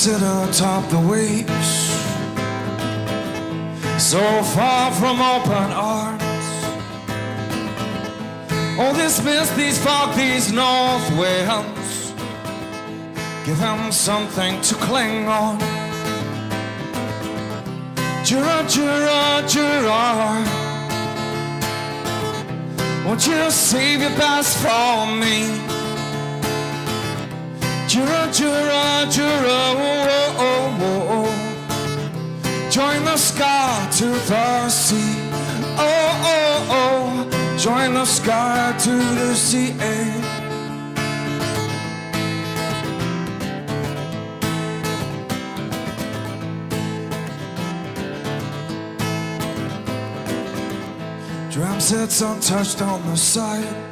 sit atop the waves, so far from open arms. Oh, this mist, these fog, these north winds, give them something to cling on. Jura, Jura, Jura, won't you save your best for me? Jura, Jura, Jura, oh, oh, oh, oh. Join the sky to the sea. Oh, oh, oh, join the sky to the sea. Drum sets untouched on the side.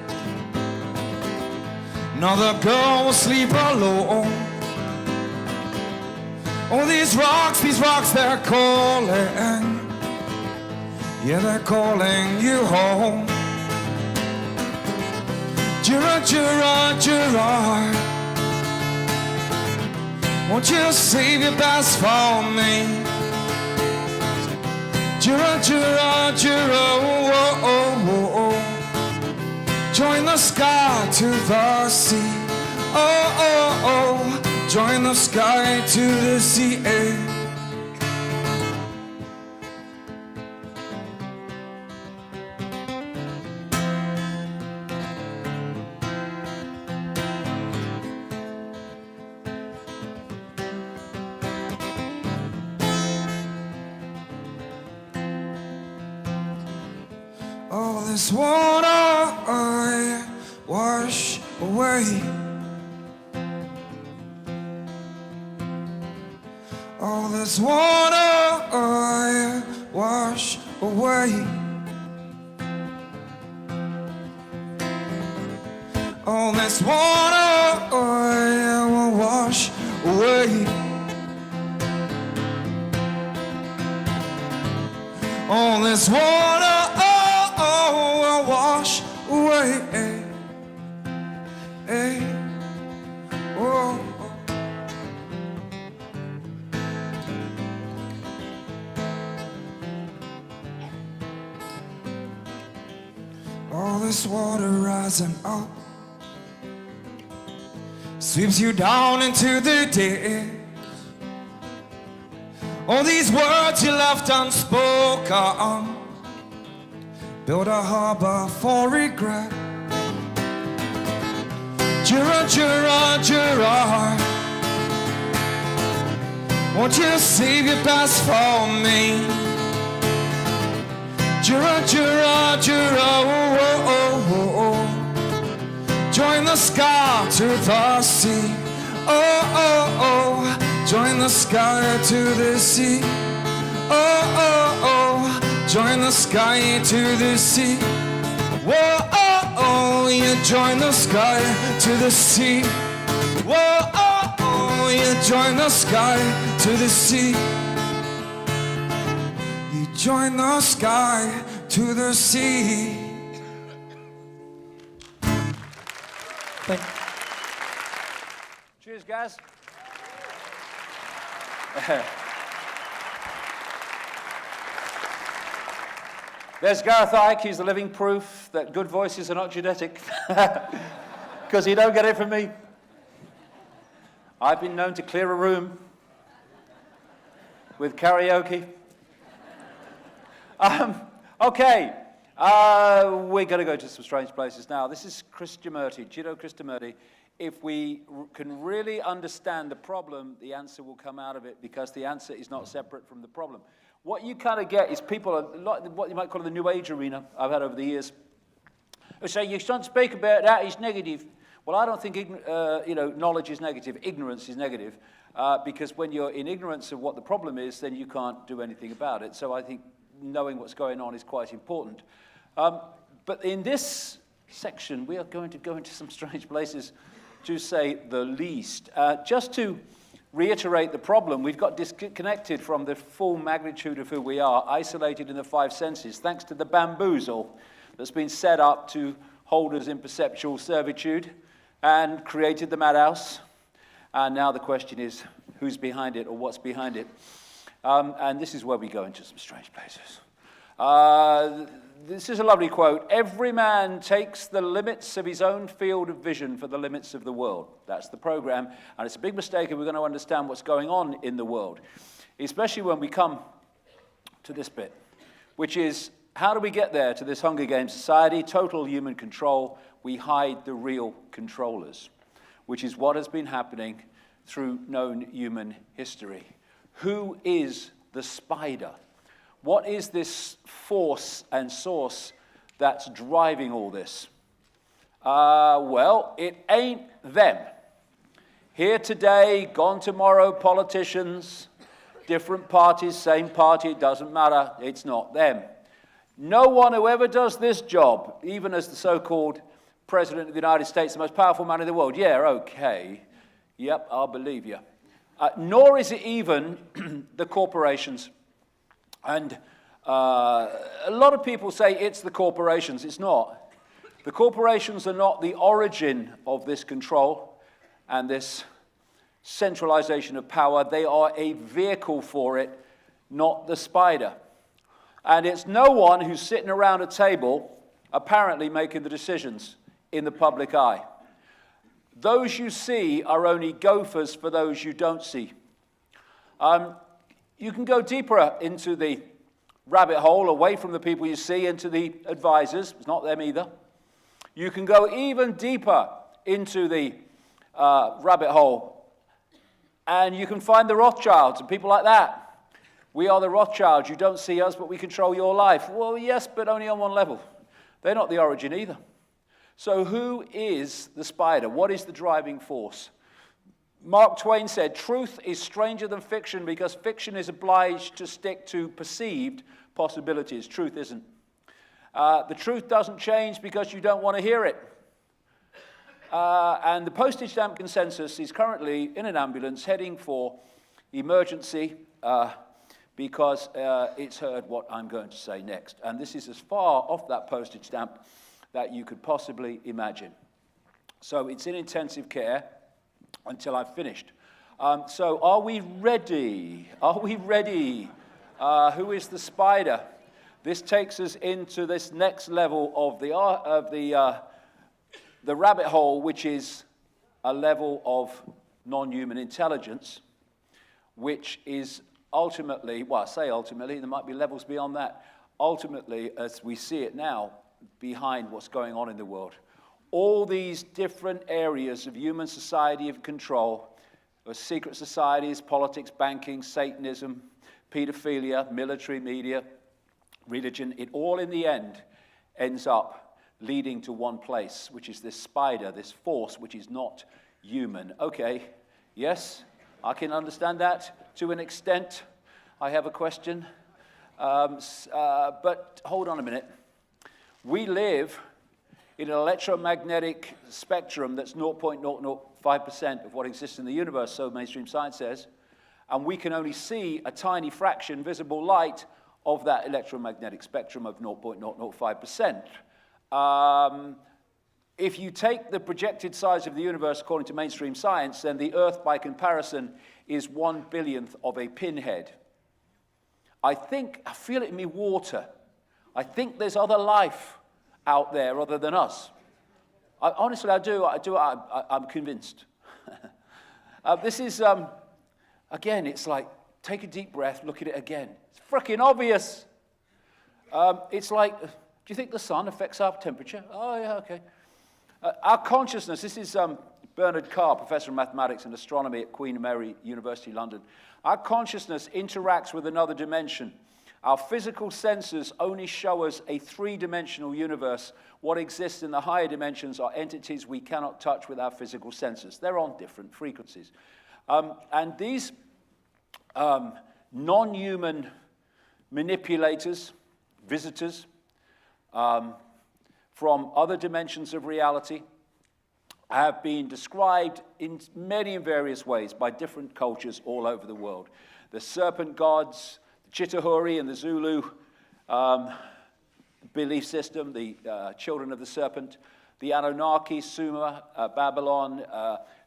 Another girl will sleep alone. Oh, these rocks, they're calling. Yeah, they're calling you home. Jura, Jura, Jura, won't you save your best for me? Jura, Jura, Jura, oh, oh, oh, oh. Join the sky to the sea. Oh, oh, oh, join the sky to the sea. All this water I wash away. All this water I wash away. All this water I will wash away. All this water will wash away. Oh. All this water rising up sweeps you down into the day. All these words you left unspoken build a harbor for regret. Jura, Jura, Jura, won't you save your best for me? Jura, Jura, Jura, oh, oh, oh, oh. Join the sky to the sea. Oh, oh, oh, join the sky to the sea. Oh, oh, oh, join the sky to the sea. Whoa, oh, oh, you join the sky to the sea. Whoa, oh, oh, you join the sky to the sea. You join the sky to the sea. Thank you. Cheers, guys. There's Gareth Icke. He's the living proof that good voices are not genetic, because you don't get it from me. I've been known to clear a room with karaoke. Okay, we're going to go to some strange places now. This is Chris Jamurty. Do you know Chris Jamurty? If we can really understand the problem, the answer will come out of it, because the answer is not separate from the problem. What you kind of get is people, what you might call the New Age arena, I've had over the years, who say, you shouldn't speak about that, it's negative. Well, I don't think knowledge is negative, ignorance is negative, because when you're in ignorance of what the problem is, then you can't do anything about it. So I think knowing what's going on is quite important. But in this section, we are going to go into some strange places, to say the least. Just to reiterate the problem, we've got disconnected from the full magnitude of who we are, isolated in the five senses, thanks to the bamboozle that's been set up to hold us in perceptual servitude and created the madhouse. And now the question is, who's behind it or what's behind it. And this is where we go into some strange places. This is a lovely quote. Every man takes the limits of his own field of vision for the limits of the world. That's the program. And it's a big mistake if we're going to understand what's going on in the world, especially when we come to this bit, which is, how do we get there to this Hunger Games society? Total human control. We hide the real controllers, which is what has been happening through known human history. Who is the spider? What is this force and source that's driving all this? Well, it ain't them. Here today, gone tomorrow, politicians, different parties, same party, it doesn't matter, it's not them. No one who ever does this job, even as the so-called President of the United States, the most powerful man in the world, yeah, okay, yep, I'll believe you. Nor is it even the corporations. And a lot of people say it's the corporations. It's not. The corporations are not the origin of this control and this centralization of power. They are a vehicle for it, not the spider. And it's no one who's sitting around a table apparently making the decisions in the public eye. Those you see are only gophers for those you don't see. You can go deeper into the rabbit hole, away from the people you see, into the advisors. It's not them either. You can go even deeper into the rabbit hole, and you can find the Rothschilds and people like that. We are the Rothschilds. You don't see us, but we control your life. Well, yes, but only on one level. They're not the origin either. So who is the spider? What is the driving force? Mark Twain said, truth is stranger than fiction because fiction is obliged to stick to perceived possibilities. Truth isn't. The truth doesn't change because you don't want to hear it. And the postage stamp consensus is currently in an ambulance heading for emergency because it's heard what I'm going to say next. And this is as far off that postage stamp that you could possibly imagine. So it's in intensive care until I've finished. So are we ready? Are we ready? Who is the spider? This takes us into this next level of the rabbit hole, which is a level of non-human intelligence, which is ultimately, well, I say ultimately, there might be levels beyond that. Ultimately, as we see it now, behind what's going on in the world. All these different areas of human society of control, secret societies, politics, banking, Satanism, pedophilia, military, media, religion, it all in the end ends up leading to one place, which is this spider, this force, which is not human. Okay, yes, I can understand that to an extent. I have a question. But hold on a minute. We live in an electromagnetic spectrum that's 0.005% of what exists in the universe, so mainstream science says, and we can only see a tiny fraction, visible light, of that electromagnetic spectrum of 0.005%. If you take the projected size of the universe according to mainstream science, then the Earth, by comparison, is 1/billionth of a pinhead. I feel it in me water. I think there's other life out there other than us. Honestly, I do. I'm convinced. This is, again, it's like, take a deep breath, look at it again. It's freaking obvious. It's like, do you think the sun affects our temperature? Oh, yeah, okay. Our consciousness, this is Bernard Carr, professor of mathematics and astronomy at Queen Mary University, London. Our consciousness interacts with another dimension. Our physical senses only show us a three-dimensional universe. What exists in the higher dimensions are entities we cannot touch with our physical senses. They're on different frequencies. And these non-human manipulators, visitors from other dimensions of reality have been described in many and various ways by different cultures all over the world. The serpent gods, the Chitauri and the Zulu belief system, the children of the serpent, The Anunnaki, Sumer, Babylon,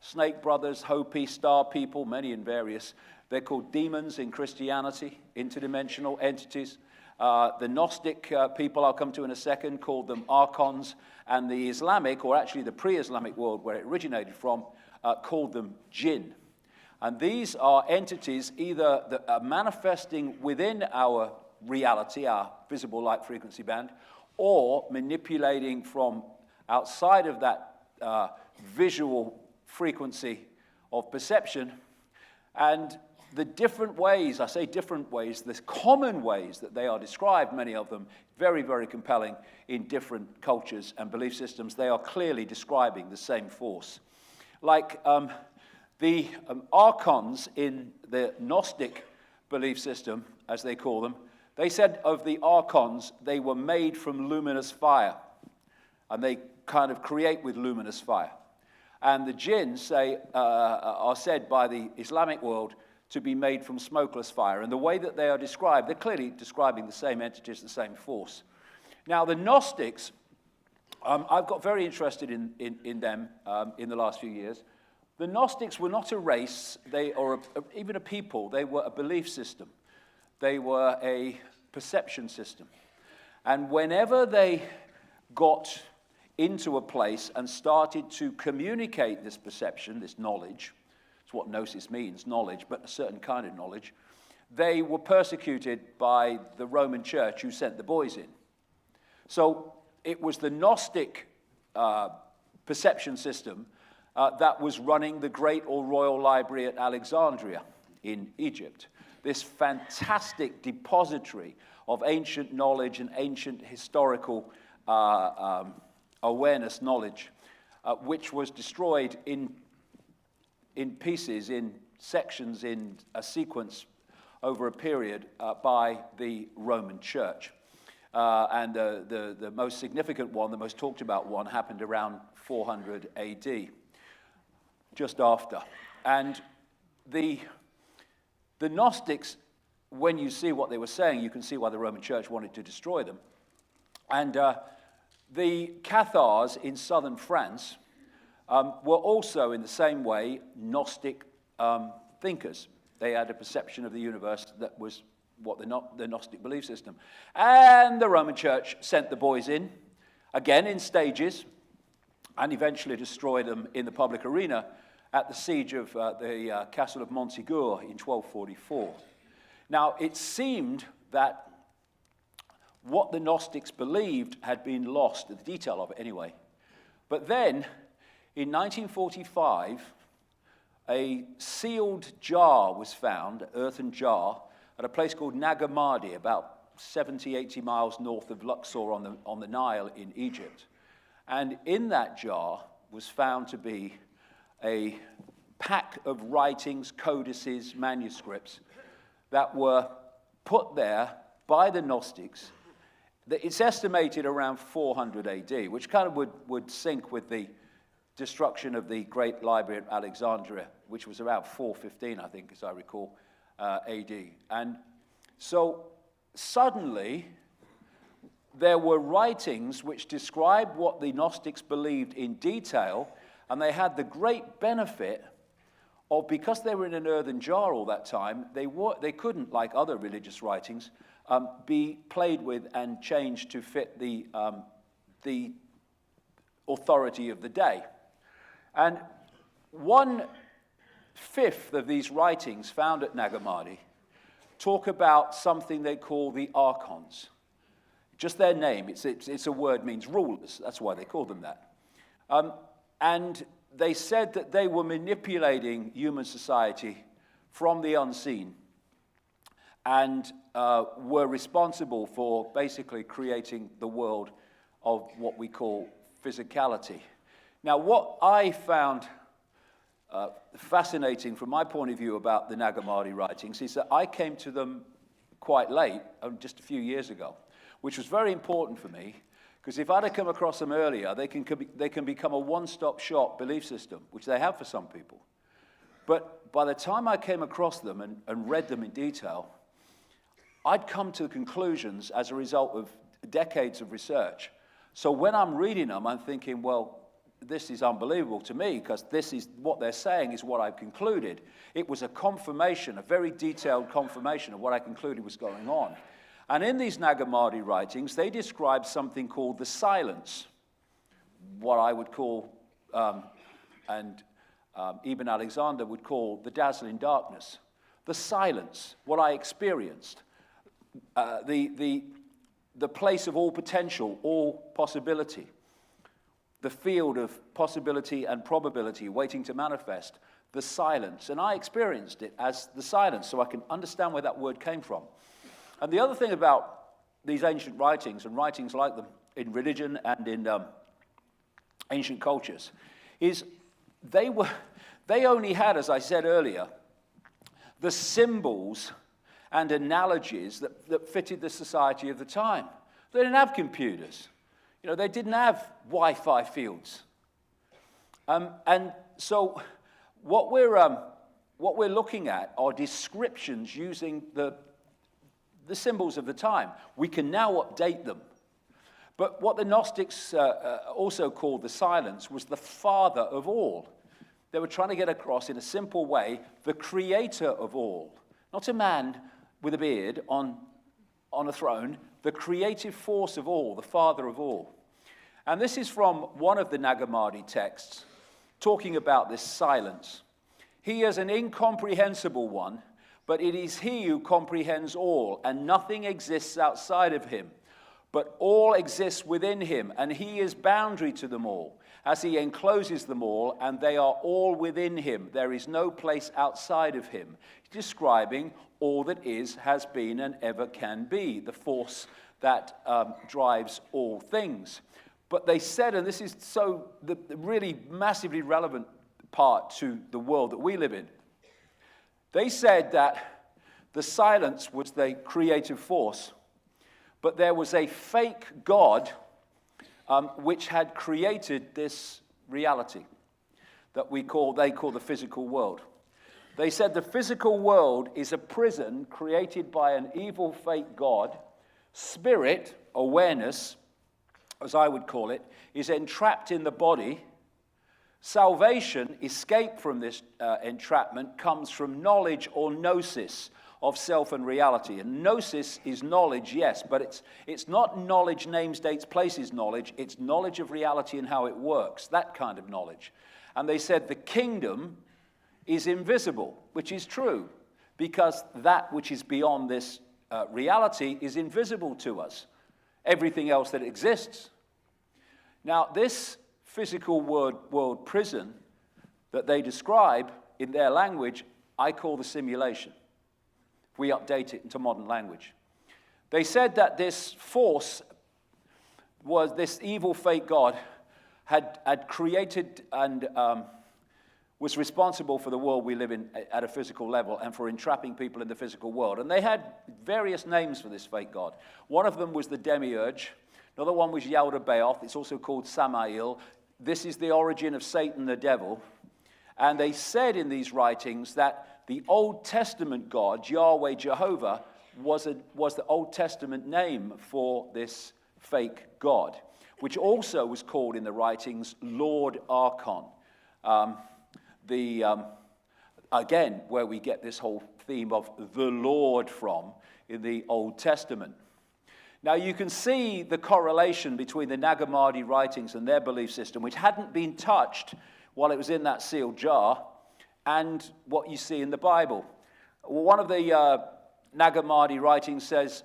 Snake Brothers, Hopi, Star People, many and various. They're called demons in Christianity, interdimensional entities. The Gnostic people I'll come to in a second called them archons, and the Islamic, or actually the pre-Islamic world where it originated from, called them jinn. And these are entities either that are manifesting within our reality, our visible light frequency band, or manipulating from outside of that visual frequency of perception. And the different ways, I say different ways, the common ways that they are described, many of them, very, very compelling in different cultures and belief systems. They are clearly describing the same force. Like the archons in the Gnostic belief system, as they call them, they said of the archons, they were made from luminous fire. And they kind of create with luminous fire. And the jinn are said by the Islamic world to be made from smokeless fire. And the way that they are described, they're clearly describing the same entities, the same force. Now, the Gnostics, I've got very interested in them in the last few years. The Gnostics were not a race, or even a people. They were a belief system. They were a perception system. And whenever they got into a place and started to communicate this perception, this knowledge, it's what gnosis means, knowledge, but a certain kind of knowledge, they were persecuted by the Roman Church who sent the boys in. So it was the Gnostic perception system that was running the Great or Royal Library at Alexandria in Egypt. This fantastic depository of ancient knowledge and ancient historical awareness knowledge, which was destroyed in pieces, in sections, in a sequence over a period by the Roman Church. And the most significant one, the most talked about one, happened around 400 AD, just after. And the Gnostics, when you see what they were saying, you can see why the Roman Church wanted to destroy them. And the Cathars in southern France were also, in the same way, Gnostic thinkers. They had a perception of the universe that was what the Gnostic belief system. And the Roman Church sent the boys in, again in stages, and eventually destroyed them in the public arena at the siege of the castle of Montségur in 1244. Now, it seemed that what the Gnostics believed had been lost, the detail of it anyway. But then, in 1945, a sealed jar was found, an earthen jar, at a place called Nagamadi, about 70, 80 miles north of Luxor on the Nile in Egypt. And in that jar was found to be a pack of writings, codices, manuscripts that were put there by the Gnostics. It's estimated around 400 AD, which kind of would sync with the destruction of the Great Library at Alexandria, which was around 415, I think, as I recall, AD. And so suddenly, there were writings which described what the Gnostics believed in detail, and they had the great benefit of, because they were in an earthen jar all that time, they couldn't, like other religious writings, be played with and changed to fit the authority of the day. And 1/5 of these writings found at Nagamadi talk about something they call the archons. Just their name, it's a word, means rulers. That's why they call them that. And they said that they were manipulating human society from the unseen and were responsible for basically creating the world of what we call physicality. Now, what I found fascinating from my point of view about the Nagamadi writings is that I came to them quite late, just a few years ago, which was very important for me, because if I'd have come across them earlier, they can become a one-stop shop belief system, which they have for some people. But by the time I came across them and read them in detail, I'd come to conclusions as a result of decades of research, So when I'm reading them, I'm thinking, well, this is unbelievable to me, because this is what they're saying is what I've concluded. It was a confirmation, a very detailed confirmation of what I concluded was going on. And in these Nag Hammadi writings, they describe something called the silence, what I would call, Ibn Alexander would call the dazzling darkness. The silence, what I experienced, the place of all potential, all possibility, the field of possibility and probability waiting to manifest, the silence. And I experienced it as the silence, so I can understand where that word came from. And the other thing about these ancient writings, and writings like them in religion and in ancient cultures, is they only had, as I said earlier, the symbols and analogies that fitted the society of the time. They didn't have computers. You know, they didn't have Wi-Fi fields. And so what we're looking at are descriptions using the symbols of the time. We can now update them. But what the Gnostics also called the silence was the father of all. They were trying to get across in a simple way the creator of all. Not a man with a beard on a throne, the creative force of all, the father of all. And this is from one of the Nag Hammadi texts, talking about this silence. He is an incomprehensible one, but it is he who comprehends all, and nothing exists outside of him. But all exists within him, and he is boundary to them all, as he encloses them all, and they are all within him. There is no place outside of him. He's describing all that is, has been, and ever can be, the force that drives all things. But they said, and this is so the really massively relevant part to the world that we live in, they said that the silence was the creative force, but there was a fake God which had created this reality that they call the physical world. They said the physical world is a prison created by an evil fake God. Spirit, awareness, as I would call it, is entrapped in the body. Salvation, escape from this entrapment, comes from knowledge or gnosis of self and reality. And gnosis is knowledge, yes, but it's not knowledge, names, dates, places knowledge. It's knowledge of reality and how it works, that kind of knowledge. And they said the kingdom is invisible, which is true, because that which is beyond this reality is invisible to us. Everything else that exists. Now, this physical world prison that they describe in their language, I call the simulation. We update it into modern language. They said that this force was this evil fake God had created and was responsible for the world we live in at a physical level and for entrapping people in the physical world. And they had various names for this fake God. One of them was the demiurge. Another one was Yaldabaoth. It's also called Samael. This is the origin of Satan, the devil. And they said in these writings that the Old Testament God, Yahweh, Jehovah, was the Old Testament name for this fake God, which also was called in the writings Lord Archon. Again, where we get this whole theme of the Lord from in the Old Testament. Now, you can see the correlation between the Nag Hammadi writings and their belief system, which hadn't been touched while it was in that sealed jar, and what you see in the Bible. One of the Nag Hammadi writings says,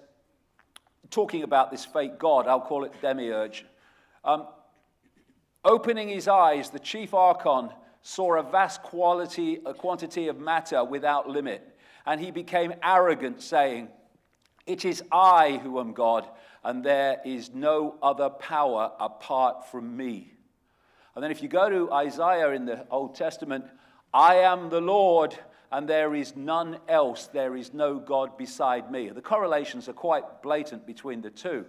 talking about this fake God, I'll call it demiurge, opening his eyes, the chief archon saw a vast quantity of matter without limit, and he became arrogant, saying, "It is I who am God, and there is no other power apart from me." And then if you go to Isaiah in the Old Testament, "I am the Lord, and there is none else. There is no God beside me." The correlations are quite blatant between the two.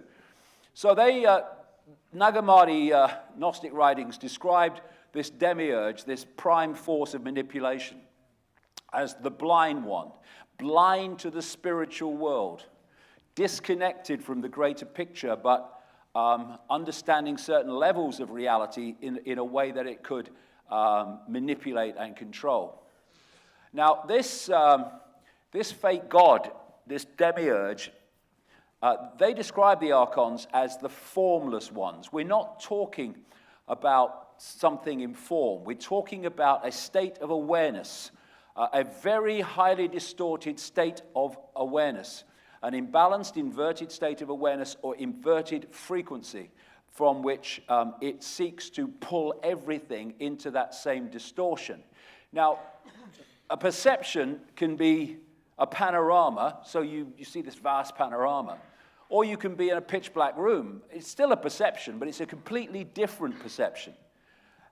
So Nag Hammadi Gnostic writings described this demiurge, this prime force of manipulation, as the blind one, blind to the spiritual world, disconnected from the greater picture, but understanding certain levels of reality in a way that it could manipulate and control. Now, this fake god, this demiurge, they describe the archons as the formless ones. We're not talking about something in form. We're talking about a state of awareness, a very highly distorted state of awareness, an imbalanced, inverted state of awareness or inverted frequency from which it seeks to pull everything into that same distortion. Now, a perception can be a panorama, so you see this vast panorama, or you can be in a pitch black room. It's still a perception, but it's a completely different perception.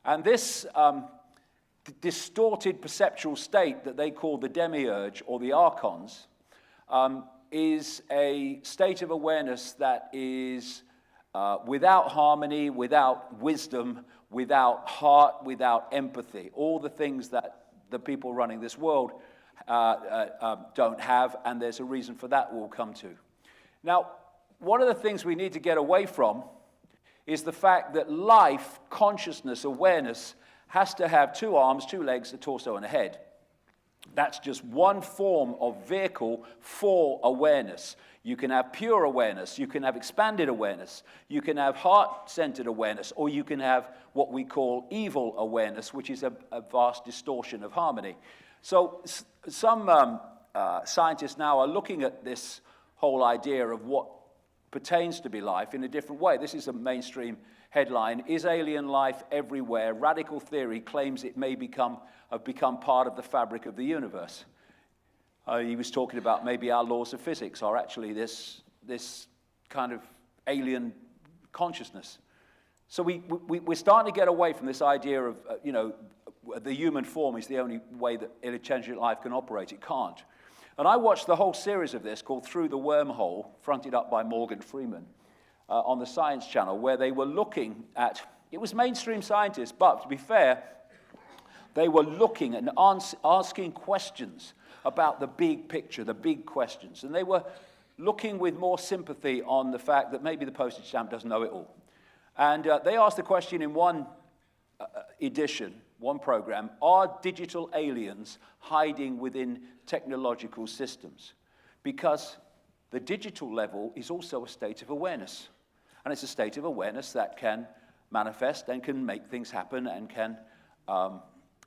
And this distorted perceptual state that they call the demiurge or the archons is a state of awareness that is without harmony, without wisdom, without heart, without empathy. All the things that the people running this world don't have, and there's a reason for that we'll come to. Now, one of the things we need to get away from is the fact that life, consciousness, awareness has to have 2 arms, 2 legs, a torso, and a head. That's just one form of vehicle for awareness. You can have pure awareness, you can have expanded awareness, you can have heart-centered awareness, or you can have what we call evil awareness, which is a vast distortion of harmony. So some scientists now are looking at this whole idea of what pertains to be life in a different way. This is a mainstream headline: Is alien life everywhere? Radical theory claims it may have become part of the fabric of the universe. He was talking about maybe our laws of physics are actually this kind of alien consciousness. So we're starting to get away from this idea of, the human form is the only way that intelligent life can operate. It can't. And I watched the whole series of this called Through the Wormhole, fronted up by Morgan Freeman, on the Science Channel, where they were looking at, it was mainstream scientists, but to be fair, they were looking and asking questions about the big picture, the big questions. And they were looking with more sympathy on the fact that maybe the postage stamp doesn't know it all. And they asked the question in one edition, one program: are digital aliens hiding within technological systems? Because the digital level is also a state of awareness. And it's a state of awareness that can manifest and can make things happen and can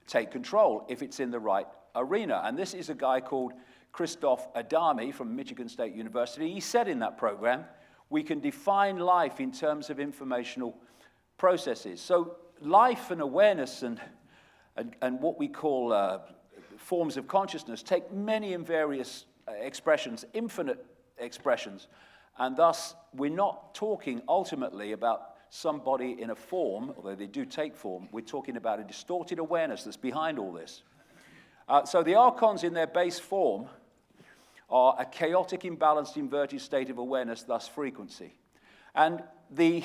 take control if it's in the right arena. And this is a guy called Christoph Adami from Michigan State University. He said in that program, we can define life in terms of informational processes. So life and awareness and what we call forms of consciousness take many and various expressions, infinite expressions, and thus we're not talking ultimately about somebody in a form, although they do take form. We're talking about a distorted awareness that's behind all this. So the archons in their base form are a chaotic, imbalanced, inverted state of awareness, thus frequency. And the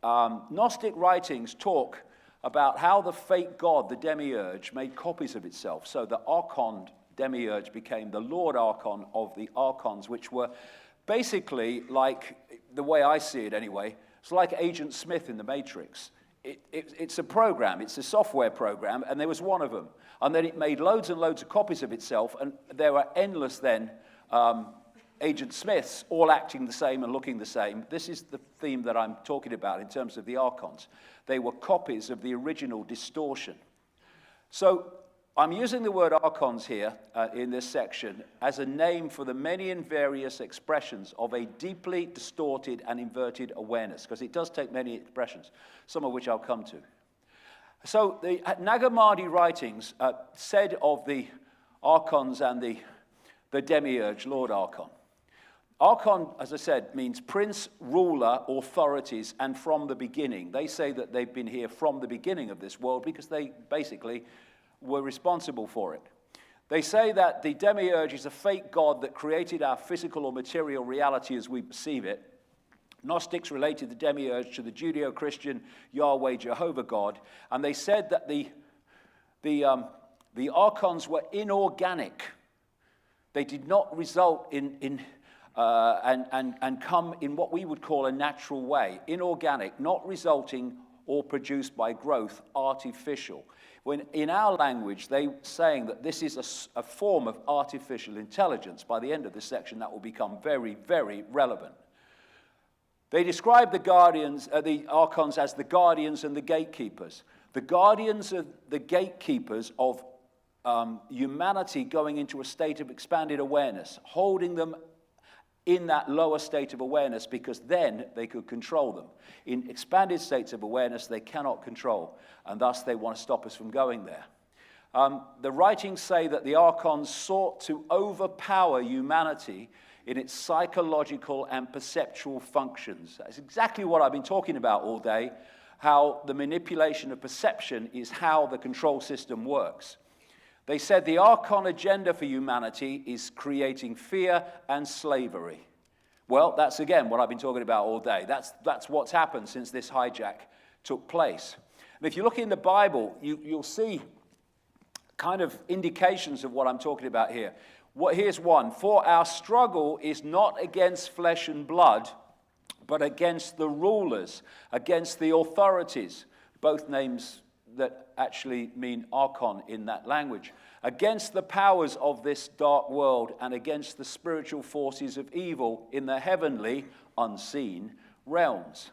Gnostic writings talk about how the fake god, the demiurge, made copies of itself. So the archon demiurge became the Lord Archon of the archons, which were basically like, the way I see it anyway, it's like Agent Smith in the Matrix. It's a program, it's a software program, and there was one of them. And then it made loads and loads of copies of itself, and there were endless then Agent Smiths, all acting the same and looking the same. This is the theme that I'm talking about in terms of the archons. They were copies of the original distortion. So I'm using the word archons here in this section as a name for the many and various expressions of a deeply distorted and inverted awareness, because it does take many expressions, some of which I'll come to. So the Nag Hammadi writings said of the archons and the demiurge, Lord Archon. Archon, as I said, means prince, ruler, authorities, and from the beginning. They say that they've been here from the beginning of this world because they basically were responsible for it. They say that the demiurge is a fake god that created our physical or material reality as we perceive it. Gnostics related the demiurge to the Judeo-Christian Yahweh Jehovah God, and they said that the archons were inorganic. They did not result in and come in what we would call a natural way, inorganic, not resulting or produced by growth, artificial. When in our language, they're saying that this is a form of artificial intelligence. By the end of this section, that will become very, very relevant. They describe the guardians, the archons, as the guardians and the gatekeepers. The guardians are the gatekeepers of humanity going into a state of expanded awareness, holding them in that lower state of awareness, because then they could control them. In expanded states of awareness, they cannot control, and thus they want to stop us from going there. The writings say that the archons sought to overpower humanity in its psychological and perceptual functions. That's exactly what I've been talking about all day, how the manipulation of perception is how the control system works. They said the archon agenda for humanity is creating fear and slavery. Well, that's again what I've been talking about all day. That's what's happened since this hijack took place. And if you look in the Bible, you'll see kind of indications of what I'm talking about here. Here's one. For our struggle is not against flesh and blood, but against the rulers, against the authorities. Both names that actually mean archon in that language. Against the powers of this dark world and against the spiritual forces of evil in the heavenly, unseen realms.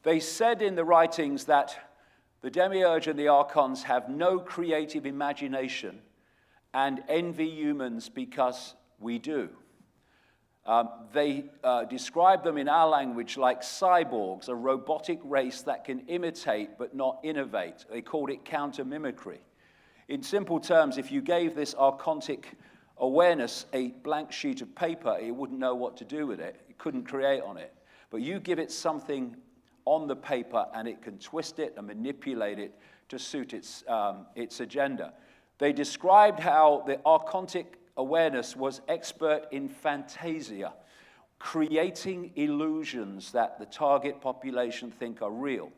They said in the writings that the demiurge and the archons have no creative imagination and envy humans because we do. They describe them in our language like cyborgs, a robotic race that can imitate but not innovate. They called it counter-mimicry. In simple terms, if you gave this archontic awareness a blank sheet of paper, it wouldn't know what to do with it. It couldn't create on it. But you give it something on the paper and it can twist it and manipulate it to suit its agenda. They described how the archontic awareness was expert in fantasia, creating illusions that the target population think are real.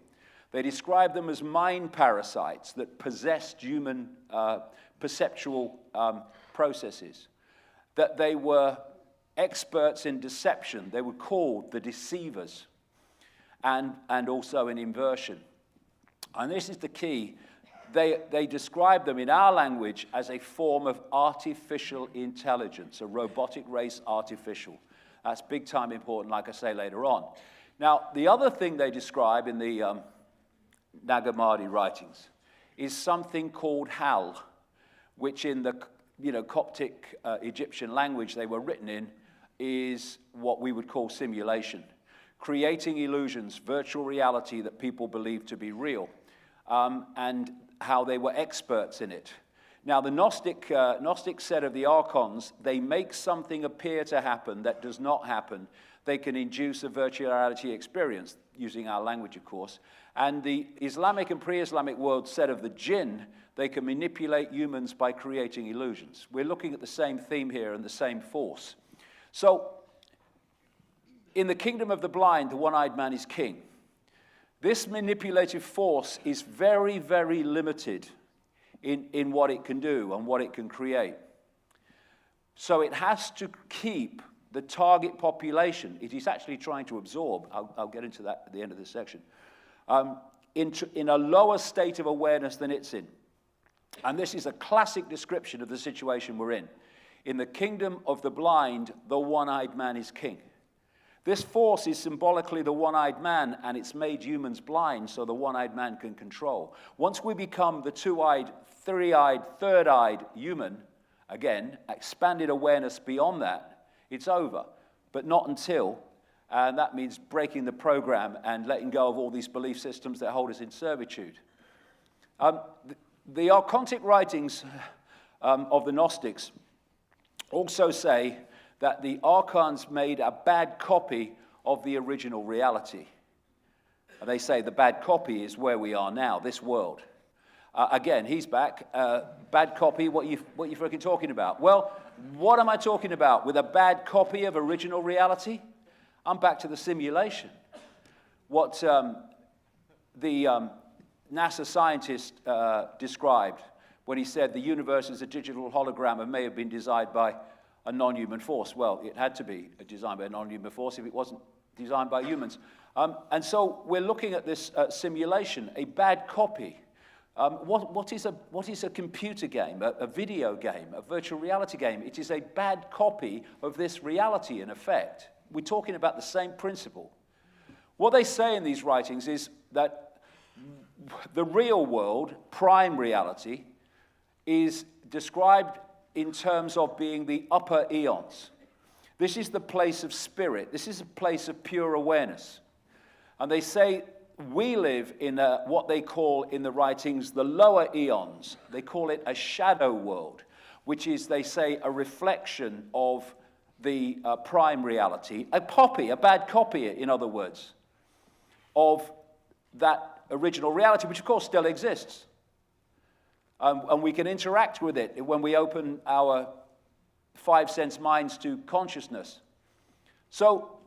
They describe them as mind parasites that possessed human perceptual processes, that they were experts in deception. They were called the deceivers, and also in inversion. And this is the key. They describe them in our language as a form of artificial intelligence, a robotic race artificial. That's big time important, like I say later on. Now, the other thing they describe in the Nag Hammadi writings is something called Hal, which in the Coptic Egyptian language they were written in is what we would call simulation, creating illusions, virtual reality that people believe to be real. And how they were experts in it. Now, the Gnostic said of the archons, they make something appear to happen that does not happen. They can induce a virtual reality experience, using our language, of course. And the Islamic and pre-Islamic world said of the jinn, they can manipulate humans by creating illusions. We're looking at the same theme here and the same force. So, in the kingdom of the blind, the one-eyed man is king. This manipulative force is very, very limited in what it can do and what it can create. So it has to keep the target population. It is actually trying to absorb, I'll get into that at the end of this section, in a lower state of awareness than it's in. And this is a classic description of the situation we're in. In the kingdom of the blind, the one-eyed man is king. This force is symbolically the one-eyed man, and it's made humans blind so the one-eyed man can control. Once we become the two-eyed, three-eyed, third-eyed human, again, expanded awareness beyond that, it's over. But not until, and that means breaking the program and letting go of all these belief systems that hold us in servitude. The archontic writings of the Gnostics also say that the archons made a bad copy of the original reality. And they say the bad copy is where we are now, this world. Again, he's back. Bad copy, what you freaking talking about? Well, what am I talking about? With a bad copy of original reality? I'm back to the simulation. What the NASA scientist described when he said the universe is a digital hologram and may have been designed by a non-human force. Well, it had to be designed by a non-human force if it wasn't designed by humans. And so we're looking at this simulation, a bad copy. What is a computer game, a video game, a virtual reality game? It is a bad copy of this reality, in effect. We're talking about the same principle. What they say in these writings is that the real world, prime reality, is described in terms of being the upper eons. This is the place of spirit. This is a place of pure awareness. And they say we live in what they call in the writings the lower eons. They call it a shadow world, which is, they say, a reflection of the prime reality, a bad copy, in other words, of that original reality, which of course still exists. And we can interact with it when we open our five-sense minds to consciousness. So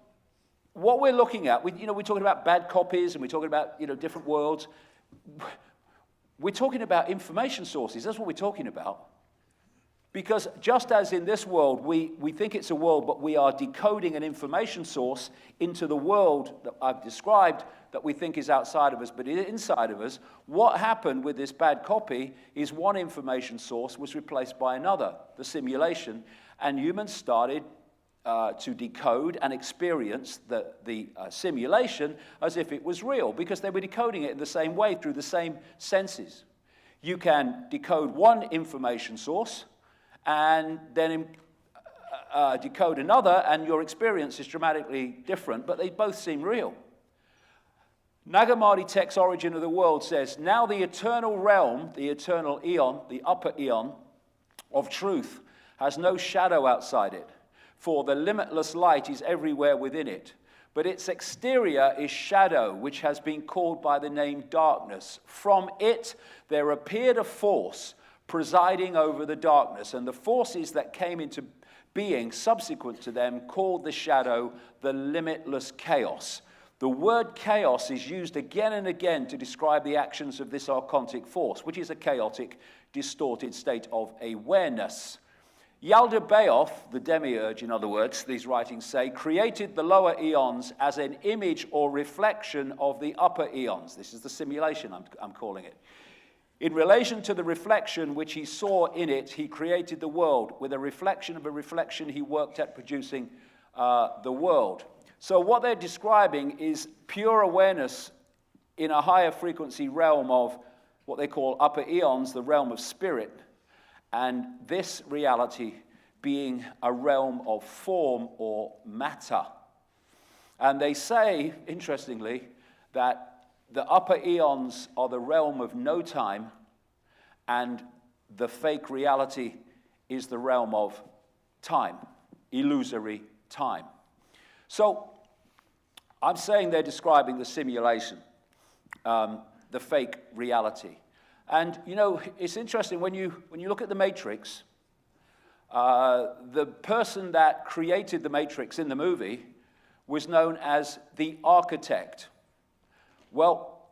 what we're looking at, we're talking about bad copies and we're talking about different worlds. We're talking about information sources. That's what we're talking about. Because just as in this world, we think it's a world, but we are decoding an information source into the world that I've described that we think is outside of us, but inside of us, what happened with this bad copy is one information source was replaced by another, the simulation, and humans started to decode and experience the simulation as if it was real, because they were decoding it in the same way through the same senses. You can decode one information source and then decode another, and your experience is dramatically different, but they both seem real. Nag Hammadi Tech's Origin of the World says, now the eternal realm, the eternal eon, the upper eon of truth has no shadow outside it, for the limitless light is everywhere within it. But its exterior is shadow, which has been called by the name darkness. From it there appeared a force presiding over the darkness, and the forces that came into being subsequent to them called the shadow the limitless chaos. The word chaos is used again and again to describe the actions of this archontic force, which is a chaotic, distorted state of awareness. Yaldabaoth, the demiurge, in other words, these writings say, created the lower eons as an image or reflection of the upper eons. This is the simulation, I'm calling it. In relation to the reflection which he saw in it, he created the world. With a reflection of a reflection, he worked at producing the world. So what they're describing is pure awareness in a higher frequency realm of what they call upper eons, the realm of spirit, and this reality being a realm of form or matter. And they say, interestingly, that the upper eons are the realm of no time, and the fake reality is the realm of time, illusory time. So I'm saying they're describing the simulation, the fake reality. And, it's interesting, when you look at the Matrix, the person that created the Matrix in the movie was known as the architect. Well,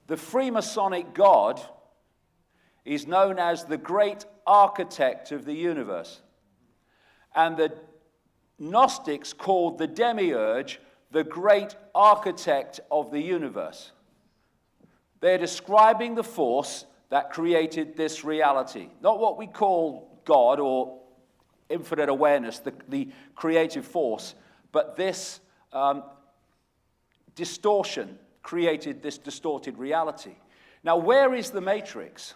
the Freemasonic God is known as the great architect of the universe. And the Gnostics called the demiurge the great architect of the universe. They're describing the force that created this reality. Not what we call God or infinite awareness, the creative force, but this distortion created this distorted reality. Now, where is the Matrix?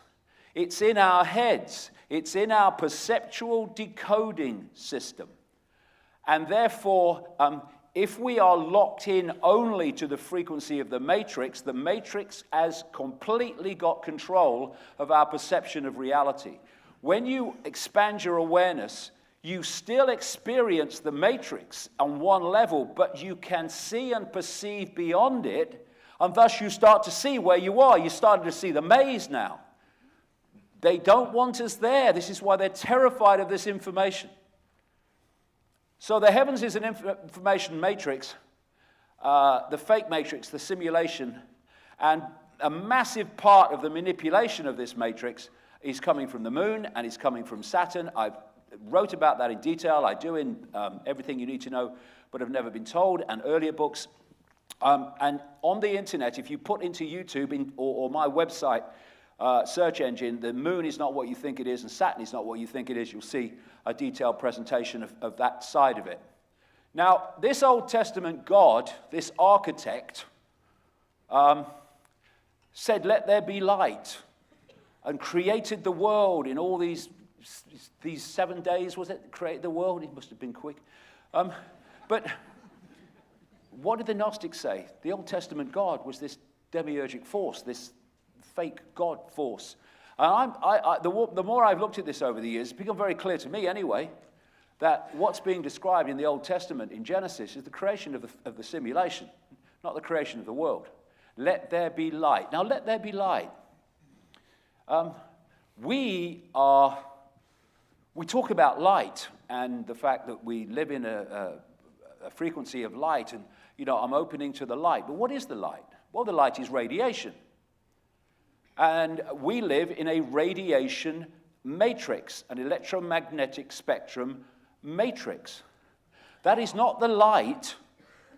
It's in our heads. It's in our perceptual decoding system. And therefore, if we are locked in only to the frequency of the Matrix has completely got control of our perception of reality. When you expand your awareness, you still experience the Matrix on one level, but you can see and perceive beyond it, and thus you start to see where you are. You're starting to see the maze now. They don't want us there. This is why they're terrified of this information. So the heavens is an information matrix, the fake matrix, the simulation, and a massive part of the manipulation of this matrix is coming from the moon and it's coming from Saturn. I've wrote about that in detail. I do in Everything You Need to Know But Have Never Been Told, and earlier books. And on the internet, if you put into YouTube or my website search engine, the moon is not what you think it is and Saturn is not what you think it is, you'll see a detailed presentation of that side of it. Now, this Old Testament God, this architect, said, let there be light, and created the world in all these 7 days, was it? Created the world? It must have been quick. But what did the Gnostics say? The Old Testament God was this demiurgic force, this fake God force. And the more I've looked at this over the years, it's become very clear to me anyway, that what's being described in the Old Testament in Genesis is the creation of the simulation, not the creation of the world. Let there be light. Now, let there be light. We talk about light and the fact that we live in a frequency of light, and, I'm opening to the light. But what is the light? Well, the light is radiation. And we live in a radiation matrix, an electromagnetic spectrum matrix. That is not the light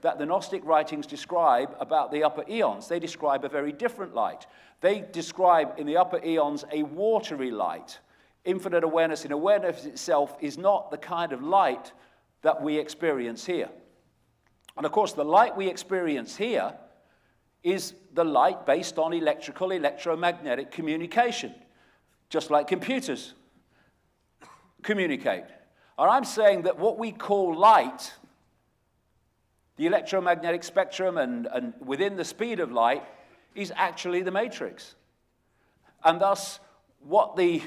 that the Gnostic writings describe about the upper eons. They describe a very different light. They describe in the upper eons a watery light. Infinite awareness in awareness itself is not the kind of light that we experience here. And of course, the light we experience here is the light based on electromagnetic communication, just like computers communicate. And I'm saying that what we call light, the electromagnetic spectrum and within the speed of light, is actually the matrix. And thus, what the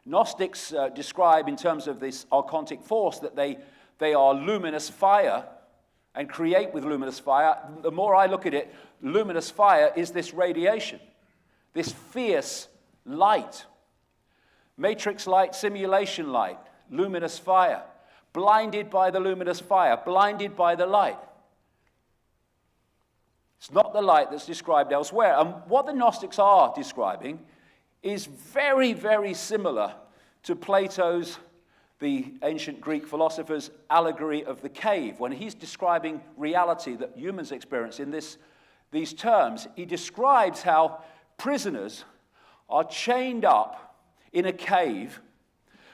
Gnostics describe in terms of this archontic force, that they are luminous fire and create with luminous fire, the more I look at it, luminous fire is this radiation, this fierce light. Matrix light, simulation light, luminous fire, blinded by the luminous fire, blinded by the light. It's not the light that's described elsewhere. And what the Gnostics are describing is very, very similar to Plato's, the ancient Greek philosopher's, allegory of the cave. When he's describing reality that humans experience in these terms, he describes how prisoners are chained up in a cave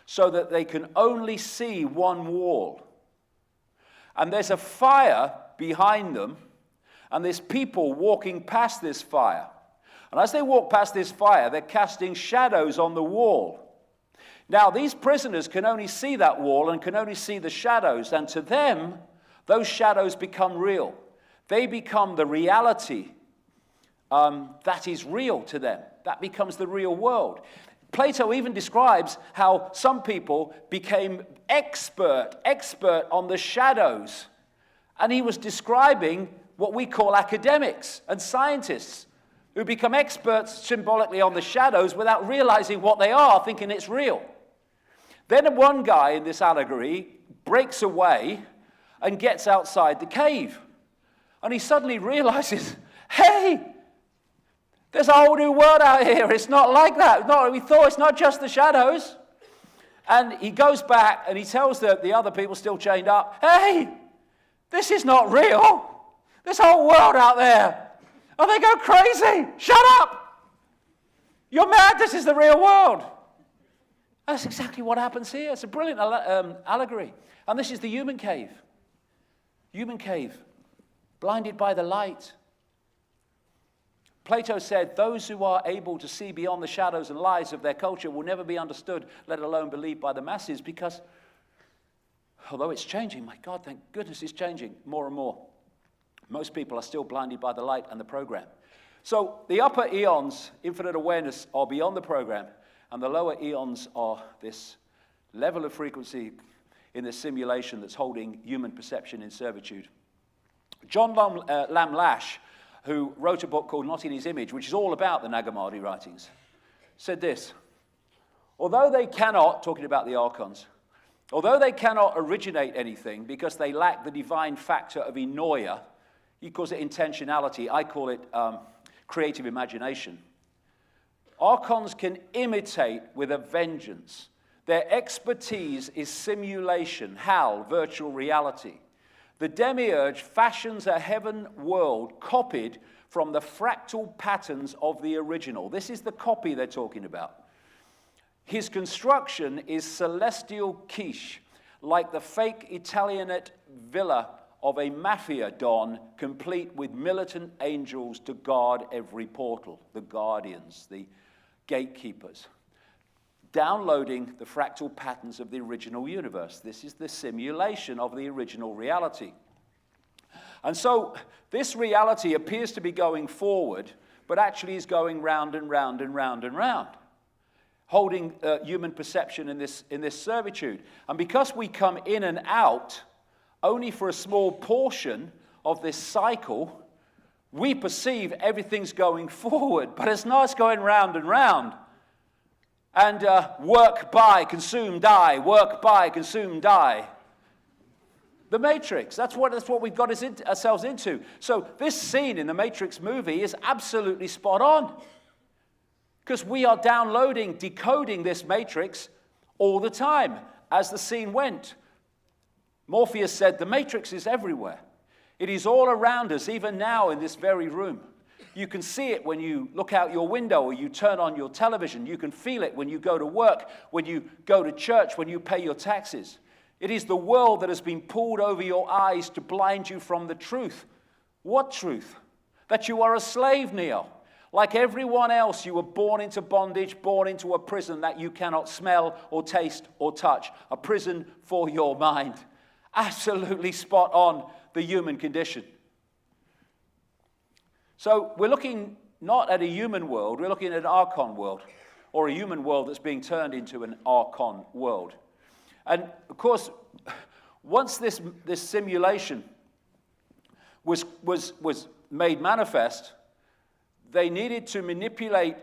so that they can only see one wall. And there's a fire behind them, and there's people walking past this fire. And as they walk past this fire, they're casting shadows on the wall. Now, these prisoners can only see that wall and can only see the shadows, and to them, those shadows become real. They become the reality that is real to them. That becomes the real world. Plato even describes how some people became expert on the shadows. And he was describing what we call academics and scientists who become experts symbolically on the shadows without realizing what they are, thinking it's real. Then one guy in this allegory breaks away and gets outside the cave. And he suddenly realizes, hey, there's a whole new world out here. It's not like that. We thought it's not just the shadows. And he goes back and he tells the other people still chained up, hey, this is not real. This whole world out there. And they go crazy. Shut up. You're mad. This is the real world. And that's exactly what happens here. It's a brilliant allegory. And this is the human cave. Human cave. Blinded by the light. Plato said, those who are able to see beyond the shadows and lies of their culture will never be understood, let alone believed by the masses, because although it's changing, my God, thank goodness it's changing more and more. Most people are still blinded by the light and the program. So the upper eons, infinite awareness, are beyond the program, and the lower eons are this level of frequency in the simulation that's holding human perception in servitude. John Lamb Lash, who wrote a book called Not in His Image, which is all about the Nag Hammadi writings, said this: although they cannot, talking about the archons, although they cannot originate anything because they lack the divine factor of enoia, he calls it intentionality, I call it creative imagination, archons can imitate with a vengeance Their expertise is simulation, HAL, virtual reality. The demiurge fashions a heaven world copied from the fractal patterns of the original. This is the copy they're talking about. His construction is celestial quiche, like the fake Italianate villa of a mafia don, complete with militant angels to guard every portal, the guardians, the gatekeepers, downloading the fractal patterns of the original universe. This is the simulation of the original reality. And so this reality appears to be going forward, but actually is going round and round and round and round, holding human perception in this servitude. And because we come in and out only for a small portion of this cycle, we perceive everything's going forward, but it's not. It's going round and round. And work, buy, consume, die. Work, buy, consume, die. The Matrix. That's what we've got ourselves into. So this scene in the Matrix movie is absolutely spot on, because we are downloading, decoding this Matrix all the time as the scene went. Morpheus said, the Matrix is everywhere. It is all around us, even now in this very room. You can see it when you look out your window or you turn on your television. You can feel it when you go to work, when you go to church, when you pay your taxes. It is the world that has been pulled over your eyes to blind you from the truth. What truth? That you are a slave, Neo. Like everyone else, you were born into bondage, born into a prison that you cannot smell or taste or touch. A prison for your mind. Absolutely spot on the human condition. So we're looking not at a human world, we're looking at an archon world, or a human world that's being turned into an archon world. And of course, once this simulation was made manifest, they needed to manipulate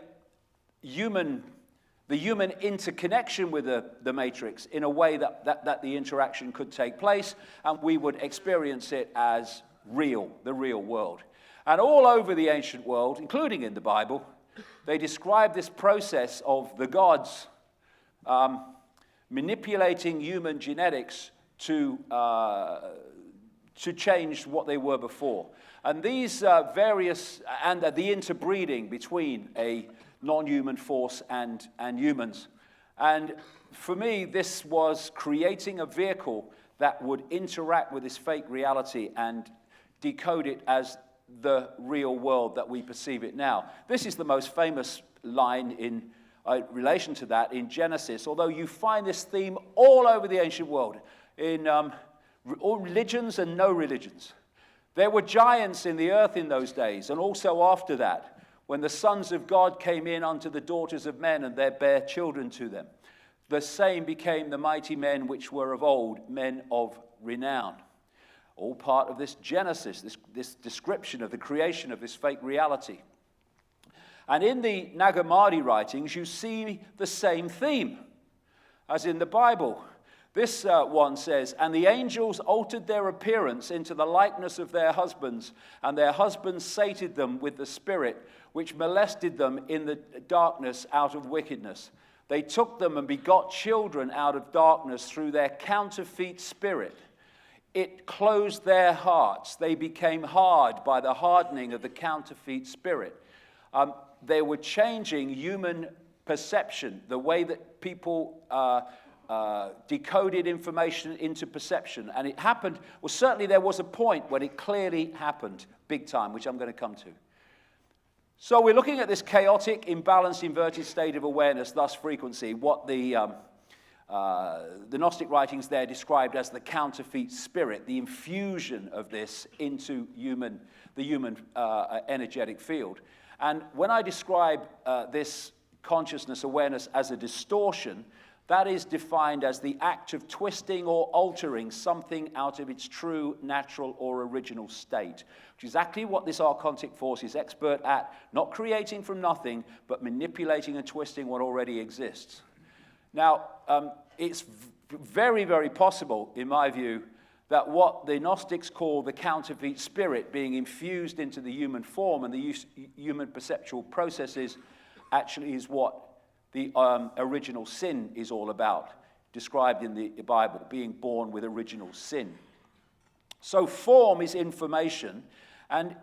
the human interconnection with the Matrix in a way that the interaction could take place, and we would experience it as real, the real world. And all over the ancient world, including in the Bible, they describe this process of the gods manipulating human genetics to change what they were before. And these various, and the interbreeding between a non-human force and humans. And for me, this was creating a vehicle that would interact with this fake reality and decode it as the real world that we perceive it now. This is the most famous line in relation to that in Genesis, although you find this theme all over the ancient world, in all religions and no religions. There were giants in the earth in those days, and also after that, when the sons of God came in unto the daughters of men, and they bare children to them. The same became the mighty men which were of old, men of renown. All part of this Genesis, this description of the creation of this fake reality. And in the Nag Hammadi writings, you see the same theme as in the Bible. This one says, and the angels altered their appearance into the likeness of their husbands, and their husbands sated them with the spirit, which molested them in the darkness out of wickedness. They took them and begot children out of darkness through their counterfeit spirit. It closed their hearts. They became hard by the hardening of the counterfeit spirit. They were changing human perception, the way that people decoded information into perception. And it happened, well, certainly there was a point when it clearly happened, big time, which I'm going to come to. So we're looking at this chaotic, imbalanced, inverted state of awareness, thus frequency, what the Gnostic writings there described as the counterfeit spirit, the infusion of this into the human energetic field. And when I describe this consciousness awareness as a distortion, that is defined as the act of twisting or altering something out of its true, natural, or original state, which is exactly what this archontic force is expert at, not creating from nothing, but manipulating and twisting what already exists. Now, it's very, very possible, in my view, that what the Gnostics call the counterfeit spirit being infused into the human form and the human perceptual processes actually is what the original sin is all about, described in the Bible, being born with original sin. So form is information, and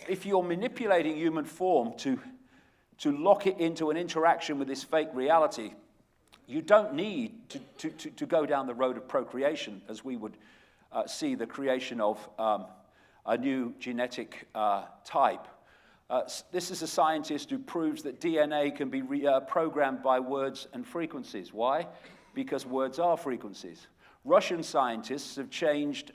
if you're manipulating human form to lock it into an interaction with this fake reality, you don't need to go down the road of procreation, as we would see the creation of a new genetic type. This is a scientist who proves that DNA can be programmed by words and frequencies. Why? Because words are frequencies. Russian scientists have changed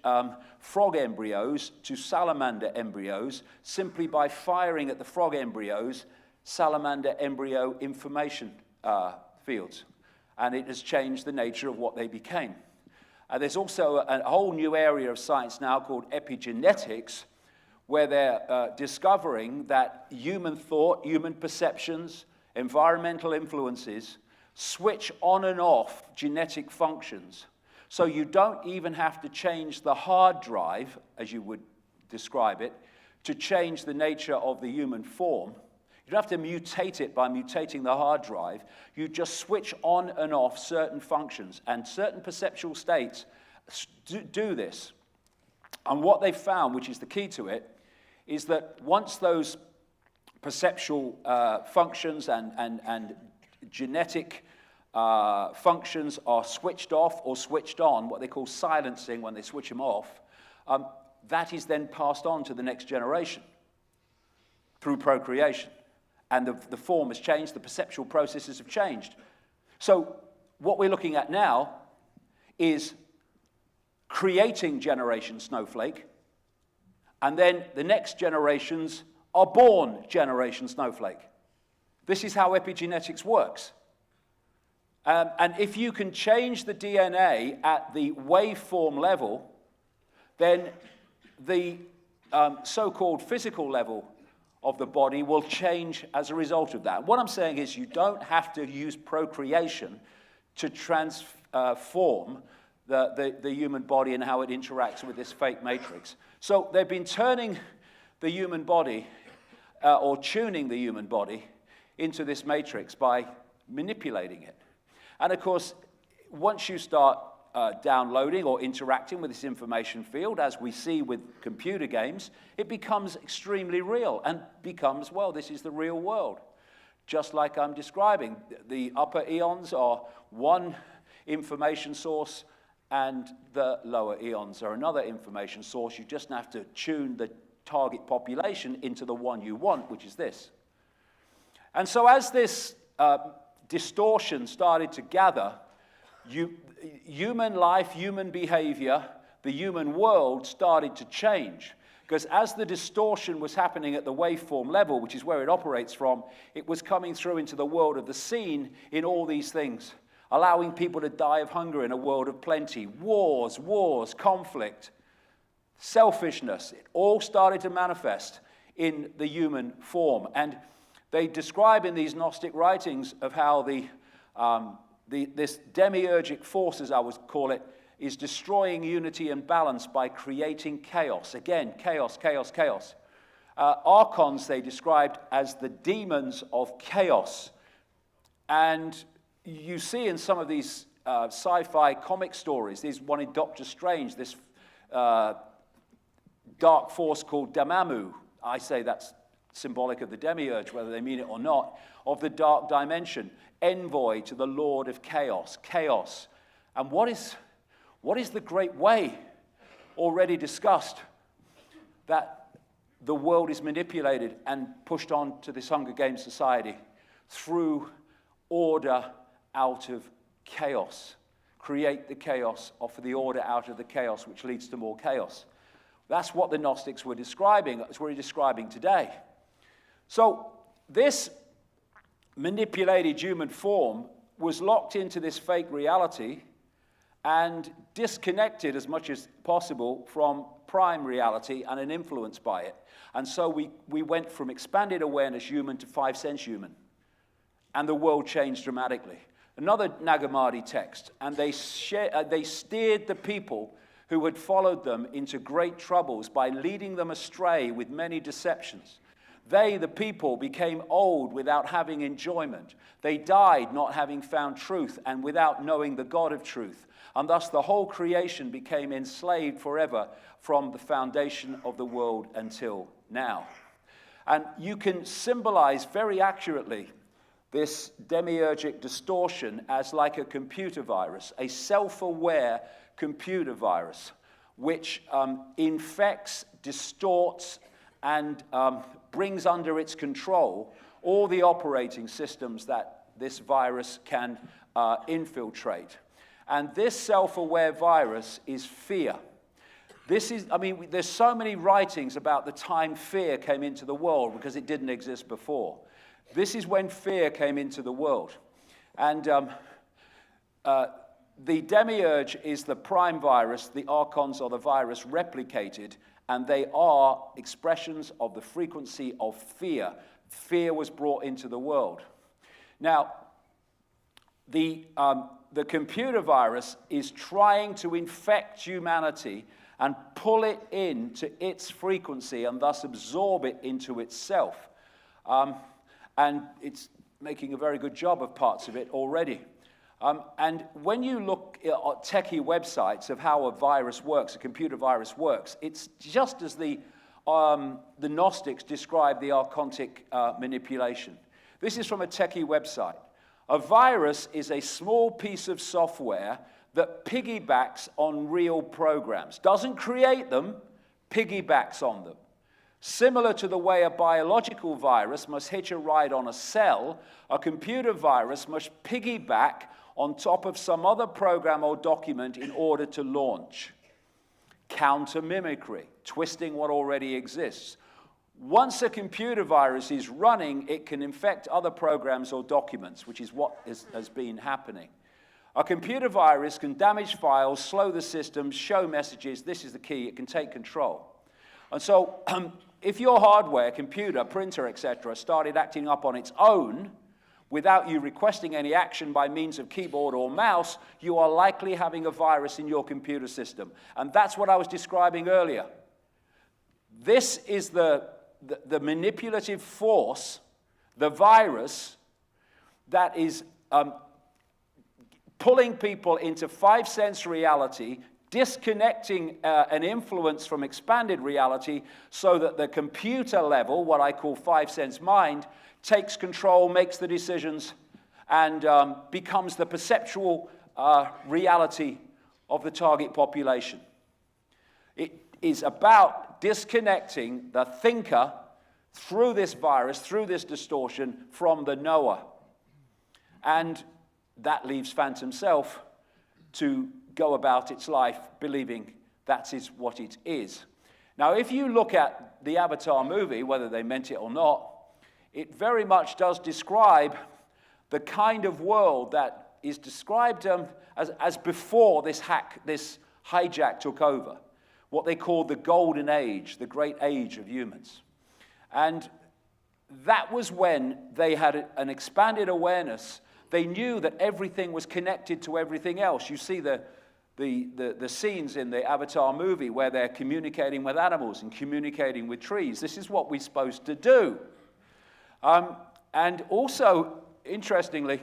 frog embryos to salamander embryos simply by firing at the frog embryos salamander embryo information fields. And it has changed the nature of what they became. There's also a whole new area of science now called epigenetics, where they're discovering that human thought, human perceptions, environmental influences switch on and off genetic functions. So you don't even have to change the hard drive, as you would describe it, to change the nature of the human form. You don't have to mutate it by mutating the hard drive. You just switch on and off certain functions, and certain perceptual states do this. And what they've found, which is the key to it, is that once those perceptual functions and genetic functions are switched off or switched on, what they call silencing when they switch them off, that is then passed on to the next generation through procreation. And the form has changed, the perceptual processes have changed. So what we're looking at now is creating Generation Snowflake, and then the next generations are born Generation Snowflake. This is how epigenetics works. And if you can change the DNA at the waveform level, then the so-called physical level of the body will change as a result of that. What I'm saying is you don't have to use procreation to transform the human body and how it interacts with this fake matrix. So they've been turning the human body, or tuning the human body, into this matrix by manipulating it. And of course, once you start downloading or interacting with this information field, as we see with computer games, it becomes extremely real and becomes, well, this is the real world. Just like I'm describing, the upper eons are one information source and the lower eons are another information source. You just have to tune the target population into the one you want, which is this. And so as this distortion started to gather, human life, human behavior, the human world started to change. Because as the distortion was happening at the waveform level, which is where it operates from, it was coming through into the world of the seen in all these things, allowing people to die of hunger in a world of plenty, wars, conflict, selfishness. It all started to manifest in the human form. And they describe in these Gnostic writings of how this demiurgic force, as I would call it, is destroying unity and balance by creating chaos. Again, chaos, chaos, chaos. Archons they described as the demons of chaos. And you see in some of these sci-fi comic stories, there's one in Doctor Strange, this dark force called Damamu. I say that's symbolic of the demiurge, whether they mean it or not, of the dark dimension, envoy to the Lord of chaos, chaos. And what is the great way, already discussed, that the world is manipulated and pushed on to this Hunger Games society through order out of chaos? Create the chaos, offer the order out of the chaos, which leads to more chaos. That's what the Gnostics were describing. That's what we're describing today. So this manipulated human form was locked into this fake reality and disconnected as much as possible from prime reality and an influence by it. And so we went from expanded awareness human to 5 sense human. And the world changed dramatically. Another Nag Hammadi text, and they steered the people who had followed them into great troubles by leading them astray with many deceptions. They, the people, became old without having enjoyment. They died not having found truth and without knowing the God of truth. And thus the whole creation became enslaved forever from the foundation of the world until now. And you can symbolize very accurately this demiurgic distortion as like a computer virus, a self-aware computer virus, which infects, distorts, and brings under its control all the operating systems that this virus can infiltrate. And this self-aware virus is fear. There's so many writings about the time fear came into the world because it didn't exist before. This is when fear came into the world. And the demiurge is the prime virus, the archons are the virus replicated, and they are expressions of the frequency of fear. Fear was brought into the world. Now, the computer virus is trying to infect humanity and pull it into its frequency and thus absorb it into itself. And it's making a very good job of parts of it already. And when you look at techie websites of how a virus works, a computer virus works, it's just as the Gnostics described the archontic manipulation. This is from a techie website. A virus is a small piece of software that piggybacks on real programs. Doesn't create them, piggybacks on them. Similar to the way a biological virus must hitch a ride on a cell, a computer virus must piggyback on top of some other program or document in order to launch. Counter-mimicry, twisting what already exists. Once a computer virus is running, it can infect other programs or documents, which is what has been happening. A computer virus can damage files, slow the system, show messages. This is the key. It can take control. And so if your hardware, computer, printer, etc., started acting up on its own without you requesting any action by means of keyboard or mouse, you are likely having a virus in your computer system. And that's what I was describing earlier. This is the manipulative force, the virus, that is pulling people into five-sense reality, disconnecting an influence from expanded reality so that the computer level, what I call five-sense mind, takes control, makes the decisions, and becomes the perceptual reality of the target population. It is about disconnecting the thinker through this virus, through this distortion, from the knower. And that leaves phantom self to go about its life believing that is what it is. Now, if you look at the Avatar movie, whether they meant it or not, it very much does describe the kind of world that is described as before this hijack took over, what they call the golden age, the great age of humans. And that was when they had an expanded awareness. They knew that everything was connected to everything else. You see the scenes in the Avatar movie where they're communicating with animals and communicating with trees. This is what we're supposed to do. And also, interestingly,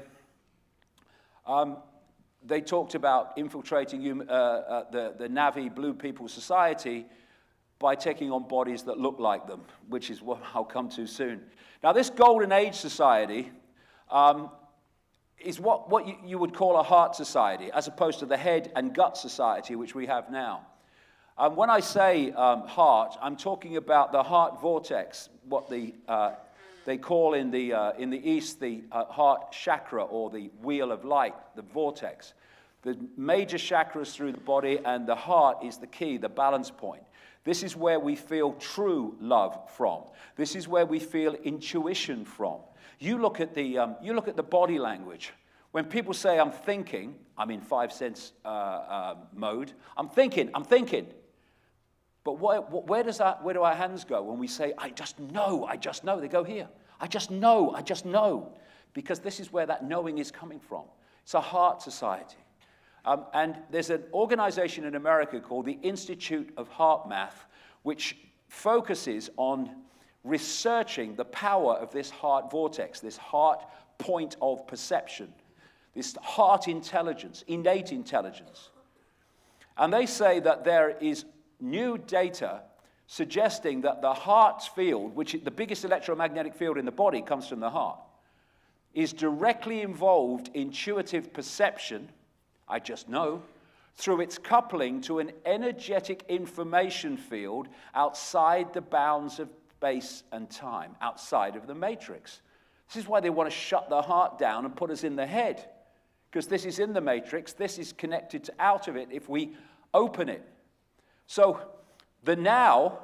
they talked about infiltrating the Na'vi Blue People Society by taking on bodies that look like them, which is what I'll come to soon. Now, this Golden Age society is what you would call a heart society, as opposed to the head and gut society, which we have now. When I say heart, I'm talking about the heart vortex, what they call in the East the heart chakra, or the wheel of light, the vortex. The major chakras through the body, and the heart is the key, the balance point. This is where we feel true love from. This is where we feel intuition from. You look at the body language. When people say, I'm thinking, I'm in five-sense mode. I'm thinking. But where do our hands go when we say, I just know? They go here. I just know. Because this is where that knowing is coming from. It's a heart society. And there's an organization in America called the Institute of Heart Math, which focuses on researching the power of this heart vortex, this heart point of perception, this heart intelligence, innate intelligence. And they say that there is new data suggesting that the heart's field, which the biggest electromagnetic field in the body comes from the heart, is directly involved in intuitive perception, I just know, through its coupling to an energetic information field outside the bounds of space and time, outside of the matrix. This is why they want to shut the heart down and put us in the head, because this is in the matrix, this is connected to out of it if we open it. So the now,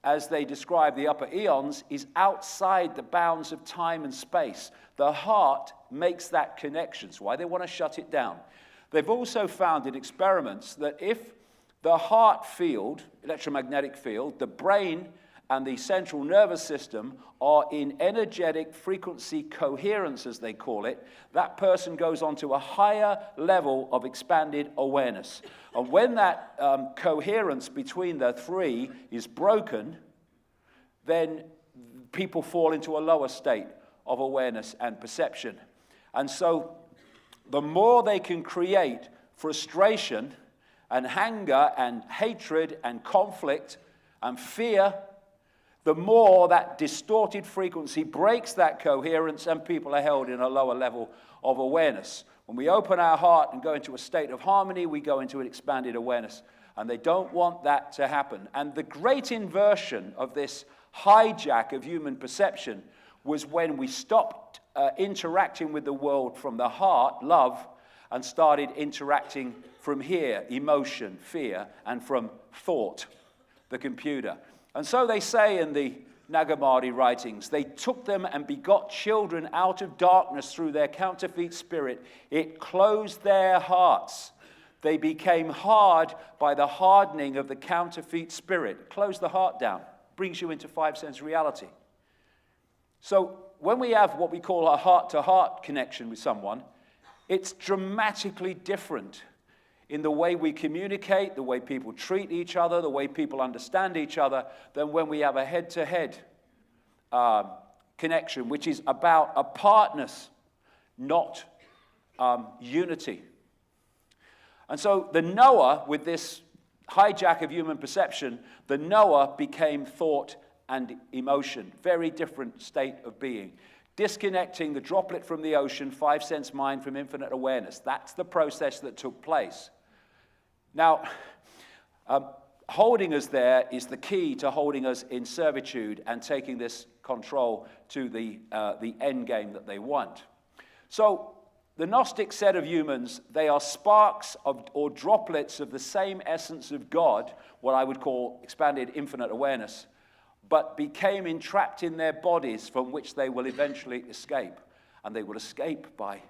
as they describe the upper eons, is outside the bounds of time and space. The heart makes that connection. That's why they want to shut it down. They've also found in experiments that if the heart field, electromagnetic field, the brain and the central nervous system are in energetic frequency coherence, as they call it, that person goes on to a higher level of expanded awareness. And when that coherence between the three is broken, then people fall into a lower state of awareness and perception. And so the more they can create frustration and anger and hatred and conflict and fear, the more that distorted frequency breaks that coherence and people are held in a lower level of awareness. When we open our heart and go into a state of harmony, we go into an expanded awareness. And they don't want that to happen. And the great inversion of this hijack of human perception was when we stopped interacting with the world from the heart, love, and started interacting from here, emotion, fear, and from thought, the computer. And so they say in the Nag Hammadi writings, they took them and begot children out of darkness through their counterfeit spirit. It closed their hearts. They became hard by the hardening of the counterfeit spirit. Close the heart down. Brings you into five-sense reality. So when we have what we call a heart-to-heart connection with someone, it's dramatically different in the way we communicate, the way people treat each other, the way people understand each other, than when we have a head-to-head connection, which is about apartness, not unity. And so the knower, with this hijack of human perception, the knower became thought and emotion, very different state of being. Disconnecting the droplet from the ocean, five-sense mind from infinite awareness. That's the process that took place. Now, holding us there is the key to holding us in servitude and taking this control to the end game that they want. So the Gnostic set of humans, they are sparks of, or droplets of the same essence of God, what I would call expanded infinite awareness, but became entrapped in their bodies from which they will eventually escape. And they will escape by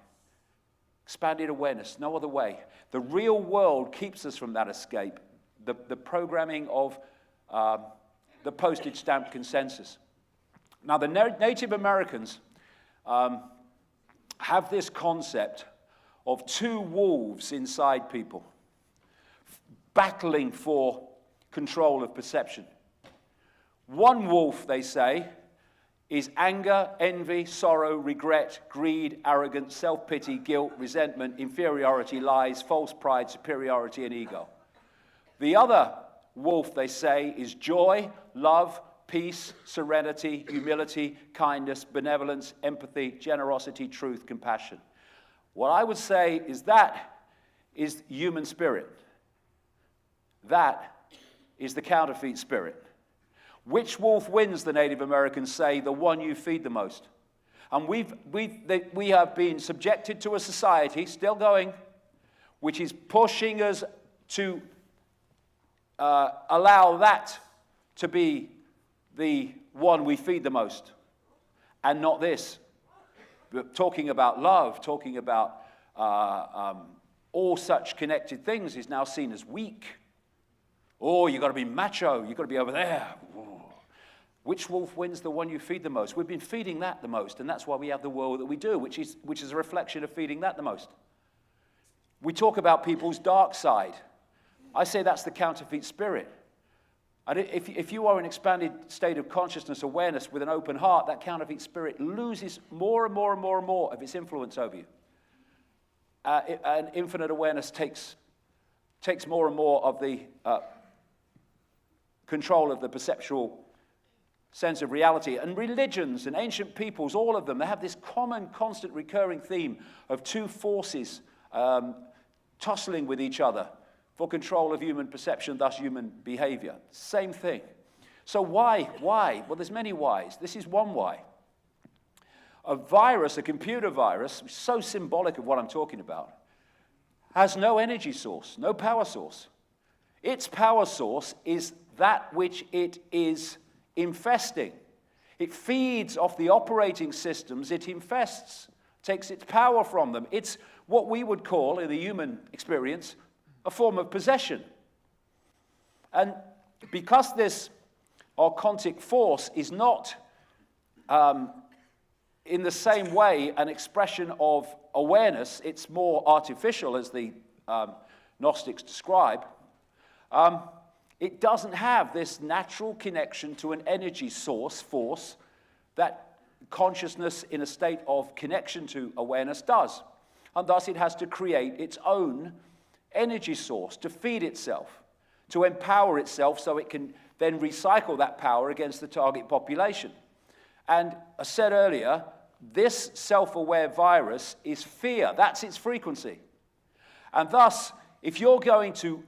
expanded awareness, no other way. The real world keeps us from that escape, the programming of the postage stamp consensus. Now, the Native Americans have this concept of two wolves inside people, battling for control of perception. One wolf, they say, is anger, envy, sorrow, regret, greed, arrogance, self-pity, guilt, resentment, inferiority, lies, false pride, superiority, and ego. The other wolf, they say, is joy, love, peace, serenity, humility, kindness, benevolence, empathy, generosity, truth, compassion. What I would say is that is human spirit. That is the counterfeit spirit. Which wolf wins, the Native Americans say? The one you feed the most. And we have been subjected to a society, still going, which is pushing us to allow that to be the one we feed the most, and not this. But talking about love, talking about all such connected things is now seen as weak. Oh, you've got to be macho, you've got to be over there. Ooh. Which wolf wins? The one you feed the most. We've been feeding that the most, and that's why we have the world that we do, which is a reflection of feeding that the most. We talk about people's dark side. I say that's the counterfeit spirit. And if you are in expanded state of consciousness awareness with an open heart, that counterfeit spirit loses more and more and more and more of its influence over you. And infinite awareness takes more and more of the control of the perceptual sense of reality. And religions and ancient peoples, all of them, they have this common, constant, recurring theme of two forces tussling with each other for control of human perception, thus human behavior. Same thing. So why? Why? Well, there's many whys. This is one why. A virus, a computer virus, so symbolic of what I'm talking about, has no energy source, no power source. Its power source is that which it is infesting. It feeds off the operating systems it infests, takes its power from them. It's what we would call, in the human experience, a form of possession. And because this archontic force is not in the same way an expression of awareness, it's more artificial, as the Gnostics describe, it doesn't have this natural connection to an energy source, force, that consciousness in a state of connection to awareness does. And thus it has to create its own energy source to feed itself, to empower itself so it can then recycle that power against the target population. And I said earlier, this self-aware virus is fear. That's its frequency. And thus, if you're going to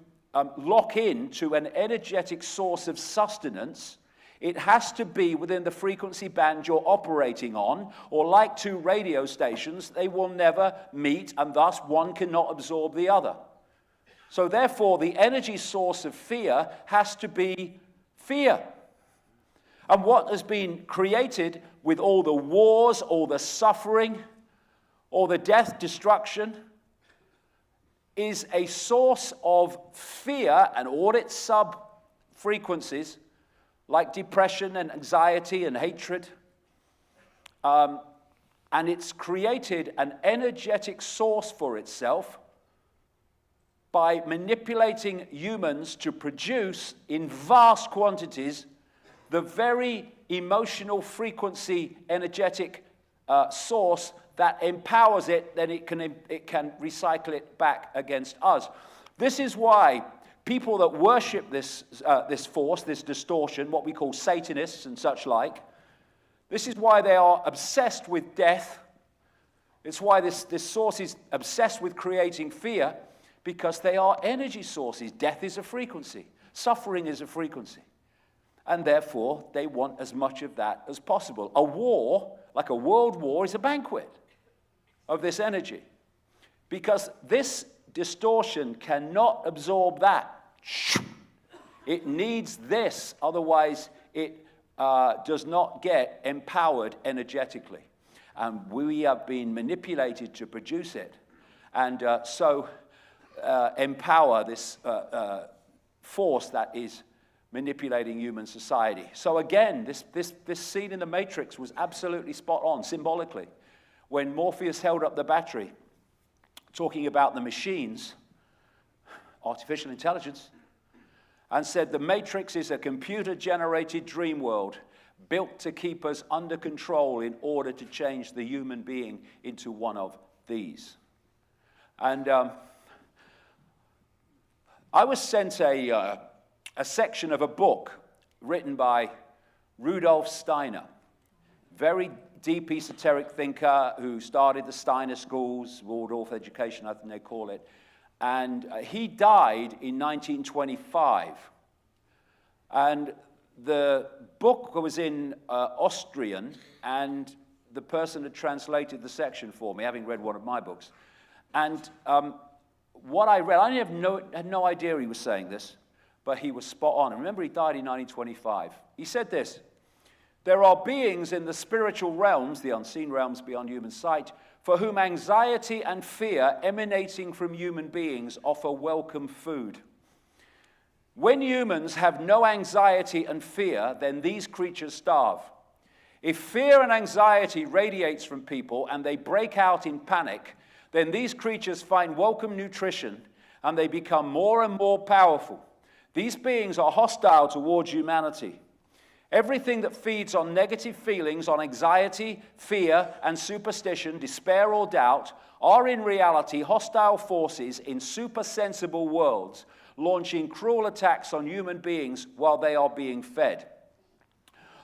lock in to an energetic source of sustenance, it has to be within the frequency band you're operating on, or like two radio stations, they will never meet, and thus one cannot absorb the other. So therefore, the energy source of fear has to be fear. And what has been created with all the wars, all the suffering, all the death, destruction, is a source of fear and all its sub-frequencies, like depression and anxiety and hatred. And it's created an energetic source for itself by manipulating humans to produce in vast quantities the very emotional frequency energetic source that empowers it, then it can recycle it back against us. This is why people that worship this force, this distortion, what we call Satanists and such like, this is why they are obsessed with death. It's why this source is obsessed with creating fear, because they are energy sources. Death is a frequency. Suffering is a frequency. And therefore, they want as much of that as possible. A war, like a world war, is a banquet of this energy. Because this distortion cannot absorb that. It needs this, otherwise it does not get empowered energetically. And we have been manipulated to produce it. And so empower this force that is manipulating human society. So again, this scene in the Matrix was absolutely spot on, symbolically. When Morpheus held up the battery, talking about the machines, artificial intelligence, and said the Matrix is a computer-generated dream world built to keep us under control in order to change the human being into one of these. And I was sent a section of a book written by Rudolf Steiner, very deep esoteric thinker who started the Steiner schools, Waldorf education, I think they call it. And he died in 1925. And the book was in Austrian, and the person had translated the section for me, having read one of my books. And what I read, I had no idea he was saying this, but he was spot on. And remember, he died in 1925. He said this: there are beings in the spiritual realms, the unseen realms beyond human sight, for whom anxiety and fear emanating from human beings offer welcome food. When humans have no anxiety and fear, then these creatures starve. If fear and anxiety radiates from people and they break out in panic, then these creatures find welcome nutrition and they become more and more powerful. These beings are hostile towards humanity. Everything that feeds on negative feelings, on anxiety, fear, and superstition, despair or doubt, are in reality hostile forces in supersensible worlds, launching cruel attacks on human beings while they are being fed.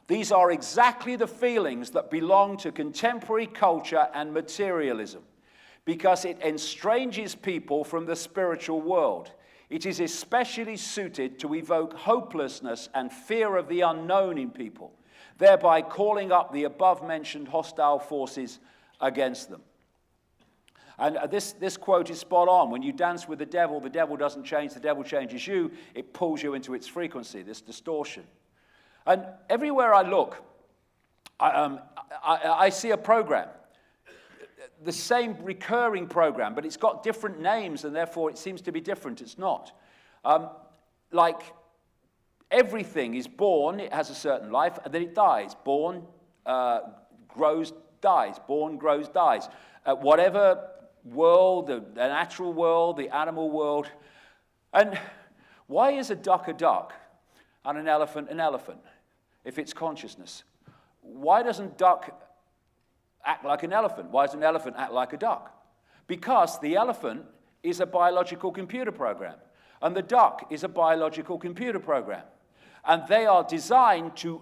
These are exactly the feelings that belong to contemporary culture and materialism, because it estranges people from the spiritual world. It is especially suited to evoke hopelessness and fear of the unknown in people, thereby calling up the above-mentioned hostile forces against them. And this quote is spot on. When you dance with the devil doesn't change, the devil changes you. It pulls you into its frequency, this distortion. And everywhere I look, I see a program. The same recurring program, but it's got different names, and therefore it seems to be different. It's not. Like everything is born, it has a certain life, and then it dies. Born, grows, dies. Born, grows, dies. Whatever world, the natural world, the animal world. And why is a duck and an elephant if it's consciousness? Why doesn't duck act like an elephant? Why does an elephant act like a duck? Because the elephant is a biological computer program, and the duck is a biological computer program. And they are designed to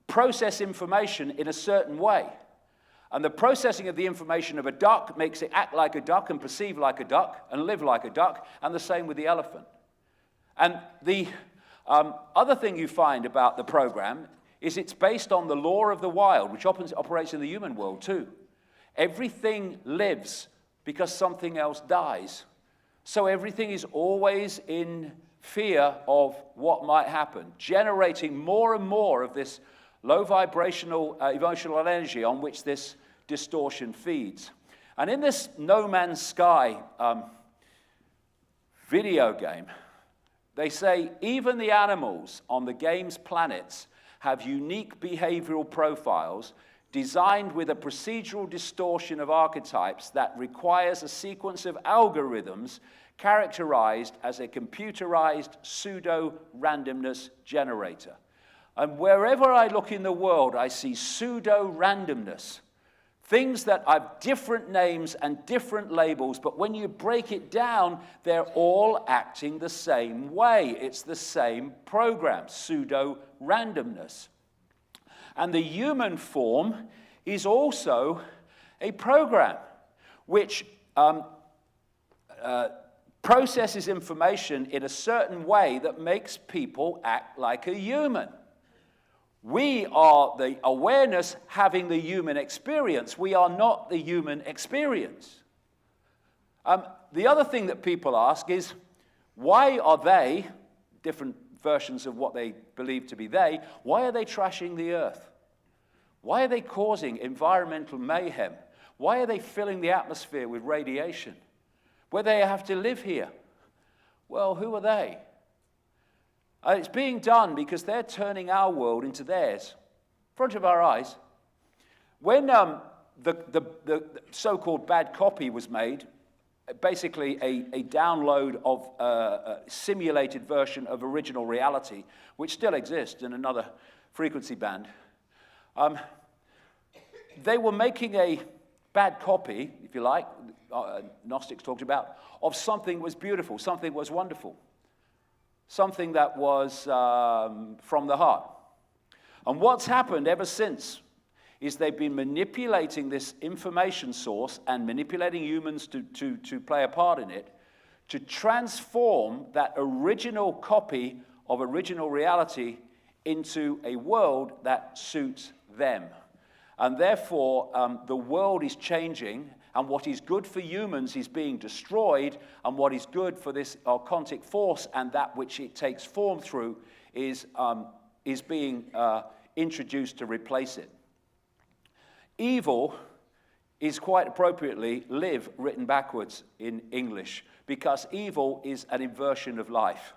process information in a certain way. And the processing of the information of a duck makes it act like a duck and perceive like a duck and live like a duck, and the same with the elephant. And the other thing you find about the program is it's based on the law of the wild, which operates in the human world too. Everything lives because something else dies. So everything is always in fear of what might happen, generating more and more of this low vibrational emotional energy on which this distortion feeds. And in this No Man's Sky video game, they say even the animals on the game's planets have unique behavioral profiles designed with a procedural distortion of archetypes that requires a sequence of algorithms characterized as a computerized pseudo-randomness generator. And wherever I look in the world, I see pseudo-randomness. Things that have different names and different labels, but when you break it down, they're all acting the same way. It's the same program, pseudo-randomness. And the human form is also a program which processes information in a certain way that makes people act like a human. We are the awareness having the human experience. We are not the human experience. The other thing that people ask is, why are they, different versions of what they believe to be they, why are they trashing the earth? Why are they causing environmental mayhem? Why are they filling the atmosphere with radiation? Where they have to live here? Well, who are they? It's being done because they're turning our world into theirs, in front of our eyes. When the so-called bad copy was made, basically a download of a simulated version of original reality, which still exists in another frequency band, they were making a bad copy, if you like, Gnostics talked about, of something was beautiful, something was wonderful. Something that was from the heart. And what's happened ever since is they've been manipulating this information source and manipulating humans to play a part in it to transform that original copy of original reality into a world that suits them. And therefore, the world is changing, and what is good for humans is being destroyed, and what is good for this archontic force and that which it takes form through is being introduced to replace it. Evil is quite appropriately live written backwards in English, because evil is an inversion of life.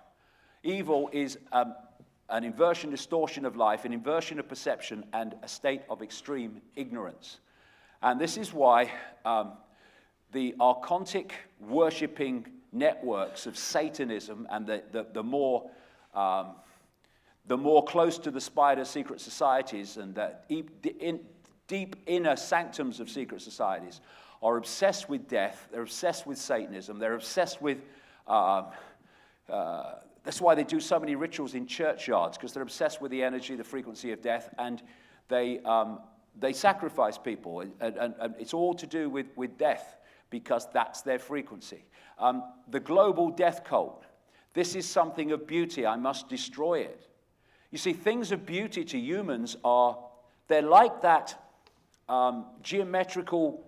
Evil is an inversion, distortion of life, an inversion of perception, and a state of extreme ignorance. And this is why the archontic worshipping networks of Satanism and the more close to the spider secret societies and the deep inner sanctums of secret societies are obsessed with death. They're obsessed with Satanism. They're obsessed with that's why they do so many rituals in churchyards, because they're obsessed with the energy, the frequency of death, and they sacrifice people, and it's all to do with death, because that's their frequency. The global death cult. This is something of beauty. I must destroy it. You see, things of beauty to humans they're like that geometrical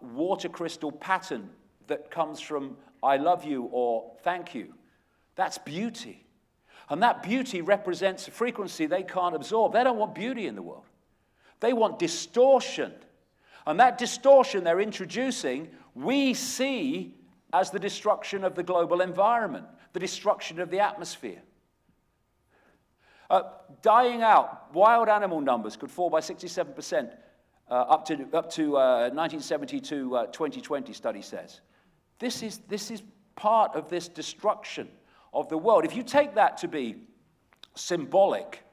water crystal pattern that comes from I love you or thank you. That's beauty. And that beauty represents a frequency they can't absorb. They don't want beauty in the world. They want distortion. And that distortion they're introducing, we see as the destruction of the global environment, the destruction of the atmosphere. Dying out, wild animal numbers could fall by 67% up to 1970 to 2020 study says. This is part of this destruction of the world. If you take that to be symbolic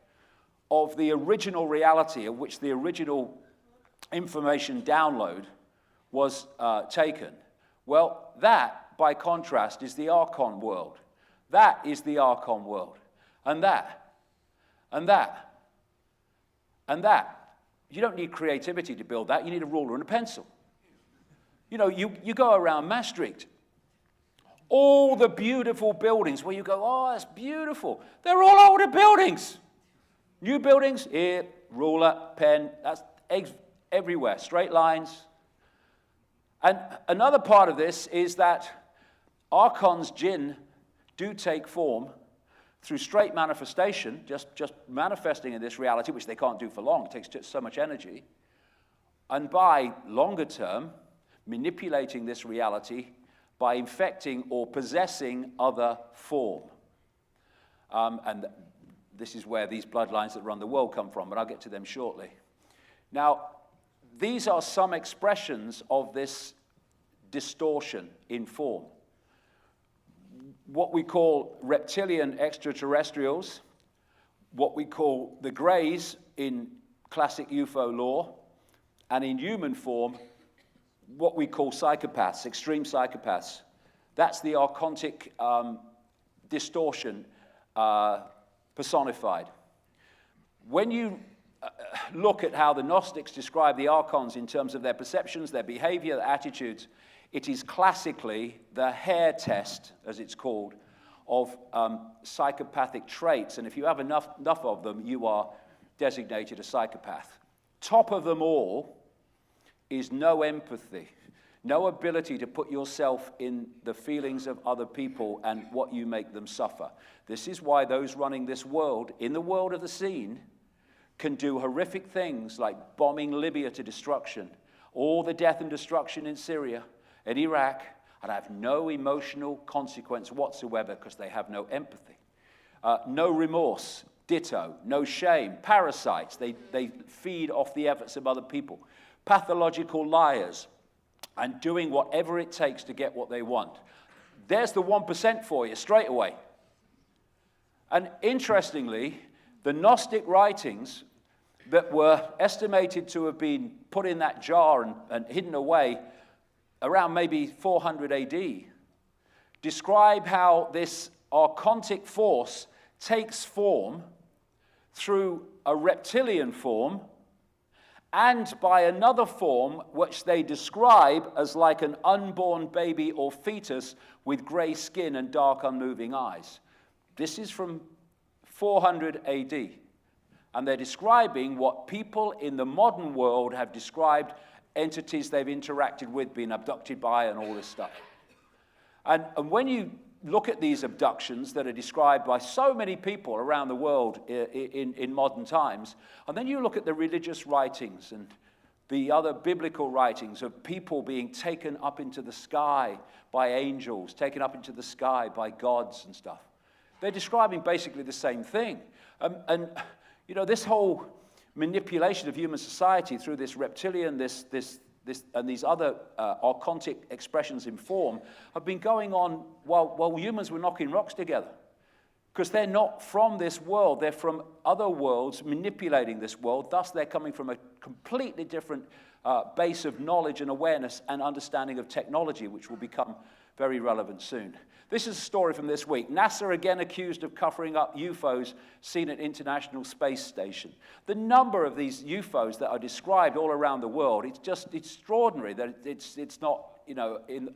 of the original reality of which the original information download was taken, well, that, by contrast, is the Archon world. That is the Archon world. And that. And that. And that. You don't need creativity to build that. You need a ruler and a pencil. You know, you go around Maastricht, all the beautiful buildings where you go, oh, that's beautiful. They're all older buildings. New buildings, here, ruler, pen, that's eggs everywhere, straight lines. And another part of this is that Archon's jinn do take form through straight manifestation, just manifesting in this reality, which they can't do for long. It takes just so much energy. And by longer term, manipulating this reality by infecting or possessing other form. And this is where these bloodlines that run the world come from, but I'll get to them shortly. Now, these are some expressions of this distortion in form. What we call reptilian extraterrestrials, what we call the Greys in classic UFO lore, and in human form, what we call psychopaths, extreme psychopaths. That's the archontic distortion personified. When you look at how the Gnostics describe the archons in terms of their perceptions, their behavior, their attitudes, it is classically the hair test, as it's called, of psychopathic traits. And if you have enough of them, you are designated a psychopath. Top of them all is no empathy, no ability to put yourself in the feelings of other people and what you make them suffer. This is why those running this world, in the world of the scene, can do horrific things like bombing Libya to destruction, all the death and destruction in Syria, in Iraq, and have no emotional consequence whatsoever because they have no empathy. No remorse, ditto, no shame, parasites, they feed off the efforts of other people. Pathological liars, and doing whatever it takes to get what they want. There's the 1% for you straight away. And interestingly, the Gnostic writings that were estimated to have been put in that jar and hidden away around maybe 400 AD describe how this archontic force takes form through a reptilian form and by another form which they describe as like an unborn baby or fetus with grey skin and dark unmoving eyes. This is from 400 AD. And they're describing what people in the modern world have described entities they've interacted with, been abducted by, and all this stuff. And when you look at these abductions that are described by so many people around the world in modern times, and then you look at the religious writings and the other biblical writings of people being taken up into the sky by angels, taken up into the sky by gods and stuff, they're describing basically the same thing. And you know, this whole manipulation of human society through this reptilian, this and these other archontic expressions in form have been going on while humans were knocking rocks together. Because they're not from this world, they're from other worlds manipulating this world, thus they're coming from a completely different base of knowledge and awareness and understanding of technology, which will become very relevant soon. This is a story from this week. NASA again accused of covering up UFOs seen at International Space Station. The number of these UFOs that are described all around the world, it's just extraordinary that it's not,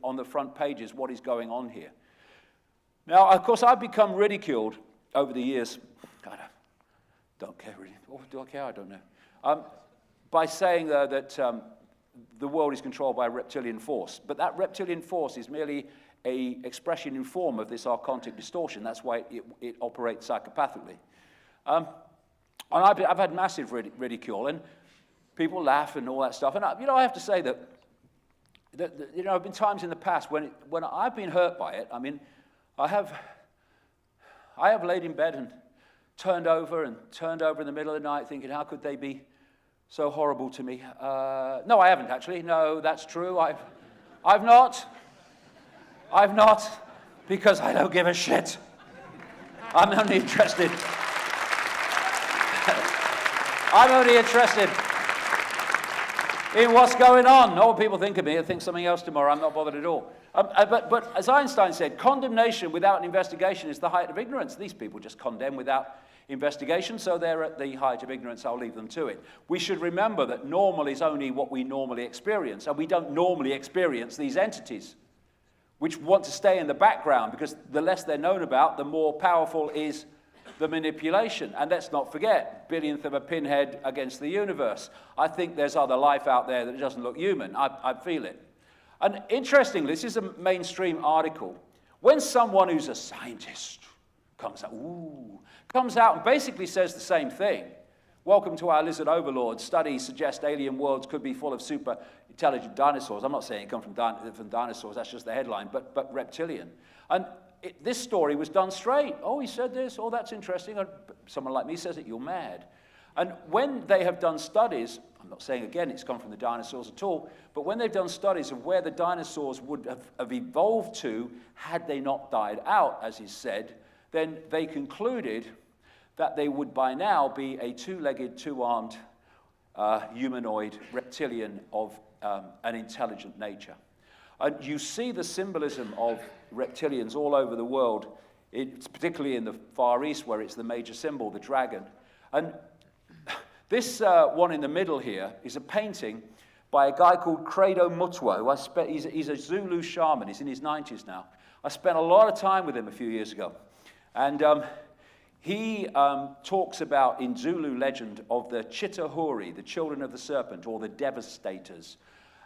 on the front pages what is going on here. Now, of course, I've become ridiculed over the years. I don't care really. Or do I care? I don't know. By saying that the world is controlled by a reptilian force. But that reptilian force is merely an expression in form of this archontic distortion. That's why it operates psychopathically. And I've had massive ridicule, and people laugh and all that stuff. And I have to say that there have been times in the past when I've been hurt by it. I mean, I have laid in bed and turned over in the middle of the night thinking, how could they be so horrible to me? No, I haven't actually. No, that's true. I've not, because I don't give a shit. I'm only interested in what's going on. Not what people think of me. I think something else tomorrow. I'm not bothered at all. But as Einstein said, condemnation without an investigation is the height of ignorance. These people just condemn without investigation, so they're at the height of ignorance. I'll leave them to it. We should remember that normal is only what we normally experience, and we don't normally experience these entities, which want to stay in the background, because the less they're known about, the more powerful is the manipulation. And let's not forget, billionth of a pinhead against the universe. I think there's other life out there that doesn't look human. I feel it. And interestingly, this is a mainstream article. When someone who's a scientist comes out and basically says the same thing. Welcome to our lizard overlords. Studies suggest alien worlds could be full of super intelligent dinosaurs. I'm not saying it comes from dinosaurs, that's just the headline, but reptilian. And this story was done straight. Oh, he said this. Oh, that's interesting. And someone like me says it, you're mad. And when they have done studies, I'm not saying again it's come from the dinosaurs at all, but when they've done studies of where the dinosaurs would have evolved to had they not died out, as is said, then they concluded that they would by now be a two-legged, two-armed humanoid reptilian of an intelligent nature. And you see the symbolism of reptilians all over the world, it's particularly in the Far East where it's the major symbol, the dragon. And this one in the middle here is a painting by a guy called Credo Mutwa, he's a Zulu shaman, he's in his 90s now. I spent a lot of time with him a few years ago. And he talks about, in Zulu legend, of the Chitahuri, the children of the serpent, or the devastators.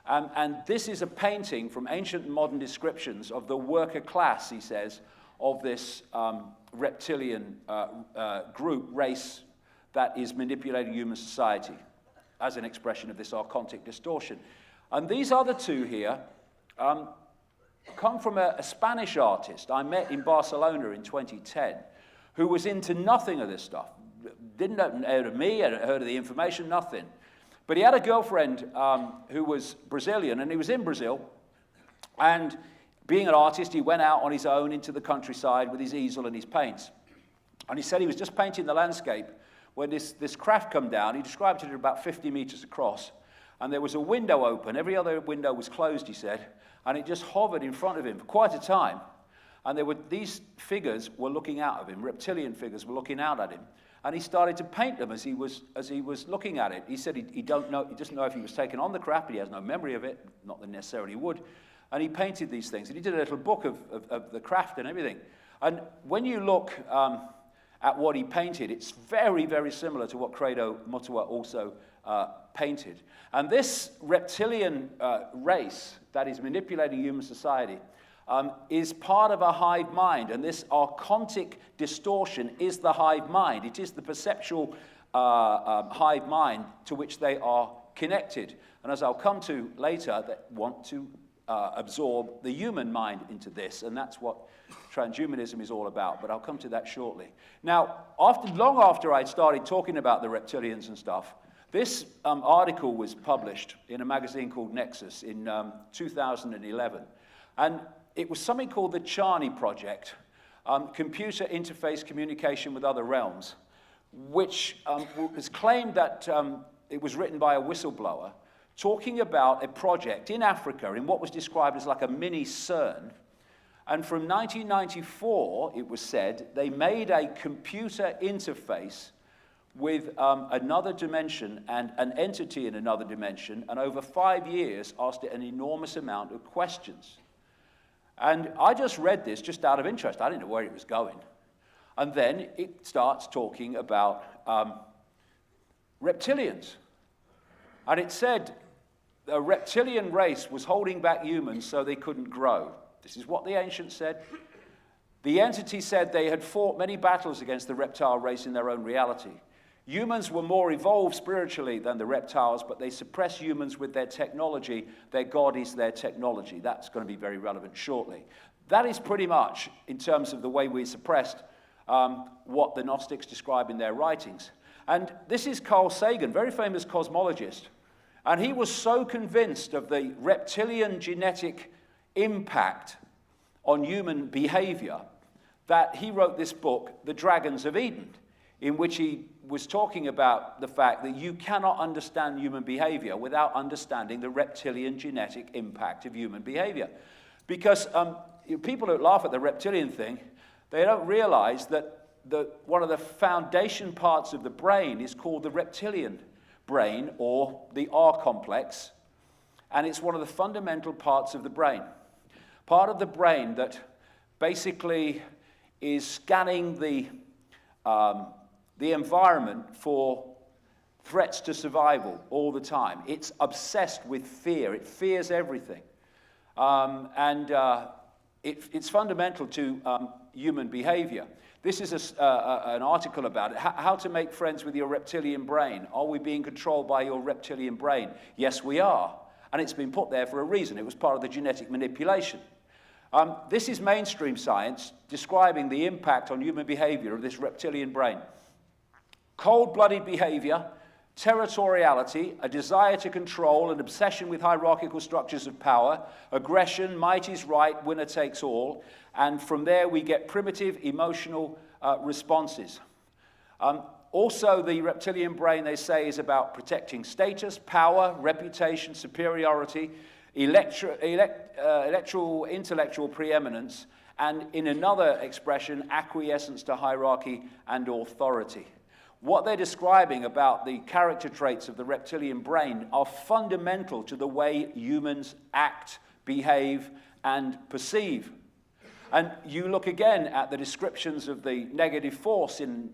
And this is a painting from ancient and modern descriptions of the worker class, he says, of this reptilian race that is manipulating human society as an expression of this archontic distortion. And these other two here come from a Spanish artist I met in Barcelona in 2010, who was into nothing of this stuff. Didn't know heard of me, hadn't heard of the information, nothing. But he had a girlfriend who was Brazilian, and he was in Brazil. And being an artist, he went out on his own into the countryside with his easel and his paints. And he said he was just painting the landscape when this craft come down. He described it at about 50 meters across. And there was a window open. Every other window was closed, he said. And it just hovered in front of him for quite a time. And these figures were looking out of him. Reptilian figures were looking out at him. And he started to paint them as he was looking at it. He said he doesn't know if he was taken on the craft, but he has no memory of it, not that necessarily he would. And he painted these things. And he did a little book of the craft and everything. And when you look at what he painted, it's very, very similar to what Credo Mutwa also painted. And this reptilian race that is manipulating human society is part of a hive mind, and this archontic distortion is the hive mind. It is the perceptual hive mind to which they are connected. And as I'll come to later, they want to absorb the human mind into this, and that's what transhumanism is all about, but I'll come to that shortly. Now, long after I'd started talking about the reptilians and stuff, This article was published in a magazine called Nexus in 2011. And it was something called the Charney Project, Computer Interface Communication with Other Realms, which was claimed that it was written by a whistleblower talking about a project in Africa in what was described as like a mini CERN. And from 1994, it was said, they made a computer interface with another dimension and an entity in another dimension, and over 5 years asked it an enormous amount of questions. And I just read this just out of interest. I didn't know where it was going. And then it starts talking about reptilians. And it said a reptilian race was holding back humans so they couldn't grow. This is what the ancients said. The entity said they had fought many battles against the reptile race in their own reality. Humans were more evolved spiritually than the reptiles, but they suppress humans with their technology. Their God is their technology. That's going to be very relevant shortly. That is pretty much, in terms of the way we suppressed, what the Gnostics describe in their writings. And this is Carl Sagan, very famous cosmologist. And he was so convinced of the reptilian genetic impact on human behavior that he wrote this book, The Dragons of Eden, in which he was talking about the fact that you cannot understand human behavior without understanding the reptilian genetic impact of human behavior. Because people who laugh at the reptilian thing, they don't realize that one of the foundation parts of the brain is called the reptilian brain, or the R complex, and it's one of the fundamental parts of the brain. Part of the brain that basically is scanning the environment for threats to survival all the time. It's obsessed with fear. It fears everything. It's fundamental to human behavior. This is an article about it. How to make friends with your reptilian brain. Are we being controlled by your reptilian brain? Yes, we are. And it's been put there for a reason. It was part of the genetic manipulation. This is mainstream science describing the impact on human behavior of this reptilian brain. Cold-blooded behavior, territoriality, a desire to control, an obsession with hierarchical structures of power, aggression, might is right, winner takes all, and from there we get primitive emotional responses. Also, the reptilian brain, they say, is about protecting status, power, reputation, superiority, intellectual preeminence, and in another expression, acquiescence to hierarchy and authority. What they're describing about the character traits of the reptilian brain are fundamental to the way humans act, behave, and perceive. And you look again at the descriptions of the negative force in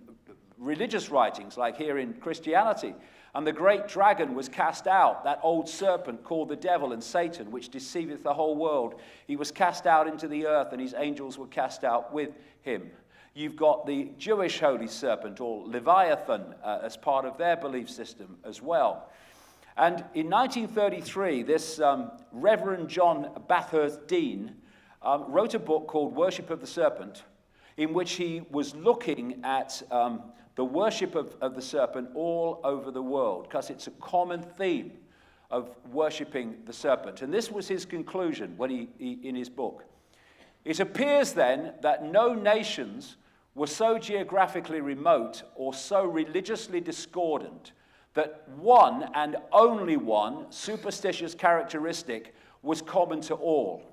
religious writings, like here in Christianity. And the great dragon was cast out, that old serpent called the devil and Satan, which deceiveth the whole world. He was cast out into the earth, and his angels were cast out with him. You've got the Jewish holy serpent, or Leviathan, as part of their belief system as well. And in 1933, this Reverend John Bathurst Dean wrote a book called Worship of the Serpent, in which he was looking at the worship of the serpent all over the world, because it's a common theme of worshiping the serpent. And this was his conclusion when he in his book. It appears then that no nations were so geographically remote or so religiously discordant that one and only one superstitious characteristic was common to all,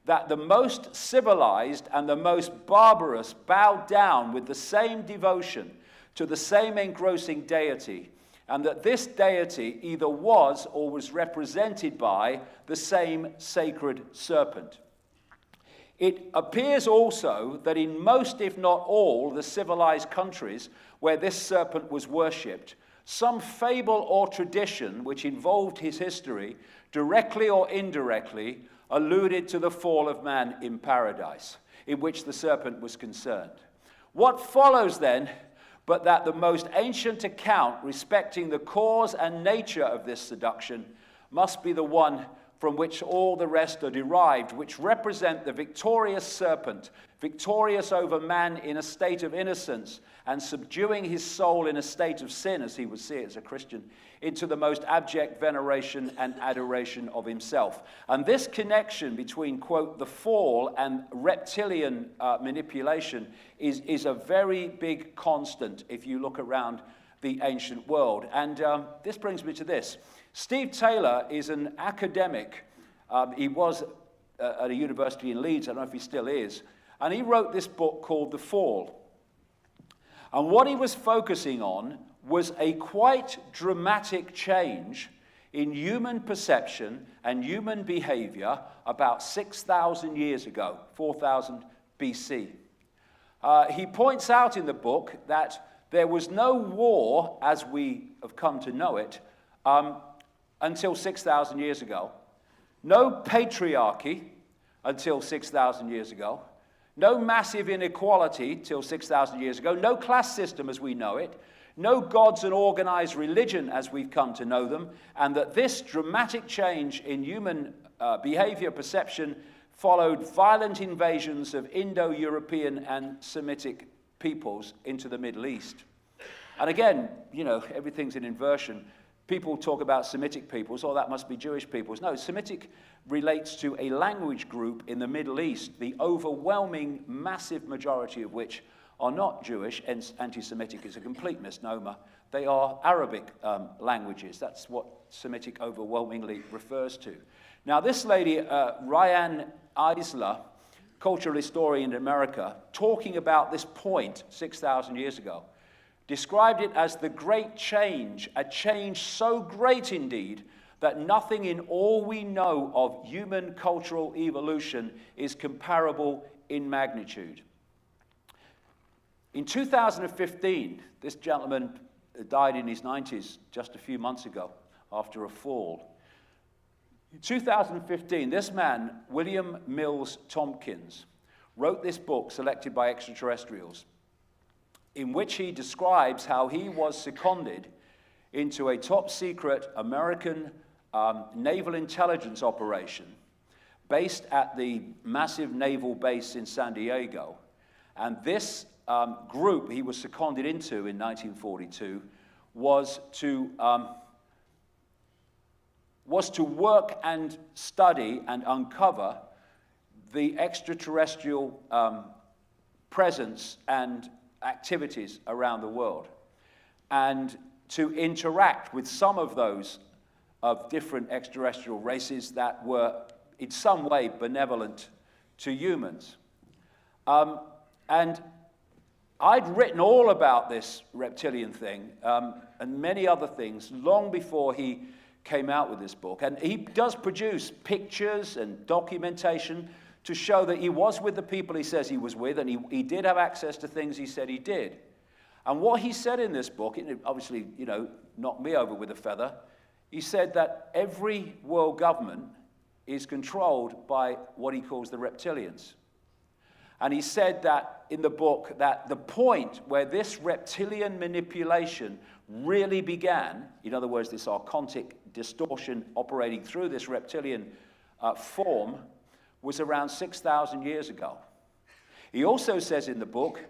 that the most civilized and the most barbarous bowed down with the same devotion to the same engrossing deity, and that this deity either was or was represented by the same sacred serpent. It appears also that in most, if not all, the civilized countries where this serpent was worshipped, some fable or tradition which involved his history, directly or indirectly, alluded to the fall of man in paradise, in which the serpent was concerned. What follows then, but that the most ancient account respecting the cause and nature of this seduction must be the one from which all the rest are derived, which represent the victorious serpent, victorious over man in a state of innocence and subduing his soul in a state of sin, as he would see it as a Christian, into the most abject veneration and adoration of himself. And this connection between, quote, the fall and reptilian manipulation is a very big constant if you look around the ancient world. And this brings me to this. Steve Taylor is an academic. He was at a university in Leeds. I don't know if he still is. And he wrote this book called The Fall. And what he was focusing on was a quite dramatic change in human perception and human behavior about 6,000 years ago, 4,000 BC. He points out in the book that there was no war, as we have come to know it, until 6,000 years ago. No patriarchy until 6,000 years ago. No massive inequality till 6,000 years ago. No class system as we know it. No gods and organized religion as we've come to know them. And that this dramatic change in human behavior perception followed violent invasions of Indo-European and Semitic peoples into the Middle East. And again, you know, everything's in inversion. People talk about Semitic peoples, oh, that must be Jewish peoples. No, Semitic relates to a language group in the Middle East, the overwhelming, massive majority of which are not Jewish, and anti-Semitic is a complete misnomer. They are Arabic languages. That's what Semitic overwhelmingly refers to. Now, this lady, Ryan Eisler, cultural historian in America, talking about this point 6,000 years ago, described it as the great change, a change so great indeed that nothing in all we know of human cultural evolution is comparable in magnitude. In 2015, this gentleman died in his 90s just a few months ago after a fall. In 2015, this man, William Mills Tompkins, wrote this book, Selected by Extraterrestrials, in which he describes how he was seconded into a top-secret American naval intelligence operation based at the massive naval base in San Diego. And this group he was seconded into in 1942 was to work and study and uncover the extraterrestrial presence and activities around the world, and to interact with some of those of different extraterrestrial races that were in some way benevolent to humans. And I'd written all about this reptilian thing and many other things long before he came out with this book. And he does produce pictures and documentation to show that he was with the people he says he was with, and he did have access to things he said he did. And what he said in this book, it obviously, you know, knocked me over with a feather. He said that every world government is controlled by what he calls the reptilians. And he said that in the book that the point where this reptilian manipulation really began, in other words, this archontic distortion operating through this reptilian form, was around 6,000 years ago. He also says in the book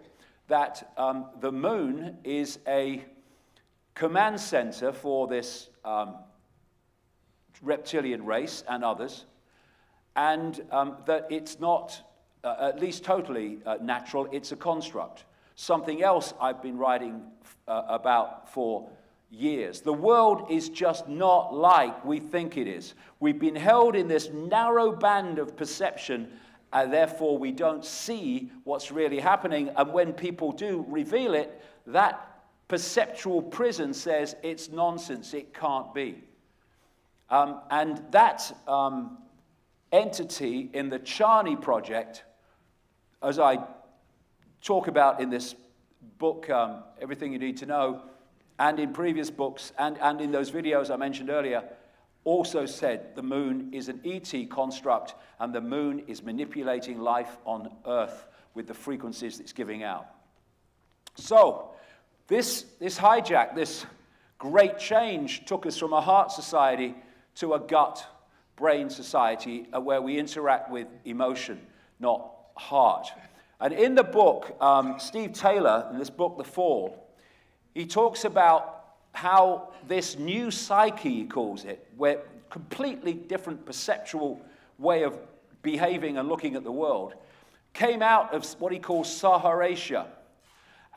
that the moon is a command center for this reptilian race and others, and that it's not at least totally natural, it's a construct. Something else I've been writing about for years. The world is just not like we think it is. We've been held in this narrow band of perception, and therefore we don't see what's really happening. And when people do reveal it, that perceptual prison says it's nonsense, it can't be. And that entity in the Charney Project, as I talk about in this book, Everything You Need to Know, and in previous books, and in those videos I mentioned earlier, also said the moon is an ET construct, and the moon is manipulating life on Earth with the frequencies it's giving out. So, this hijack, this great change, took us from a heart society to a gut brain society where we interact with emotion, not heart. And in the book, Steve Taylor, in this book, The Fall, he talks about how this new psyche, he calls it, where completely different perceptual way of behaving and looking at the world, came out of what he calls Saharasia.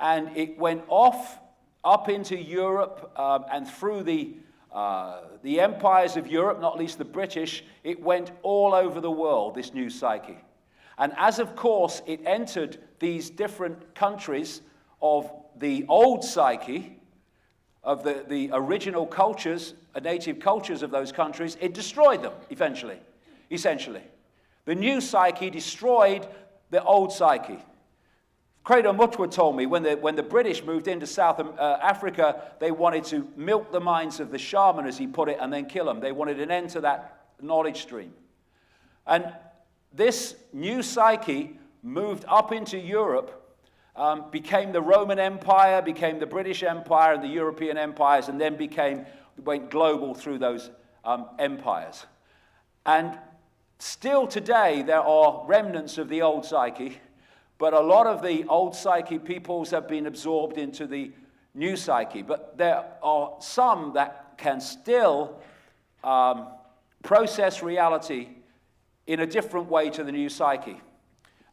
And it went off up into Europe and through the empires of Europe, not least the British. It went all over the world, this new psyche. And as of course it entered these different countries of the old psyche, of the original cultures, native cultures of those countries, it destroyed them eventually, essentially. The new psyche destroyed the old psyche. Credo Mutwa told me when the British moved into South Africa, they wanted to milk the minds of the shaman, as he put it, and then kill them. They wanted an end to that knowledge stream. And this new psyche moved up into Europe, became the Roman Empire, became the British Empire and the European empires, and then went global through those empires. And still today, there are remnants of the old psyche, but a lot of the old psyche peoples have been absorbed into the new psyche. But there are some that can still process reality in a different way to the new psyche.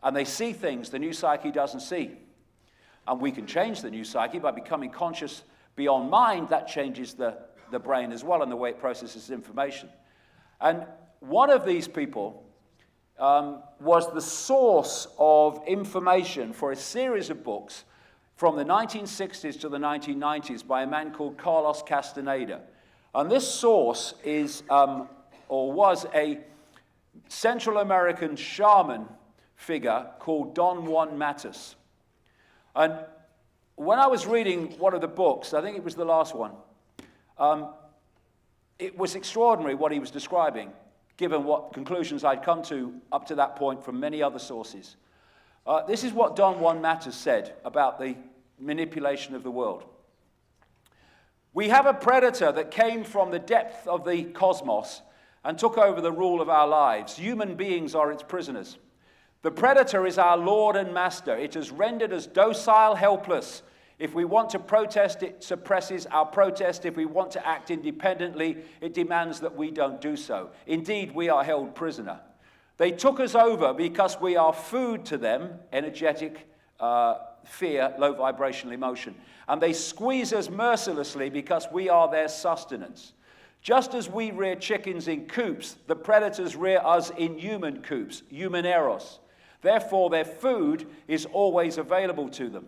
And they see things the new psyche doesn't see. And we can change the new psyche by becoming conscious beyond mind. That changes the brain as well and the way it processes information. And one of these people was the source of information for a series of books from the 1960s to the 1990s by a man called Carlos Castaneda. And this source is, or was, a Central American shaman figure called Don Juan Matus. And when I was reading one of the books, I think it was the last one, it was extraordinary what he was describing, given what conclusions I'd come to up to that point from many other sources. This is what Don Juan Matus said about the manipulation of the world. We have a predator that came from the depth of the cosmos and took over the rule of our lives. Human beings are its prisoners. The predator is our lord and master. It has rendered us docile, helpless. If we want to protest, it suppresses our protest. If we want to act independently, it demands that we don't do so. Indeed, we are held prisoner. They took us over because we are food to them, energetic fear, low vibrational emotion. And they squeeze us mercilessly because we are their sustenance. Just as we rear chickens in coops, the predators rear us in human coops, human eros. Therefore, their food is always available to them.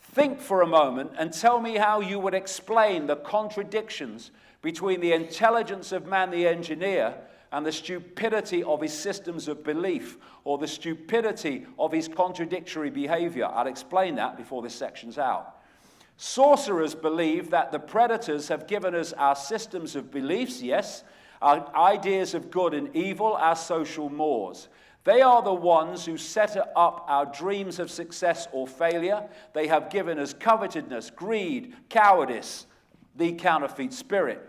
Think for a moment and tell me how you would explain the contradictions between the intelligence of man the engineer and the stupidity of his systems of belief, or the stupidity of his contradictory behavior. I'll explain that before this section's out. Sorcerers believe that the predators have given us our systems of beliefs, yes, our ideas of good and evil, our social mores. They are the ones who set up our dreams of success or failure. They have given us covetousness, greed, cowardice, the counterfeit spirit.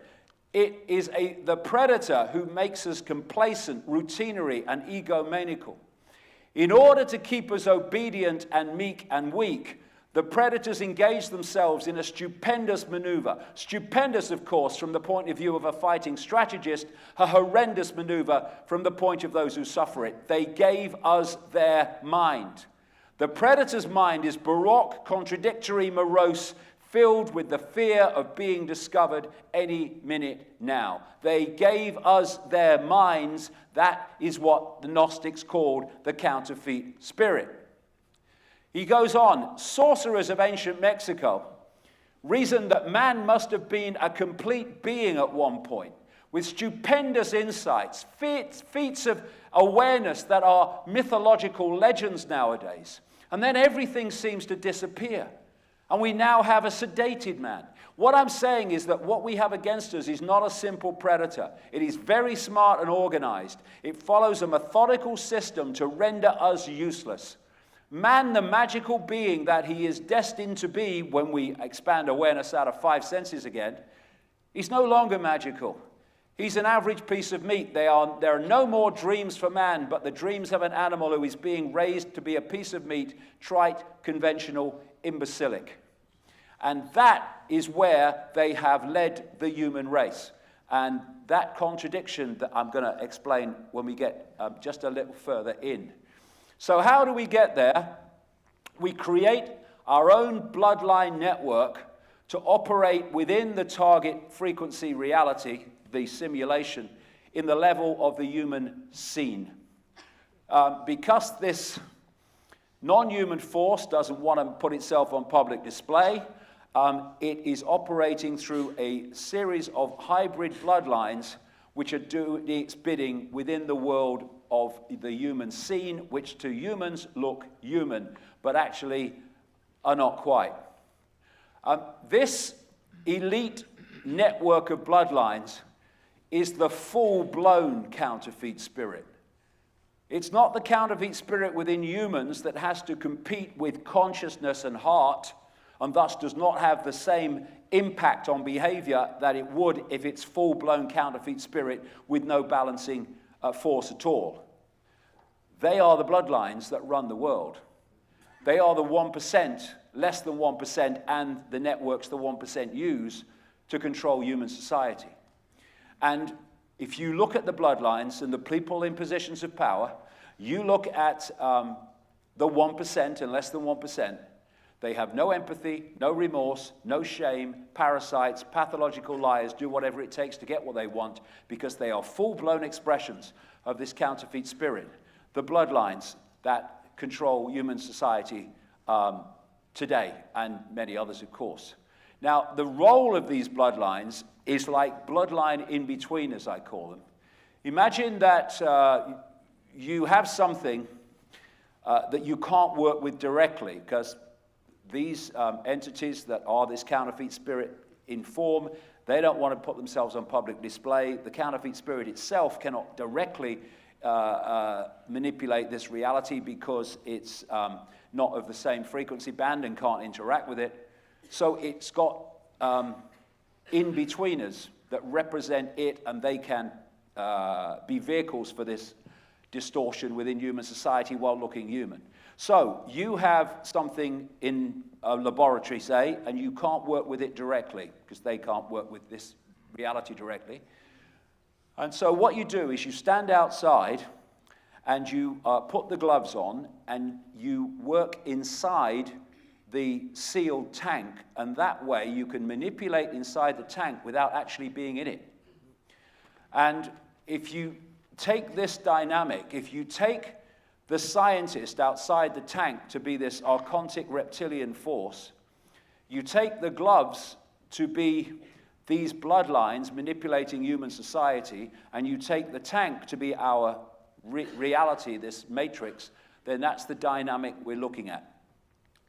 It is the predator who makes us complacent, routinary, and egomaniacal. In order to keep us obedient and meek and weak, the predators engage themselves in a stupendous maneuver. Stupendous, of course, from the point of view of a fighting strategist, a horrendous maneuver from the point of those who suffer it. They gave us their mind. The predator's mind is baroque, contradictory, morose, filled with the fear of being discovered any minute now. They gave us their minds. That is what the Gnostics called the counterfeit spirit. He goes on, sorcerers of ancient Mexico reasoned that man must have been a complete being at one point, with stupendous insights, feats of awareness that are mythological legends nowadays. And then everything seems to disappear. And we now have a sedated man. What I'm saying is that what we have against us is not a simple predator. It is very smart and organized. It follows a methodical system to render us useless. Man, the magical being that he is destined to be when we expand awareness out of 5 senses again, is no longer magical. He's an average piece of meat. There are no more dreams for man, but the dreams of an animal who is being raised to be a piece of meat, trite, conventional, imbecilic. And that is where they have led the human race. And that contradiction that I'm going to explain when we get just a little further in. So how do we get there? We create our own bloodline network to operate within the target frequency reality, the simulation, in the level of the human scene. Because this non-human force doesn't want to put itself on public display, it is operating through a series of hybrid bloodlines which are doing its bidding within the world of the human scene, which to humans look human, but actually are not quite. This elite network of bloodlines is the full-blown counterfeit spirit. It's not the counterfeit spirit within humans that has to compete with consciousness and heart, and thus does not have the same impact on behavior that it would if it's full-blown counterfeit spirit with no balancing force at all. They are the bloodlines that run the world. They are the 1%, less than 1%, and the networks the 1% use to control human society. And if you look at the bloodlines and the people in positions of power, you look at the 1% and less than 1%, they have no empathy, no remorse, no shame, parasites, pathological liars, do whatever it takes to get what they want because they are full-blown expressions of this counterfeit spirit. The bloodlines that control human society today, and many others, of course. Now, the role of these bloodlines is like bloodline in-betweeners, I call them. Imagine that you have something that you can't work with directly, because these entities that are this counterfeit spirit in form, they don't want to put themselves on public display. The counterfeit spirit itself cannot directly manipulate this reality because it's not of the same frequency band and can't interact with it. So it's got in-betweeners that represent it, and they can be vehicles for this distortion within human society while looking human. So you have something in a laboratory, say, and you can't work with it directly because they can't work with this reality directly. And so what you do is you stand outside and you put the gloves on and you work inside the sealed tank, and that way you can manipulate inside the tank without actually being in it. And if you take this dynamic, if you take the scientist outside the tank to be this archontic reptilian force, you take the gloves to be these bloodlines manipulating human society, and you take the tank to be our reality, this matrix, then that's the dynamic we're looking at.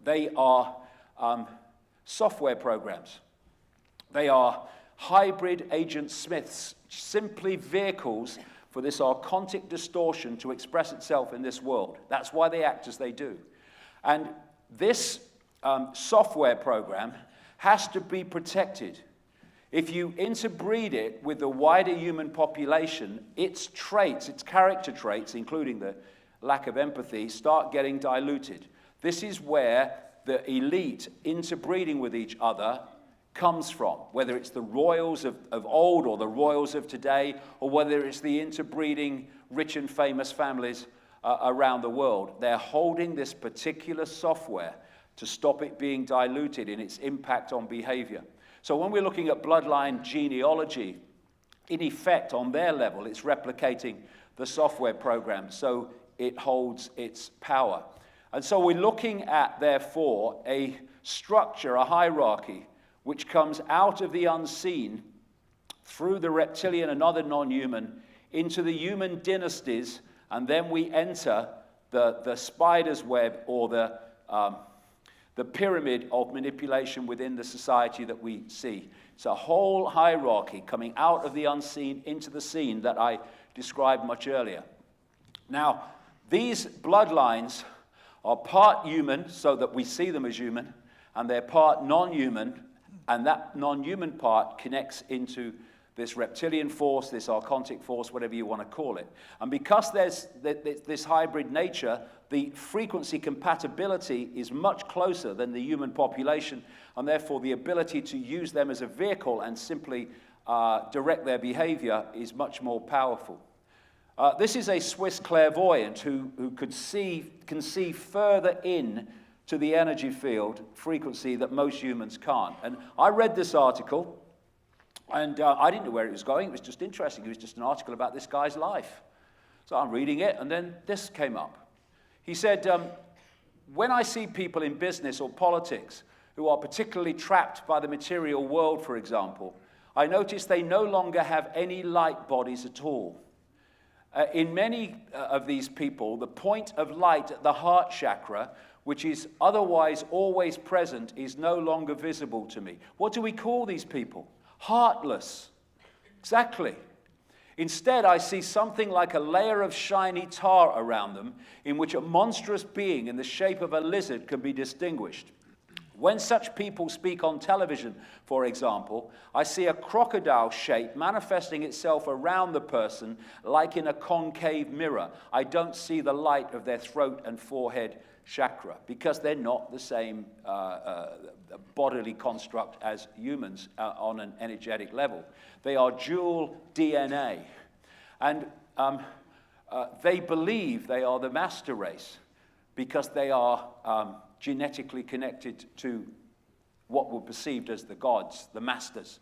They are software programs. They are hybrid agent Smiths, simply vehicles for this archontic distortion to express itself in this world. That's why they act as they do. And this software program has to be protected. If you interbreed it with the wider human population, its traits, its character traits, including the lack of empathy, start getting diluted. This is where the elite interbreeding with each other comes from, whether it's the royals of old or the royals of today, or whether it's the interbreeding rich and famous families around the world. They're holding this particular software to stop it being diluted in its impact on behavior. So when we're looking at bloodline genealogy, in effect, on their level, it's replicating the software program, so it holds its power. And so we're looking at, therefore, a structure, a hierarchy, which comes out of the unseen through the reptilian and other non-human into the human dynasties, and then we enter the spider's web, or the pyramid of manipulation within the society that we see. It's a whole hierarchy coming out of the unseen into the seen that I described much earlier. Now, these bloodlines are part human, so that we see them as human, and they're part non-human, and that non-human part connects into this reptilian force, this archontic force, whatever you want to call it. And because there's this hybrid nature, the frequency compatibility is much closer than the human population, and therefore the ability to use them as a vehicle and simply direct their behavior is much more powerful. This is a Swiss clairvoyant who can see further in to the energy field frequency that most humans can't. And I read this article, and I didn't know where it was going. It was just interesting. It was just an article about this guy's life. So I'm reading it, and then this came up. He said, when I see people in business or politics who are particularly trapped by the material world, for example, I notice they no longer have any light bodies at all. In many of these people, the point of light at the heart chakra, which is otherwise always present, is no longer visible to me. What do we call these people? Heartless. Exactly. Instead, I see something like a layer of shiny tar around them, in which a monstrous being in the shape of a lizard can be distinguished. When such people speak on television, for example, I see a crocodile shape manifesting itself around the person like in a concave mirror. I don't see the light of their throat and forehead chakra because they're not the same bodily construct as humans on an energetic level. They are dual DNA. And they believe they are the master race because they are genetically connected to what were perceived as the gods, the masters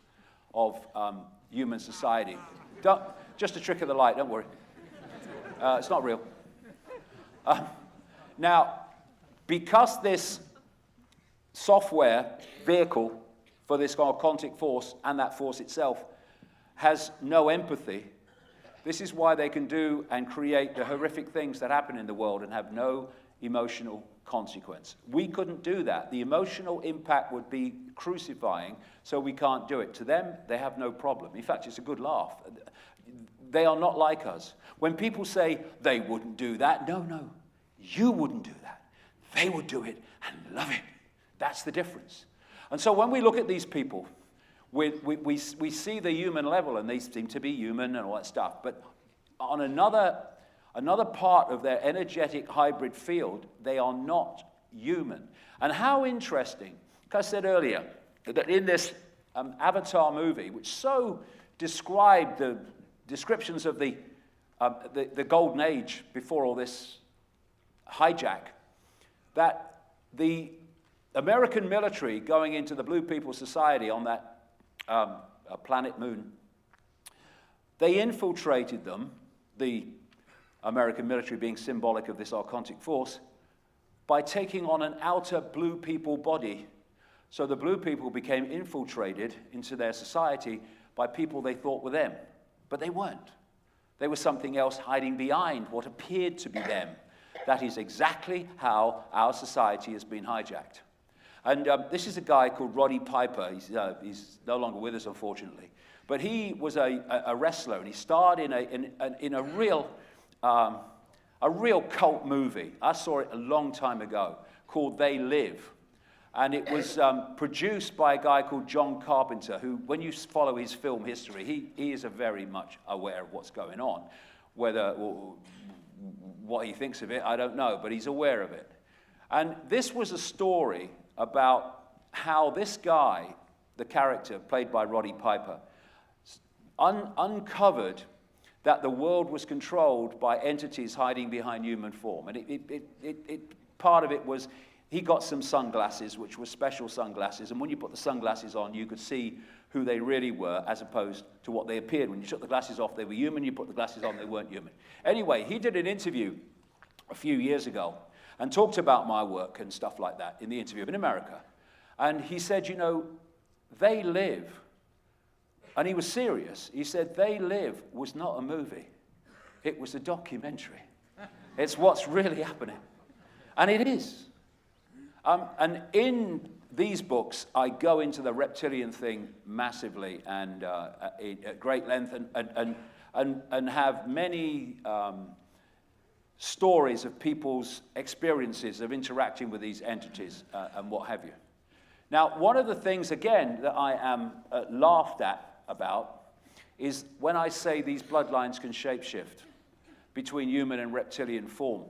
of human society. Just a trick of the light, don't worry. It's not real. Now, because this software vehicle for this archontic force and that force itself has no empathy, this is why they can do and create the horrific things that happen in the world and have no emotional consequence. We couldn't do that. The emotional impact would be crucifying, so we can't do it. To them, they have no problem. In fact, it's a good laugh. They are not like us. When people say they wouldn't do that, no, you wouldn't do that. They would do it and love it. That's the difference. And so when we look at these people, we see the human level, and they seem to be human and all that stuff. But on another part of their energetic hybrid field, they are not human. And how interesting, like I said earlier, that in this Avatar movie, which so described the descriptions of the golden age before all this hijack, that the American military going into the Blue People Society on that planet Moon, they infiltrated them, the American military being symbolic of this archontic force, by taking on an outer blue people body. So the blue people became infiltrated into their society by people they thought were them. But they weren't. They were something else hiding behind what appeared to be them. That is exactly how our society has been hijacked. And this is a guy called Roddy Piper. He's no longer with us, unfortunately. But he was a wrestler, and he starred in a real cult movie. I saw it a long time ago, called They Live. And it was produced by a guy called John Carpenter, who, when you follow his film history, he is very much aware of what's going on. What he thinks of it, I don't know, but he's aware of it. And this was a story about how this guy, the character played by Roddy Piper, uncovered that the world was controlled by entities hiding behind human form. And part of it was he got some sunglasses, which were special sunglasses, and when you put the sunglasses on, you could see who they really were as opposed to what they appeared. When you took the glasses off, they were human. You put the glasses on, they weren't human. Anyway, he did an interview a few years ago and talked about my work and stuff like that in the interview in America. And he said, you know, They Live, and he was serious. He said, They Live was not a movie. It was a documentary. It's what's really happening. And it is. And in these books, I go into the reptilian thing massively and at great length and have many stories of people's experiences of interacting with these entities and what have you. Now, one of the things, again, that I am laughed at about is when I say these bloodlines can shapeshift between human and reptilian form.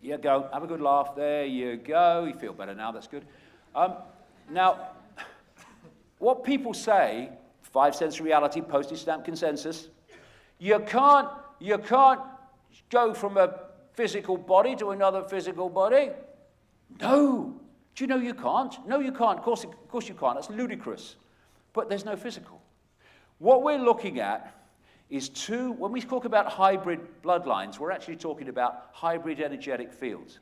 You go, have a good laugh, there you go, you feel better now, that's good. Now, what people say, five-sense reality, postage stamp consensus, you can't go from a physical body to another physical body. No. Do you know you can't? No, you can't. Of course you can't. That's ludicrous. But there's no physical. What we're looking at is when we talk about hybrid bloodlines, we're actually talking about hybrid energetic fields.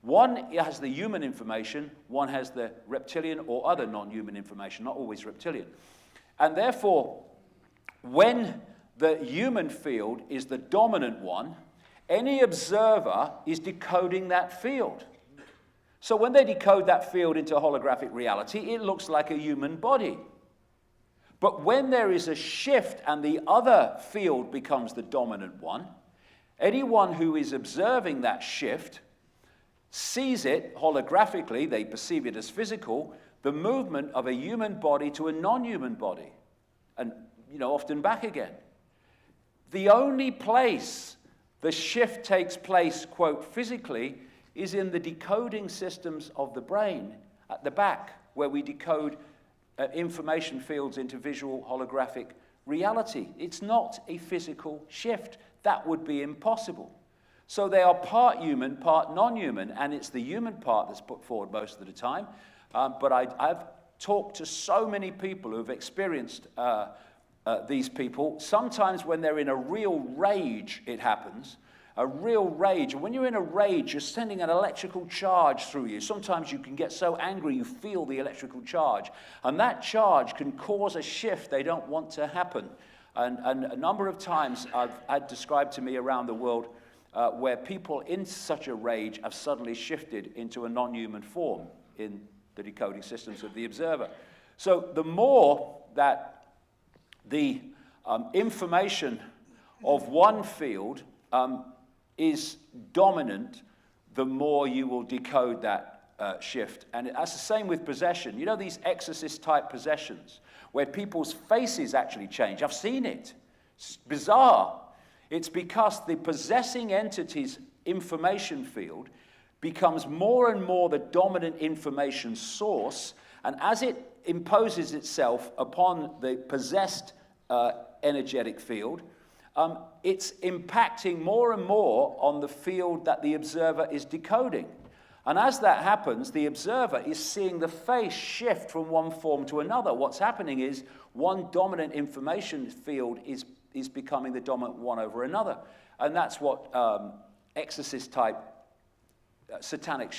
One has the human information, one has the reptilian or other non-human information, not always reptilian. And therefore, when the human field is the dominant one, any observer is decoding that field. So when they decode that field into holographic reality, it looks like a human body. But when there is a shift and the other field becomes the dominant one, anyone who is observing that shift sees it holographically, they perceive it as physical, the movement of a human body to a non-human body, and often back again. The only place the shift takes place, quote, physically, is in the decoding systems of the brain at the back, where we decode information fields into visual holographic reality. It's not a physical shift. That would be impossible. So they are part human, part non-human, and it's the human part that's put forward most of the time. But I've talked to so many people who've experienced these people. Sometimes when they're in a real rage, it happens. A real rage. And when you're in a rage, you're sending an electrical charge through you. Sometimes you can get so angry you feel the electrical charge. And that charge can cause a shift they don't want to happen. And a number of times I've had described to me around the world where people in such a rage have suddenly shifted into a non-human form in the decoding systems of the observer. So the more that the information of one field is dominant, the more you will decode that shift. And that's the same with possession. You know these exorcist-type possessions, where people's faces actually change? I've seen it. It's bizarre. It's because the possessing entity's information field becomes more and more the dominant information source, and as it imposes itself upon the possessed energetic field, it's impacting more and more on the field that the observer is decoding. And as that happens, the observer is seeing the face shift from one form to another. What's happening is one dominant information field is becoming the dominant one over another. And that's what exorcist-type satanic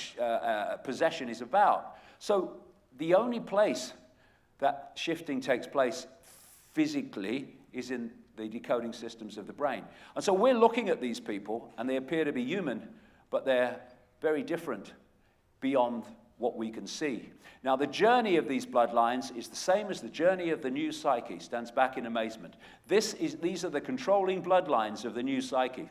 possession is about. So the only place that shifting takes place physically is in the decoding systems of the brain. And so we're looking at these people, and they appear to be human, but they're very different beyond what we can see. Now, the journey of these bloodlines is the same as the journey of the new psyche. Stands back in amazement. These are the controlling bloodlines of the new psyche.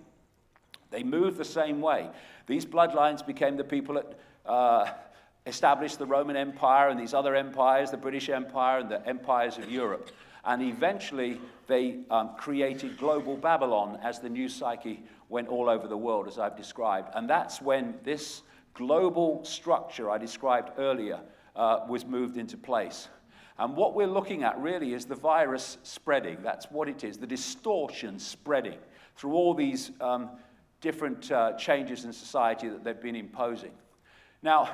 They move the same way. These bloodlines became the people that established the Roman Empire and these other empires, the British Empire and the empires of Europe. And eventually, they created global Babylon as the new psyche went all over the world, as I've described. And that's when this global structure I described earlier was moved into place. And what we're looking at really is the virus spreading. That's what it is, the distortion spreading through all these different changes in society that they've been imposing. Now,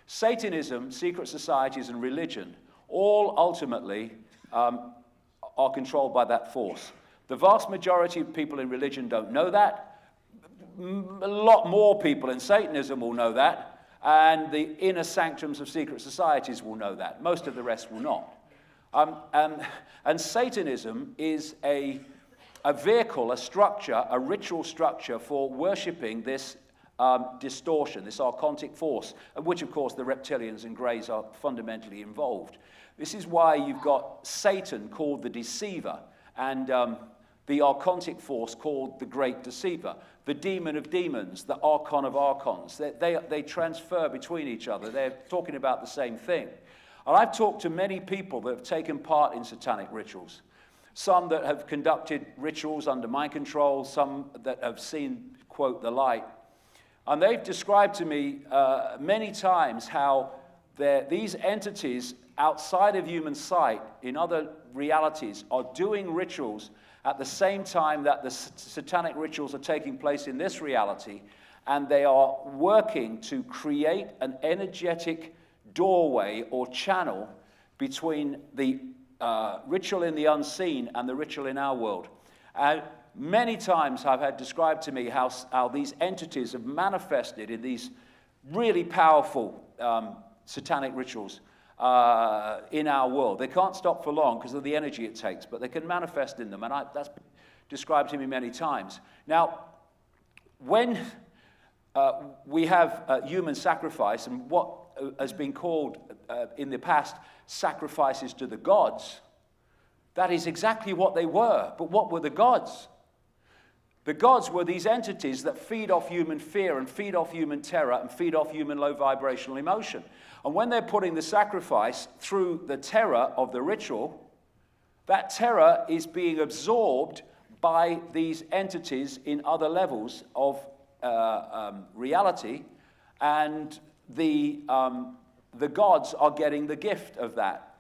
Satanism, secret societies, and religion all ultimately are controlled by that force. The vast majority of people in religion don't know that. A lot more people in Satanism will know that, and the inner sanctums of secret societies will know that. Most of the rest will not. And Satanism is a vehicle, a structure, a ritual structure for worshipping this distortion, this archontic force, of which, of course, the reptilians and greys are fundamentally involved. This is why you've got Satan called the deceiver, and the archontic force called the great deceiver, the demon of demons, the archon of archons. They transfer between each other. They're talking about the same thing. And I've talked to many people that have taken part in satanic rituals some that have conducted rituals under my control, some that have seen, quote, the light. And they've described to me many times how these entities outside of human sight, in other realities, are doing rituals at the same time that the satanic rituals are taking place in this reality, and they are working to create an energetic doorway or channel between the ritual in the unseen and the ritual in our world. And many times I've had described to me how these entities have manifested in these really powerful satanic rituals in our world. They can't stop for long because of the energy it takes, but they can manifest in them, and that's described to me many times. Now, when we have human sacrifice, and what has been called in the past sacrifices to the gods, that is exactly what they were. But what were the gods? The gods were these entities that feed off human fear and feed off human terror and feed off human low vibrational emotion. And when they're putting the sacrifice through the terror of the ritual, that terror is being absorbed by these entities in other levels of reality, and the gods are getting the gift of that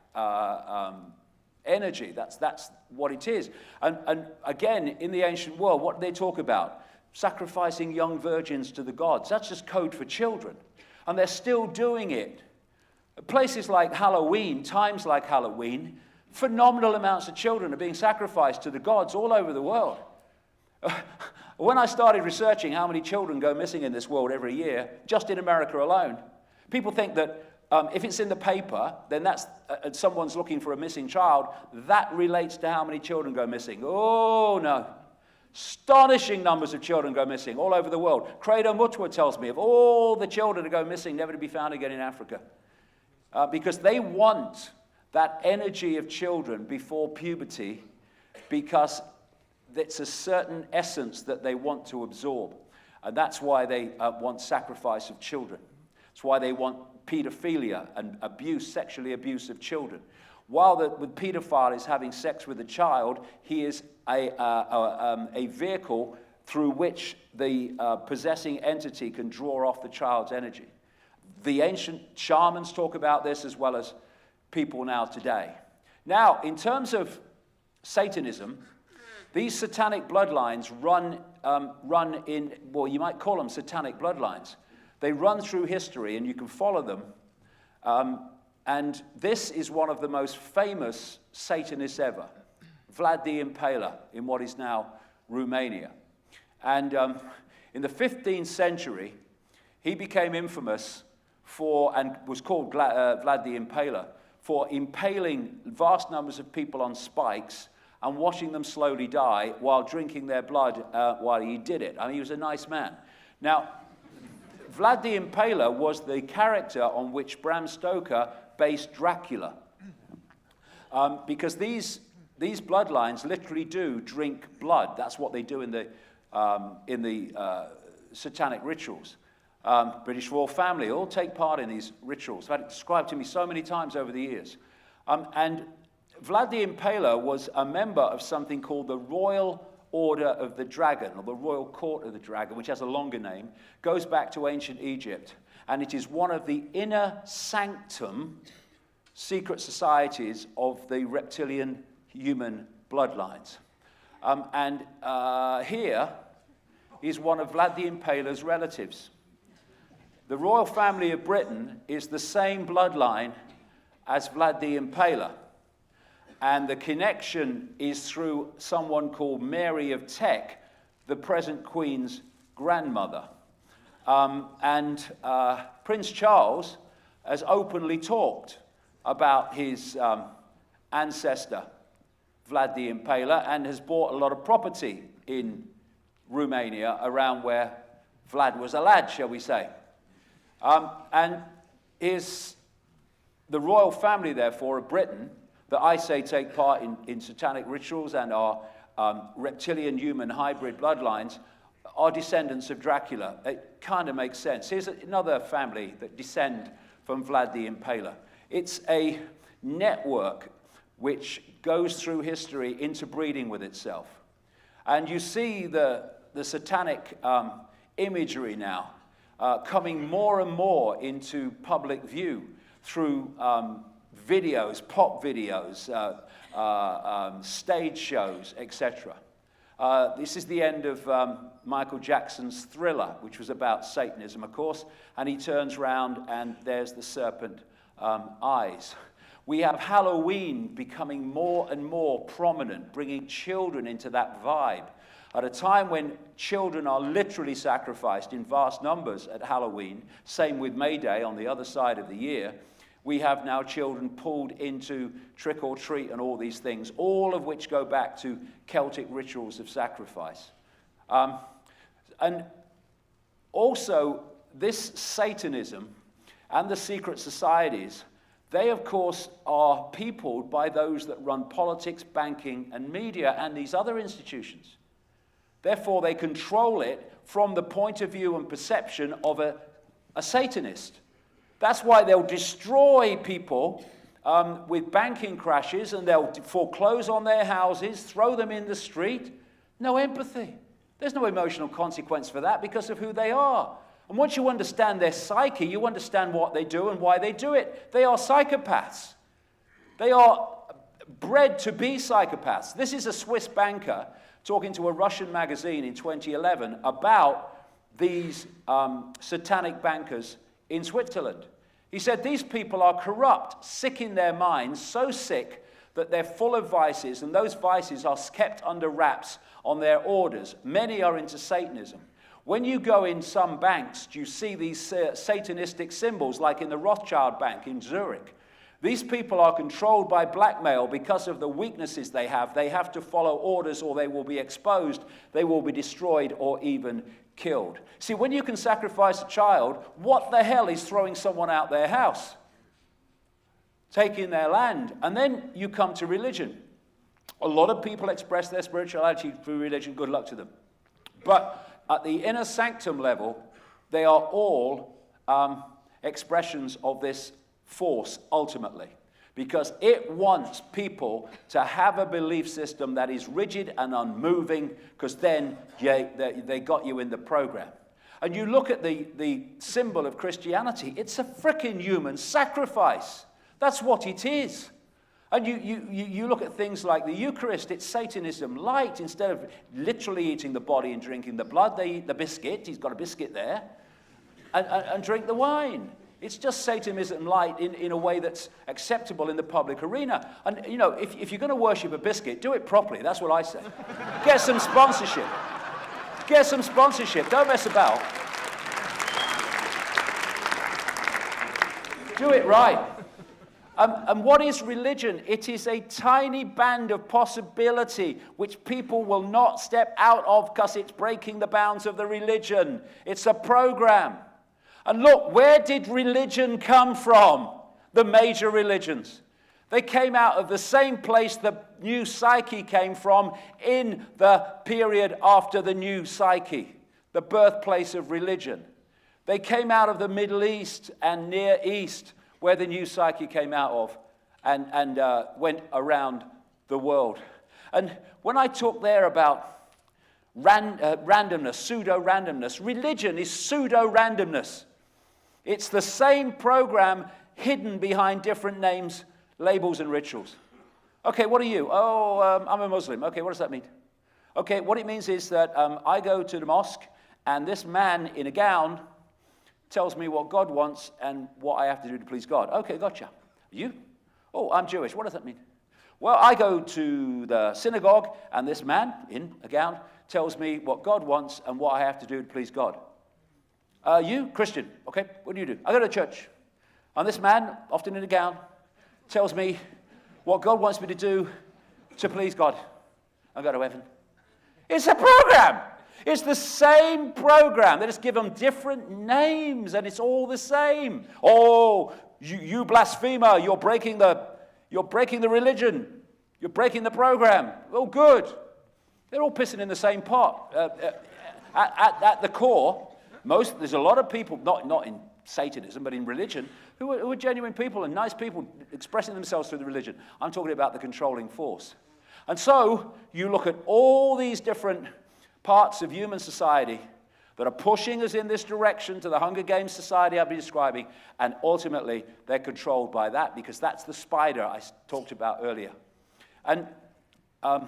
energy. That's what it is. And again, in the ancient world, what do they talk about? Sacrificing young virgins to the gods. That's just code for children. And they're still doing it. Places like Halloween, times like Halloween, phenomenal amounts of children are being sacrificed to the gods all over the world. When I started researching how many children go missing in this world every year, just in America alone, people think that if it's in the paper, then that's someone's looking for a missing child. That relates to how many children go missing. Oh, no. Astonishing numbers of children go missing all over the world. Credo Mutwa tells me of all the children that go missing, never to be found again in Africa. Because they want that energy of children before puberty, because it's a certain essence that they want to absorb. And that's why they want sacrifice of children. That's why they want pedophilia and abuse, sexually abuse of children. While the pedophile is having sex with a child, he is a vehicle through which the possessing entity can draw off the child's energy. The ancient shamans talk about this, as well as people now today. Now, in terms of Satanism, these satanic bloodlines run in, well, you might call them satanic bloodlines. They run through history, and you can follow them. And this is one of the most famous Satanists ever, Vlad the Impaler, in what is now Romania. And in the 15th century, he became infamous for, and was called Vlad the Impaler, for impaling vast numbers of people on spikes and watching them slowly die while drinking their blood while he did it. I mean, he was a nice man. Now, Vlad the Impaler was the character on which Bram Stoker based Dracula. Because these bloodlines literally do drink blood. That's what they do in the satanic rituals. British royal family all take part in these rituals. I've had it described to me so many times over the years. And Vlad the Impaler was a member of something called the Royal Order of the Dragon, or the Royal Court of the Dragon, which has a longer name, goes back to ancient Egypt. And it is one of the inner sanctum secret societies of the reptilian human bloodlines. Here is one of Vlad the Impaler's relatives. The royal family of Britain is the same bloodline as Vlad the Impaler. And the connection is through someone called Mary of Teck, the present Queen's grandmother. Prince Charles has openly talked about his ancestor, Vlad the Impaler, and has bought a lot of property in Romania around where Vlad was a lad, shall we say. The royal family, therefore, of Britain, that I say take part in satanic rituals and are reptilian human hybrid bloodlines, are descendants of Dracula. It kind of makes sense. Here's another family that descend from Vlad the Impaler. It's a network which goes through history interbreeding with itself. And you see the satanic imagery now coming more and more into public view through videos, pop videos, stage shows, etc. This is the end of Michael Jackson's Thriller, which was about Satanism, of course, and he turns round and there's the serpent eyes. We have Halloween becoming more and more prominent, bringing children into that vibe. At a time when children are literally sacrificed in vast numbers at Halloween, same with May Day on the other side of the year, we have now children pulled into trick or treat and all these things, all of which go back to Celtic rituals of sacrifice. And also, this Satanism and the secret societies, they, of course, are peopled by those that run politics, banking, and media, and these other institutions. Therefore, they control it from the point of view and perception of a Satanist. That's why they'll destroy people with banking crashes, and they'll foreclose on their houses, throw them in the street. No empathy. There's no emotional consequence for that because of who they are. And once you understand their psyche, you understand what they do and why they do it. They are psychopaths. They are bred to be psychopaths. This is a Swiss banker talking to a Russian magazine in 2011 about these satanic bankers in Switzerland. He said, these people are corrupt, sick in their minds, so sick that they're full of vices, and those vices are kept under wraps on their orders. Many are into Satanism. When you go in some banks, you see these satanistic symbols, like in the Rothschild Bank in Zurich. These people are controlled by blackmail because of the weaknesses they have. They have to follow orders or they will be exposed, they will be destroyed or even killed. See, when you can sacrifice a child, what the hell is throwing someone out their house? Taking their land. And then you come to religion. A lot of people express their spirituality through religion, good luck to them. But at the inner sanctum level, they are all expressions of this force, ultimately. Because it wants people to have a belief system that is rigid and unmoving, because then they got you in the program. And you look at the symbol of Christianity, it's a frickin' human sacrifice. That's what it is. And you look at things like the Eucharist, it's Satanism light. Instead of literally eating the body and drinking the blood, they eat the biscuit, he's got a biscuit there, and drink the wine. It's just Satanism light in a way that's acceptable in the public arena. And, you know, if you're going to worship a biscuit, do it properly. That's what I say. Get some sponsorship. Get some sponsorship. Don't mess about. Do it right. And what is religion? It is a tiny band of possibility which people will not step out of because it's breaking the bounds of the religion. It's a program. And look, where did religion come from? The major religions. They came out of the same place the new psyche came from in the period after the new psyche, the birthplace of religion. They came out of the Middle East and Near East, where the new psyche came out of, and went around the world. And when I talk there about randomness, pseudo-randomness, religion is pseudo-randomness. It's the same program hidden behind different names, labels, and rituals. Okay, what are you? Oh, I'm a Muslim. Okay, what does that mean? Okay, what it means is that I go to the mosque, and this man in a gown tells me what God wants and what I have to do to please God. Okay, gotcha. You? Oh, I'm Jewish. What does that mean? Well, I go to the synagogue, and this man in a gown tells me what God wants and what I have to do to please God. You? Christian. Okay, what do you do? I go to church. And this man, often in a gown, tells me what God wants me to do to please God. I go to heaven. It's a program. It's the same program. They just give them different names, and it's all the same. Oh, you blasphemer! You're breaking the religion. You're breaking the program. Oh, good. They're all pissing in the same pot. At the core, There's a lot of people, not in Satanism, but in religion, who are genuine people and nice people expressing themselves through the religion. I'm talking about the controlling force. And so you look at all these different parts of human society that are pushing us in this direction to the Hunger Games society I've been describing, and ultimately they're controlled by that, because that's the spider I talked about earlier. And a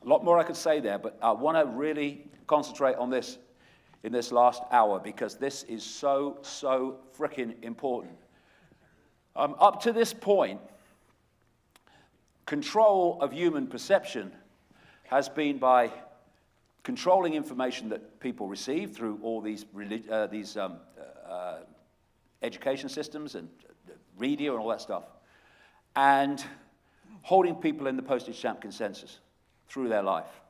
lot more I could say there, but I want to really concentrate on this in this last hour, because this is so frickin' important. Up to this point, control of human perception has been by controlling information that people receive through all these education systems and radio and all that stuff, and holding people in the postage stamp consensus through their life.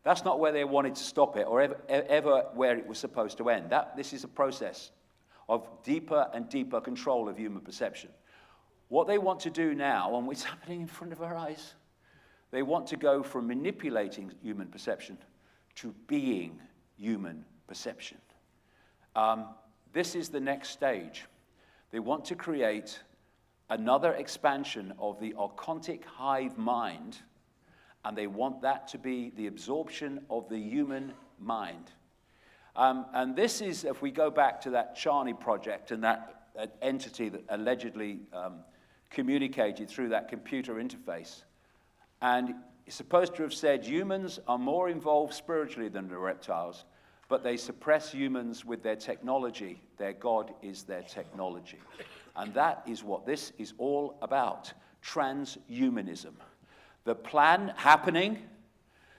That's not where they wanted to stop it, or ever where it was supposed to end. This is a process of deeper and deeper control of human perception. What they want to do now, and it's happening in front of our eyes, they want to go from manipulating human perception to being human perception. This is the next stage. They want to create another expansion of the archontic hive mind, and they want that to be the absorption of the human mind. And this is, if we go back to that Charney project and that entity that allegedly communicated through that computer interface, and it's supposed to have said humans are more involved spiritually than the reptiles, but they suppress humans with their technology. Their God is their technology. And that is what this is all about, transhumanism. The plan happening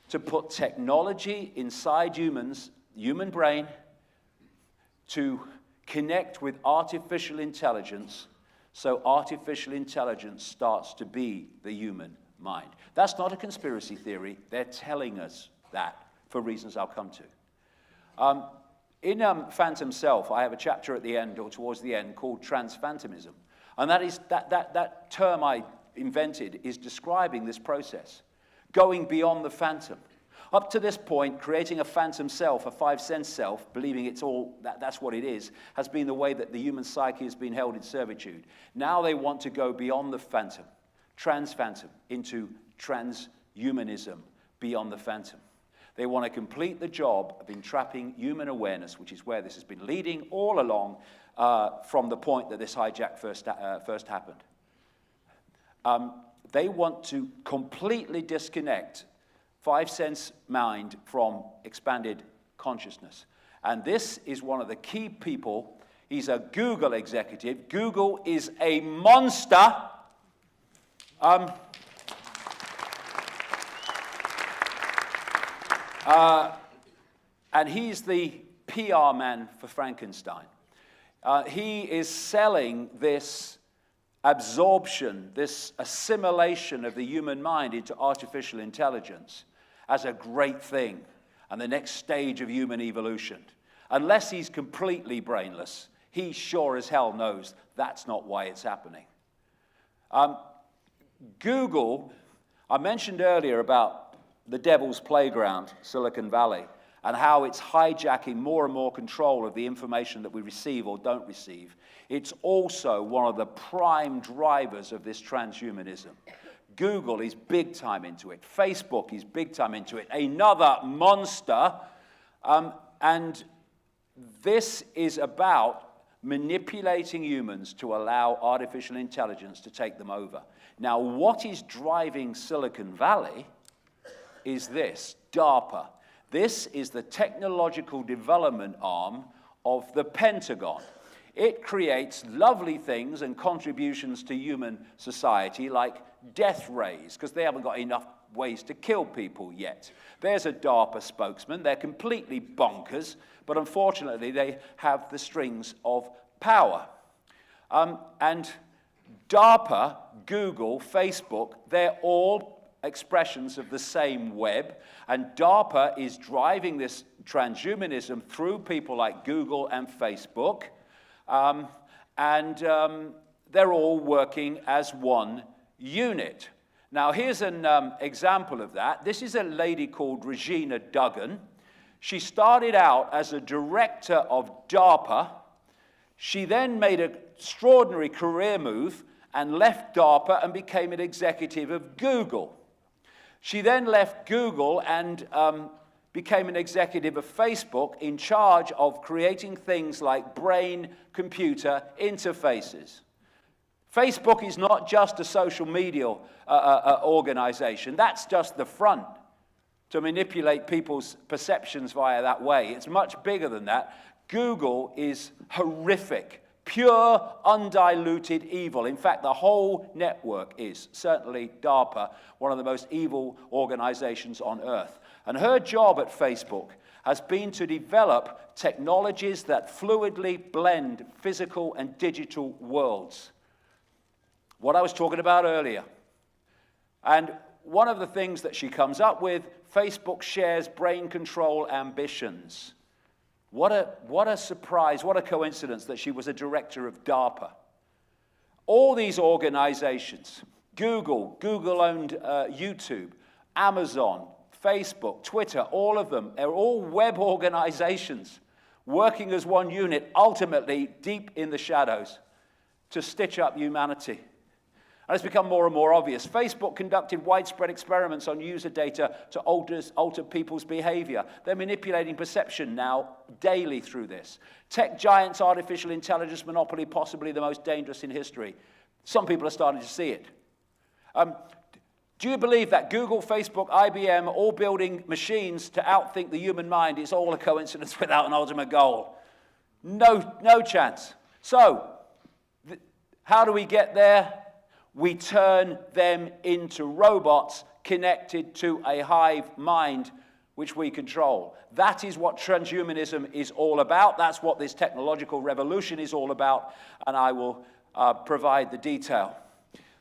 to put technology inside humans, human brain, to connect with artificial intelligence, so artificial intelligence starts to be the human mind. That's not a conspiracy theory. They're telling us that for reasons I'll come to. In Phantom Self, I have a chapter at the end, or towards the end, called Transphantomism. And that is that term I invented is describing this process, going beyond the phantom. Up to this point, creating a phantom self, a five-sense self, believing it's all that's what it is, has been the way that the human psyche has been held in servitude. Now they want to go beyond the phantom, transphantom, into transhumanism, beyond the phantom. They want to complete the job of entrapping human awareness, which is where this has been leading all along from the point that this hijack first happened. They want to completely disconnect five-sense mind from expanded consciousness. And this is one of the key people. He's a Google executive. Google is a monster. And he's the PR man for Frankenstein. He is selling this absorption, this assimilation of the human mind into artificial intelligence as a great thing and the next stage of human evolution. Unless he's completely brainless, he sure as hell knows that's not why it's happening. Google, I mentioned earlier about the devil's playground, Silicon Valley, and how it's hijacking more and more control of the information that we receive or don't receive. It's also one of the prime drivers of this transhumanism. Google is big time into it. Facebook is big time into it. Another monster. And this is about manipulating humans to allow artificial intelligence to take them over. Now, what is driving Silicon Valley is this, DARPA. This is the technological development arm of the Pentagon. It creates lovely things and contributions to human society like death rays, because they haven't got enough ways to kill people yet. There's a DARPA spokesman. They're completely bonkers, but unfortunately they have the strings of power. And DARPA, Google, Facebook, they're all expressions of the same web, and DARPA is driving this transhumanism through people like Google and Facebook, and they're all working as one unit. Now, here's an example of that. This is a lady called Regina Duggan. She started out as a director of DARPA. She then made an extraordinary career move and left DARPA and became an executive of Google. She then left Google and became an executive of Facebook in charge of creating things like brain-computer interfaces. Facebook is not just a social media organization. That's just the front to manipulate people's perceptions via that way. It's much bigger than that. Google is horrific, pure, undiluted evil. In fact, the whole network is, certainly DARPA, one of the most evil organizations on earth. And her job at Facebook has been to develop technologies that fluidly blend physical and digital worlds. What I was talking about earlier. And one of the things that she comes up with, Facebook shares brain control ambitions. What a surprise, what a coincidence that she was a director of DARPA. All these organizations, Google owned YouTube, Amazon, Facebook, Twitter, all of them, they're all web organizations working as one unit, ultimately deep in the shadows, to stitch up humanity. And it's become more and more obvious. Facebook conducted widespread experiments on user data to alter people's behavior. They're manipulating perception now daily through this. Tech giants' artificial intelligence monopoly, possibly the most dangerous in history. Some people are starting to see it. Do you believe that Google, Facebook, IBM, all building machines to outthink the human mind is all a coincidence without an ultimate goal? No chance. So, how do we get there? We turn them into robots connected to a hive mind which we control. That is what transhumanism is all about. That's what this technological revolution is all about, and I will provide the detail.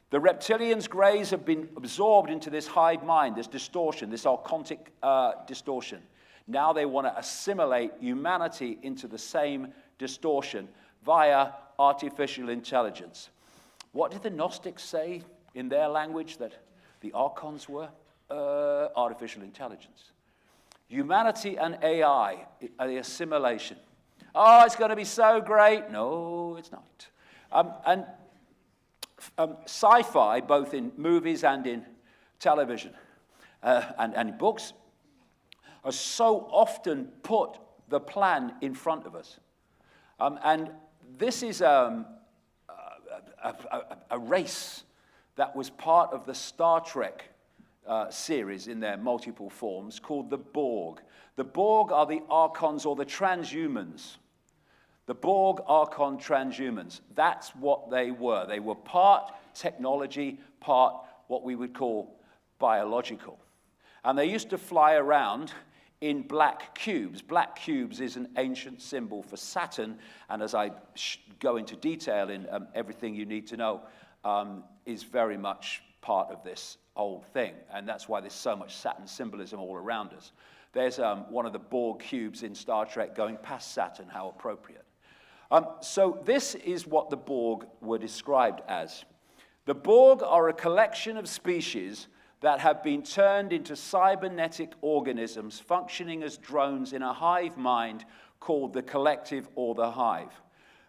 The reptilians' greys have been absorbed into this hive mind, this distortion, this archontic distortion. Now they want to assimilate humanity into the same distortion via artificial intelligence. What did the Gnostics say in their language that the archons were? Artificial intelligence. Humanity and AI are the assimilation. Oh, it's going to be so great. No, it's not. Sci-fi, both in movies and in television and in books, has so often put the plan in front of us. And this is a race that was part of the Star Trek series in their multiple forms called the Borg. The Borg are the Archons or the transhumans. The Borg, Archon, transhumans. That's what they were. They were part technology, part what we would call biological. And they used to fly around in black cubes. Black cubes is an ancient symbol for Saturn, and as I go into detail in everything you need to know, is very much part of this whole thing, and that's why there's so much Saturn symbolism all around us. There's one of the Borg cubes in Star Trek going past Saturn, how appropriate. So this is what the Borg were described as. The Borg are a collection of species that have been turned into cybernetic organisms functioning as drones in a hive mind called the collective or the hive.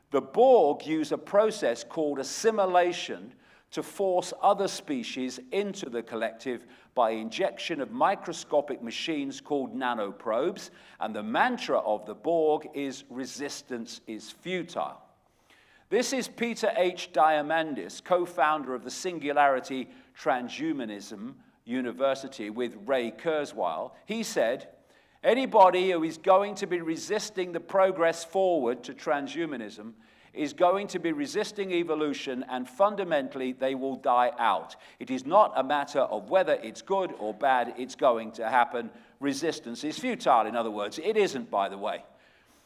The Borg use a process called assimilation to force other species into the collective by injection of microscopic machines called nanoprobes, and the mantra of the Borg is resistance is futile. This is Peter H. Diamandis, co-founder of the Singularity Transhumanism University with Ray Kurzweil. He said, anybody who is going to be resisting the progress forward to transhumanism is going to be resisting evolution, and fundamentally they will die out. It is not a matter of whether it's good or bad, it's going to happen. Resistance is futile, in other words. It isn't, by the way.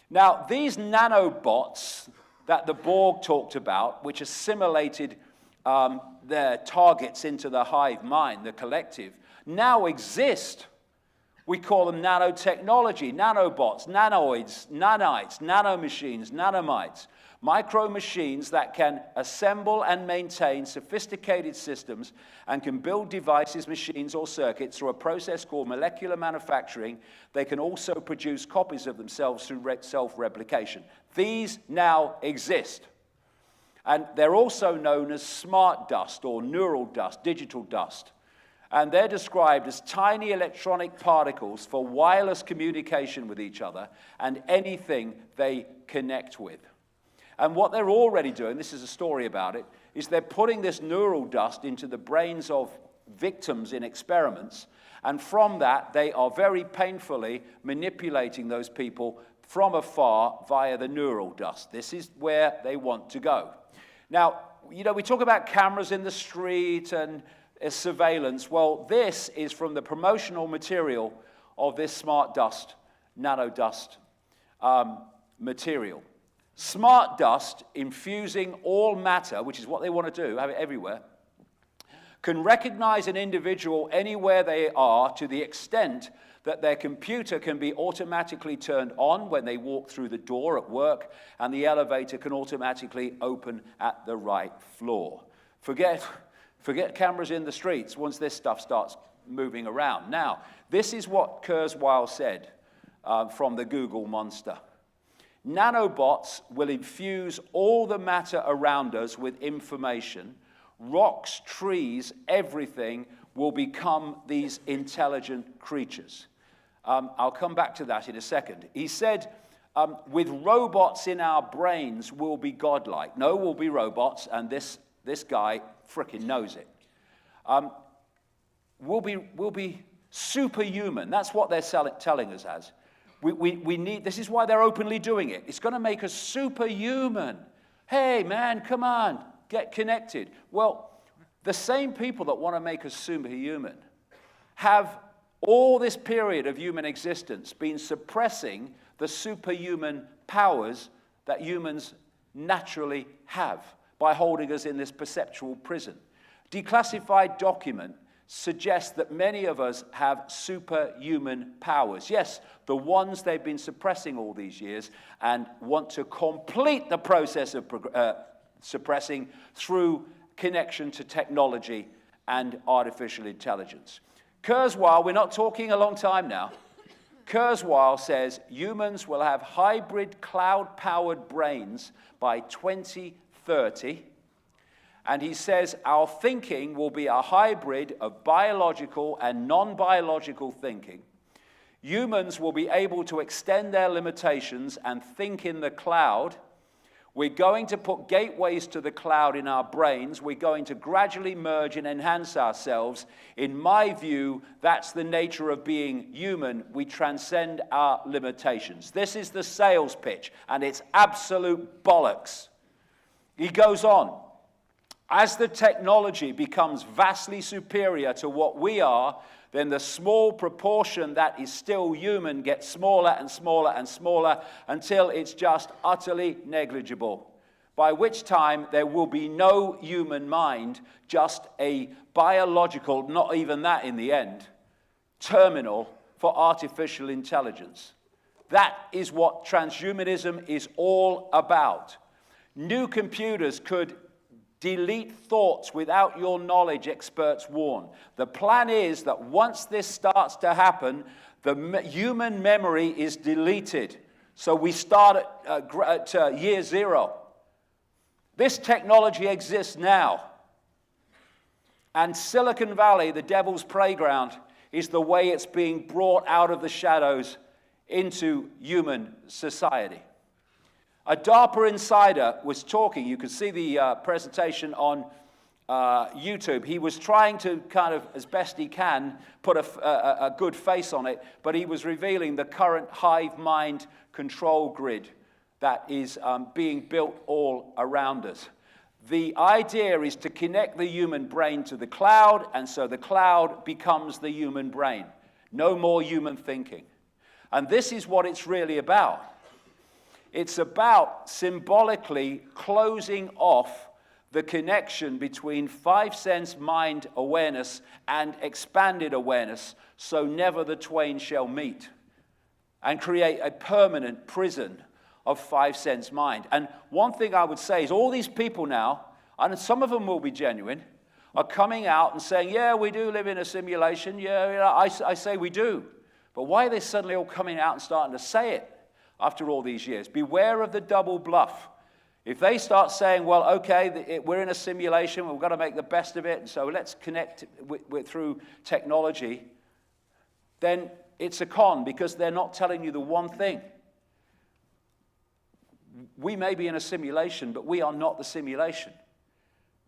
Now, these nanobots that the Borg talked about, which assimilated their targets into the hive mind, the collective, now exist We call them nanotechnology, nanobots, nanoids, nanites, nanomachines, nanomites. Micro machines that can assemble and maintain sophisticated systems and can build devices, machines, or circuits through a process called molecular manufacturing. They can also produce copies of themselves through self-replication. These now exist. And they're also known as smart dust or neural dust, digital dust. And they're described as tiny electronic particles for wireless communication with each other and anything they connect with. And what they're already doing, this is a story about it, is they're putting this neural dust into the brains of victims in experiments, and from that, they are very painfully manipulating those people from afar via the neural dust. This is where they want to go. Now, you know, we talk about cameras in the street and surveillance. Well, this is from the promotional material of this smart dust, nanodust material. Smart dust, infusing all matter, which is what they want to do, have it everywhere, can recognize an individual anywhere they are to the extent that their computer can be automatically turned on when they walk through the door at work, and the elevator can automatically open at the right floor. Forget cameras in the streets once this stuff starts moving around. Now, this is what Kurzweil said from the Google monster. Nanobots will infuse all the matter around us with information. Rocks, trees, everything will become these intelligent creatures. I'll come back to that in a second. He said, with robots in our brains, we'll be godlike. No, we'll be robots, and this guy frickin' knows it. We'll be superhuman. That's what they're telling us as. We need, this is why they're openly doing it. It's going to make us superhuman. Hey, man, come on, get connected. Well, the same people that want to make us superhuman have all this period of human existence been suppressing the superhuman powers that humans naturally have by holding us in this perceptual prison. Declassified document suggests that many of us have superhuman powers. Yes, the ones they've been suppressing all these years and want to complete the process of suppressing through connection to technology and artificial intelligence. Kurzweil, we're not talking a long time now, Kurzweil says humans will have hybrid cloud-powered brains by 2030. And he says our thinking will be a hybrid of biological and non-biological thinking. Humans will be able to extend their limitations and think in the cloud. We're going to put gateways to the cloud in our brains. We're going to gradually merge and enhance ourselves. In my view, that's the nature of being human. We transcend our limitations. This is the sales pitch, and it's absolute bollocks. He goes on. As the technology becomes vastly superior to what we are, then the small proportion that is still human gets smaller and smaller and smaller until it's just utterly negligible, by which time there will be no human mind, just a biological, not even that in the end, terminal for artificial intelligence. That is what transhumanism is all about. New computers could delete thoughts without your knowledge, experts warn. The plan is that once this starts to happen, the human memory is deleted. So we start at year zero. This technology exists now. And Silicon Valley, the devil's playground, is the way it's being brought out of the shadows into human society. A DARPA insider was talking, you could see the presentation on YouTube. He was trying to kind of, as best he can, put a good face on it, but he was revealing the current hive mind control grid that is being built all around us. The idea is to connect the human brain to the cloud, and so the cloud becomes the human brain. No more human thinking. And this is what it's really about. It's about symbolically closing off the connection between 5 sense mind awareness and expanded awareness, so never the twain shall meet, and create a permanent prison of 5 sense mind. And one thing I would say is all these people now, and some of them will be genuine, are coming out and saying, yeah, we do live in a simulation. Yeah, I say we do. But why are they suddenly all coming out and starting to say it after all these years? Beware of the double bluff. If they start saying, well, okay, we're in a simulation, we've got to make the best of it, and so let's connect through technology, then it's a con, because they're not telling you the one thing. We may be in a simulation, but we are not the simulation.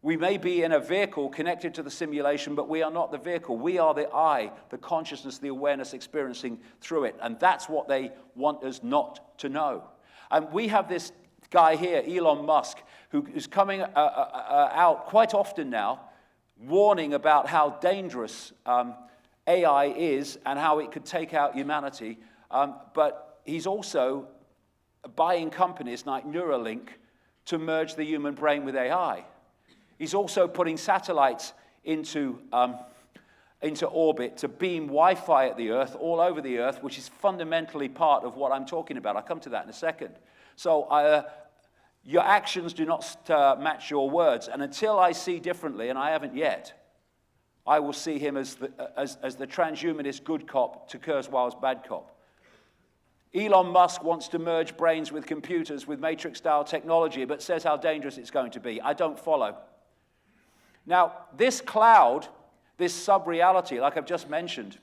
We may be in a vehicle connected to the simulation, but we are not the vehicle. We are the I, the consciousness, the awareness experiencing through it. And that's what they want us not to know. And we have this guy here, Elon Musk, who is coming out quite often now, warning about how dangerous AI is and how it could take out humanity. But he's also buying companies like Neuralink to merge the human brain with AI. He's also putting satellites into orbit to beam Wi-Fi at the Earth, all over the Earth, which is fundamentally part of what I'm talking about. I'll come to that in a second. So your actions do not match your words. And until I see differently, and I haven't yet, I will see him as the transhumanist good cop to Kurzweil's bad cop. Elon Musk wants to merge brains with computers with Matrix-style technology, but says how dangerous it's going to be. I don't follow. Now, this cloud, this sub-reality, like I've just mentioned,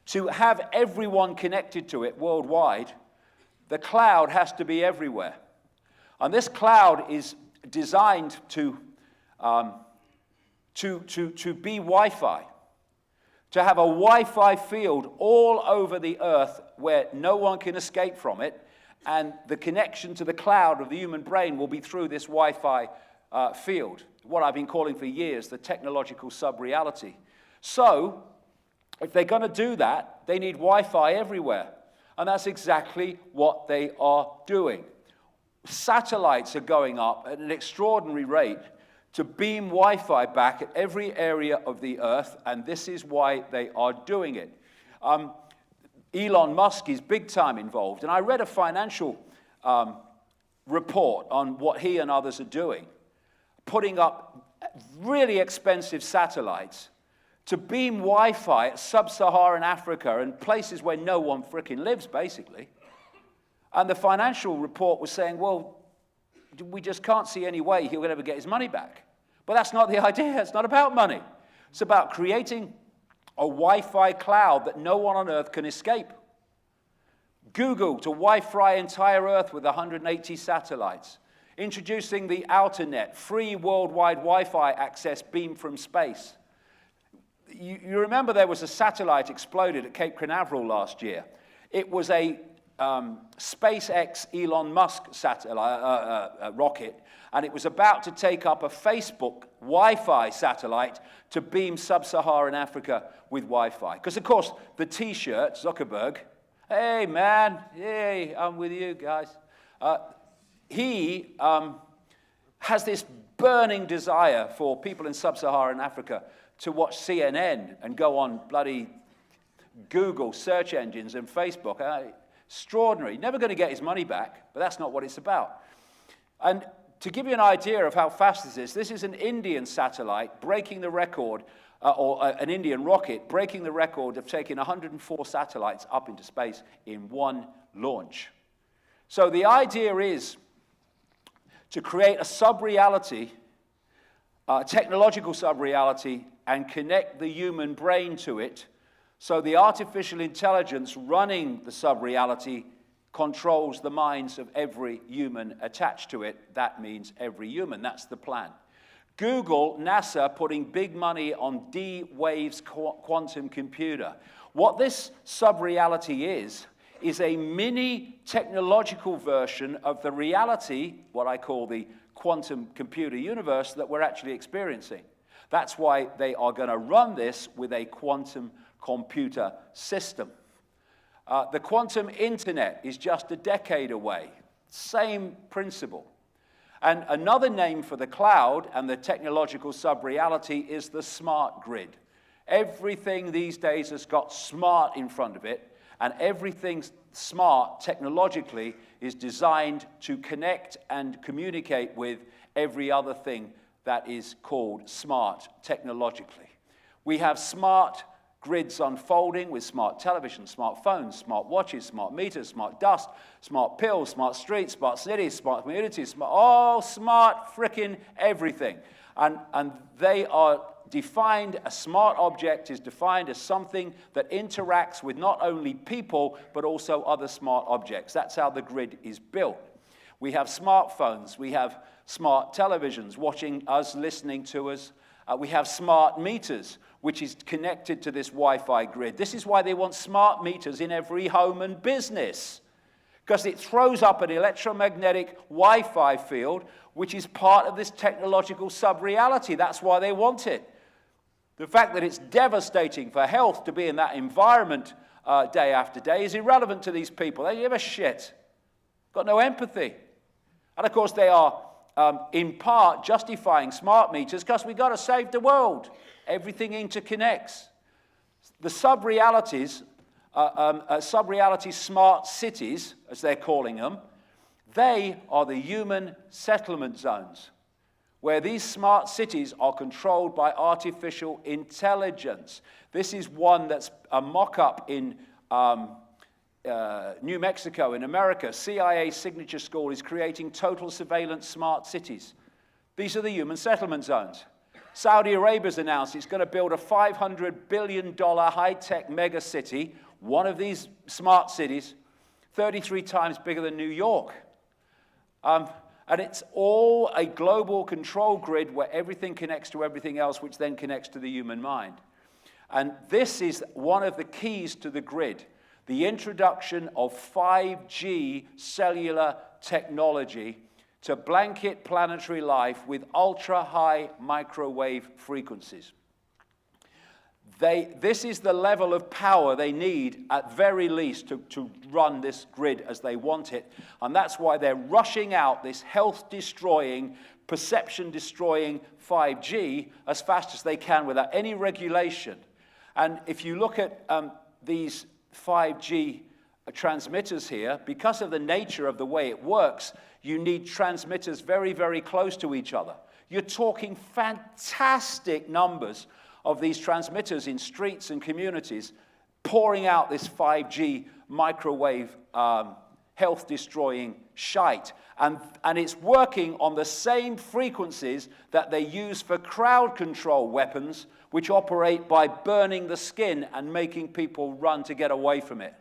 to have everyone connected to it worldwide, the cloud has to be everywhere. And this cloud is designed to be Wi-Fi, to have a Wi-Fi field all over the Earth where no one can escape from it, and the connection to the cloud of the human brain will be through this Wi-Fi field, what I've been calling for years, the technological sub-reality. So, if they're going to do that, they need Wi-Fi everywhere. And that's exactly what they are doing. Satellites are going up at an extraordinary rate to beam Wi-Fi back at every area of the Earth, and this is why they are doing it. Elon Musk is big time involved, and I read a financial report on what he and others are doing, putting up really expensive satellites to beam Wi-Fi at sub-Saharan Africa and places where no one frickin' lives, basically. And the financial report was saying, well, we just can't see any way he'll ever get his money back. But that's not the idea. It's not about money. It's about creating a Wi-Fi cloud that no one on Earth can escape. Google to Wi-Fi entire Earth with 180 satellites. Introducing the outer net, free worldwide Wi-Fi access beamed from space. You remember there was a satellite exploded at Cape Canaveral last year. It was a SpaceX Elon Musk satellite, rocket, and it was about to take up a Facebook Wi-Fi satellite to beam sub-Saharan Africa with Wi-Fi. Because, of course, the T-shirt, Zuckerberg, hey, man, hey, I'm with you guys. He has this burning desire for people in sub-Saharan Africa to watch CNN and go on bloody Google search engines and Facebook. Extraordinary. Never going to get his money back, but that's not what it's about. And to give you an idea of how fast this is an Indian satellite breaking the record, or an Indian rocket breaking the record of taking 104 satellites up into space in one launch. So the idea is to create a sub-reality, technological sub-reality, and connect the human brain to it, so the artificial intelligence running the sub-reality controls the minds of every human attached to it. That means every human. That's the plan. Google, NASA, putting big money on D-Wave's quantum computer. What this sub-reality is a mini technological version of the reality, what I call the quantum computer universe, that we're actually experiencing. That's why they are going to run this with a quantum computer system. The quantum internet is just a decade away. Same principle. And another name for the cloud and the technological sub-reality is the smart grid. Everything these days has got smart in front of it, and everything smart technologically is designed to connect and communicate with every other thing that is called smart technologically. We have smart grids unfolding with smart television, smart phones, smart watches, smart meters, smart dust, smart pills, smart streets, smart cities, smart communities, all smart frickin' everything. And they are defined, a smart object is defined as something that interacts with not only people, but also other smart objects. That's how the grid is built. We have smartphones, we have smart televisions watching us, listening to us. We have smart meters, which is connected to this Wi-Fi grid. This is why they want smart meters in every home and business, because it throws up an electromagnetic Wi-Fi field, which is part of this technological sub-reality. That's why they want it. The fact that it's devastating for health to be in that environment day after day is irrelevant to these people. They give a shit. Got no empathy. And of course they are in part justifying smart meters because we've got to save the world. Everything interconnects. The sub-realities, sub-reality smart cities, as they're calling them, they are the human settlement zones, where these smart cities are controlled by artificial intelligence. This is one that's a mock-up in New Mexico in America. CIA Signature School is creating total surveillance smart cities. These are the human settlement zones. Saudi Arabia's announced it's going to build a $500 billion high-tech mega city, one of these smart cities, 33 times bigger than New York. And it's all a global control grid where everything connects to everything else, which then connects to the human mind. And this is one of the keys to the grid, the introduction of 5G cellular technology to blanket planetary life with ultra-high microwave frequencies. This is the level of power they need, at very least, to run this grid as they want it. And that's why they're rushing out this health-destroying, perception-destroying 5G as fast as they can without any regulation. And if you look at these 5G transmitters here, because of the nature of the way it works, you need transmitters very, very close to each other. You're talking fantastic numbers of these transmitters in streets and communities pouring out this 5G microwave health-destroying shite. And it's working on the same frequencies that they use for crowd control weapons, which operate by burning the skin and making people run to get away from it.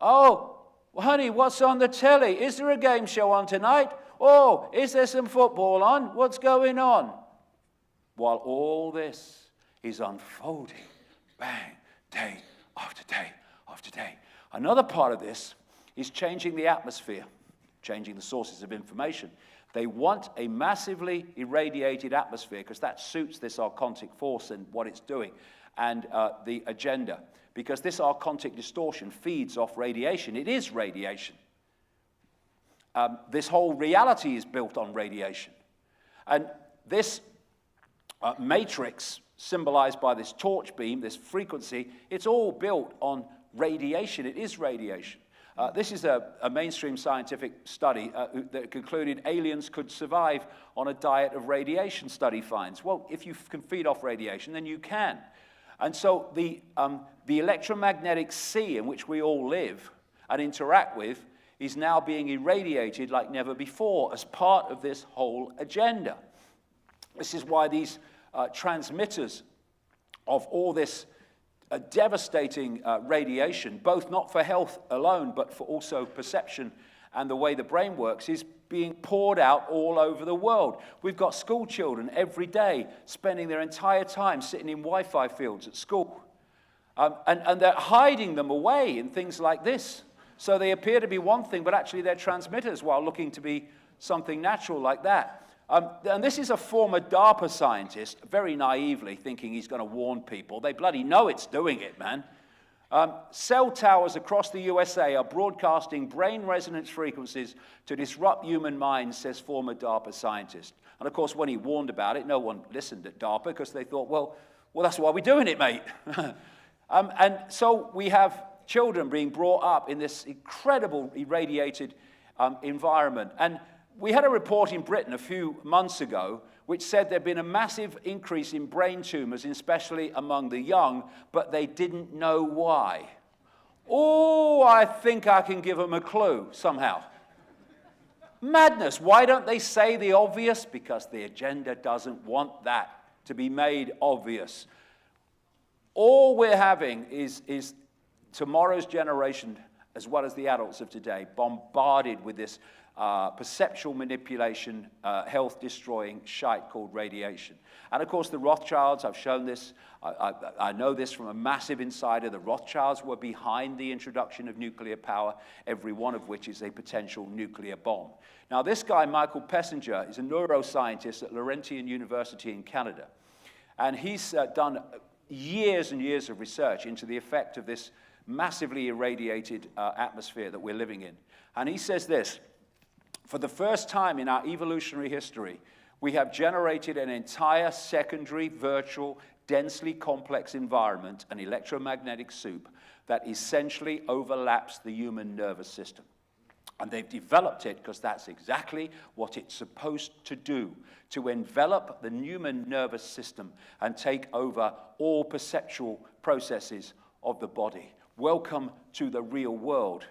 Oh, honey, what's on the telly? Is there a game show on tonight? Oh, is there some football on? What's going on? While all this is unfolding, bang, day after day after day. Another part of this is changing the atmosphere, changing the sources of information. They want a massively irradiated atmosphere because that suits this archontic force and what it's doing and the agenda. Because this archontic distortion feeds off radiation. It is radiation. This whole reality is built on radiation. And this matrix, symbolized by this torch beam, this frequency, it's all built on radiation. It is radiation. This is a mainstream scientific study that concluded aliens could survive on a diet of radiation, study finds. Well, if you can feed off radiation, then you can. And so the electromagnetic sea in which we all live and interact with is now being irradiated like never before as part of this whole agenda. This is why these transmitters of all this devastating radiation, both not for health alone, but for also perception and the way the brain works, is being poured out all over the world. We've got school children every day spending their entire time sitting in Wi-Fi fields at school. And they're hiding them away in things like this. So they appear to be one thing, but actually they're transmitters while looking to be something natural like that. And this is a former DARPA scientist, very naively thinking he's going to warn people. They bloody know it's doing it, man. Cell towers across the USA are broadcasting brain resonance frequencies to disrupt human minds, says former DARPA scientist. And of course, when he warned about it, no one listened at DARPA because they thought, well, that's why we're doing it, mate. And so we have children being brought up in this incredible irradiated environment. And we had a report in Britain a few months ago which said there'd been a massive increase in brain tumors, especially among the young, but they didn't know why. Oh, I think I can give them a clue somehow. Madness. Why don't they say the obvious? Because the agenda doesn't want that to be made obvious. All we're having is tomorrow's generation, as well as the adults of today, bombarded with this perceptual manipulation, health-destroying shite called radiation. And of course, the Rothschilds, I've shown this, I know this from a massive insider, the Rothschilds were behind the introduction of nuclear power, every one of which is a potential nuclear bomb. Now, this guy, Michael Pessinger, is a neuroscientist at Laurentian University in Canada. And he's done years and years of research into the effect of this massively irradiated atmosphere that we're living in. And he says this: for the first time in our evolutionary history, we have generated an entire secondary, virtual, densely complex environment, an electromagnetic soup, that essentially overlaps the human nervous system. And they've developed it because that's exactly what it's supposed to do, to envelop the human nervous system and take over all perceptual processes of the body. Welcome to the real world,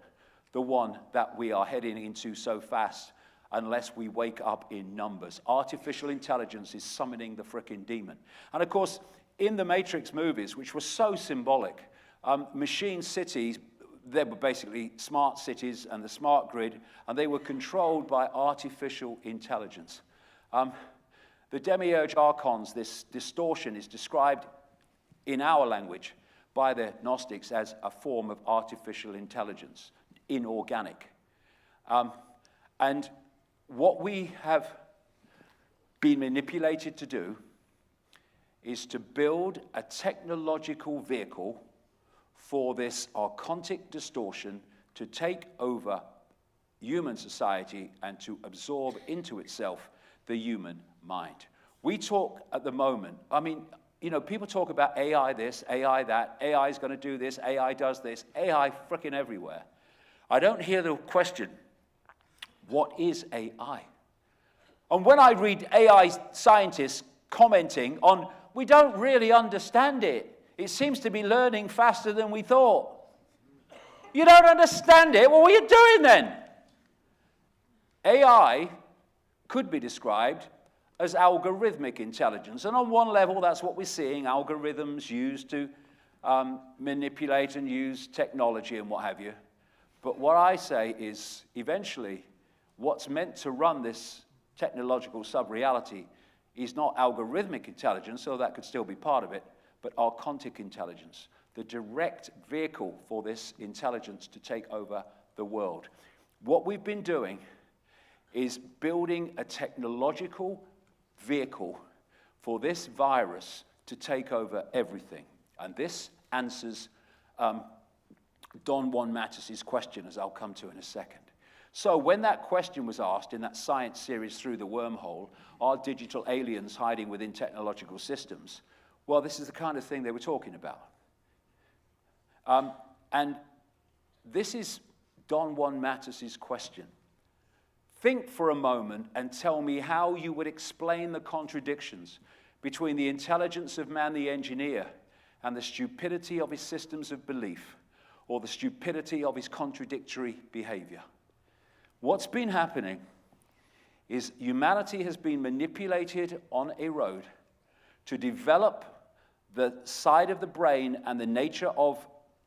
the one that we are heading into so fast unless we wake up in numbers. Artificial intelligence is summoning the frickin' demon. And of course, in the Matrix movies, which were so symbolic, machine cities, they were basically smart cities and the smart grid, and they were controlled by artificial intelligence. The demiurge archons, this distortion, is described in our language by the Gnostics as a form of artificial intelligence, inorganic. And what we have been manipulated to do is to build a technological vehicle for this archontic distortion to take over human society and to absorb into itself the human mind. We talk at the moment, I mean, you know, people talk about AI this, AI that, AI is going to do this, AI does this, AI frickin' everywhere. I don't hear the question, what is AI? And when I read AI scientists commenting on, we don't really understand it. It seems to be learning faster than we thought. You don't understand it? Well, what are you doing then? AI could be described as algorithmic intelligence. And on one level, that's what we're seeing, algorithms used to manipulate and use technology and what have you. But what I say is, eventually, what's meant to run this technological sub-reality is not algorithmic intelligence, so that could still be part of it, but archontic intelligence, the direct vehicle for this intelligence to take over the world. What we've been doing is building a technological vehicle for this virus to take over everything. And this answers Don Juan Matus's question, as I'll come to in a second. So when that question was asked in that science series, Through the Wormhole, are digital aliens hiding within technological systems? Well, this is the kind of thing they were talking about. And this is Don Juan Matus's question. Think for a moment and tell me how you would explain the contradictions between the intelligence of man the engineer and the stupidity of his systems of belief, or the stupidity of his contradictory behavior. What's been happening is humanity has been manipulated on a road to develop the side of the brain and the nature of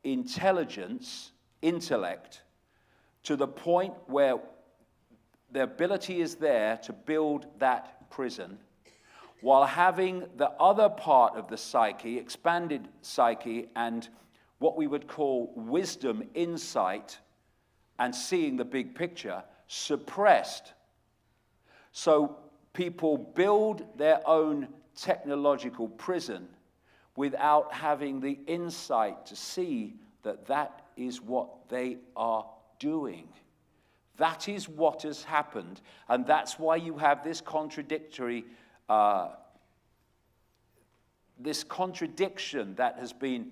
intelligence, intellect, to the point where the ability is there to build that prison, while having the other part of the psyche, expanded psyche, and what we would call wisdom, insight, and seeing the big picture, suppressed. So people build their own technological prison without having the insight to see that that is what they are doing. That is what has happened, and that's why you have this contradiction that has been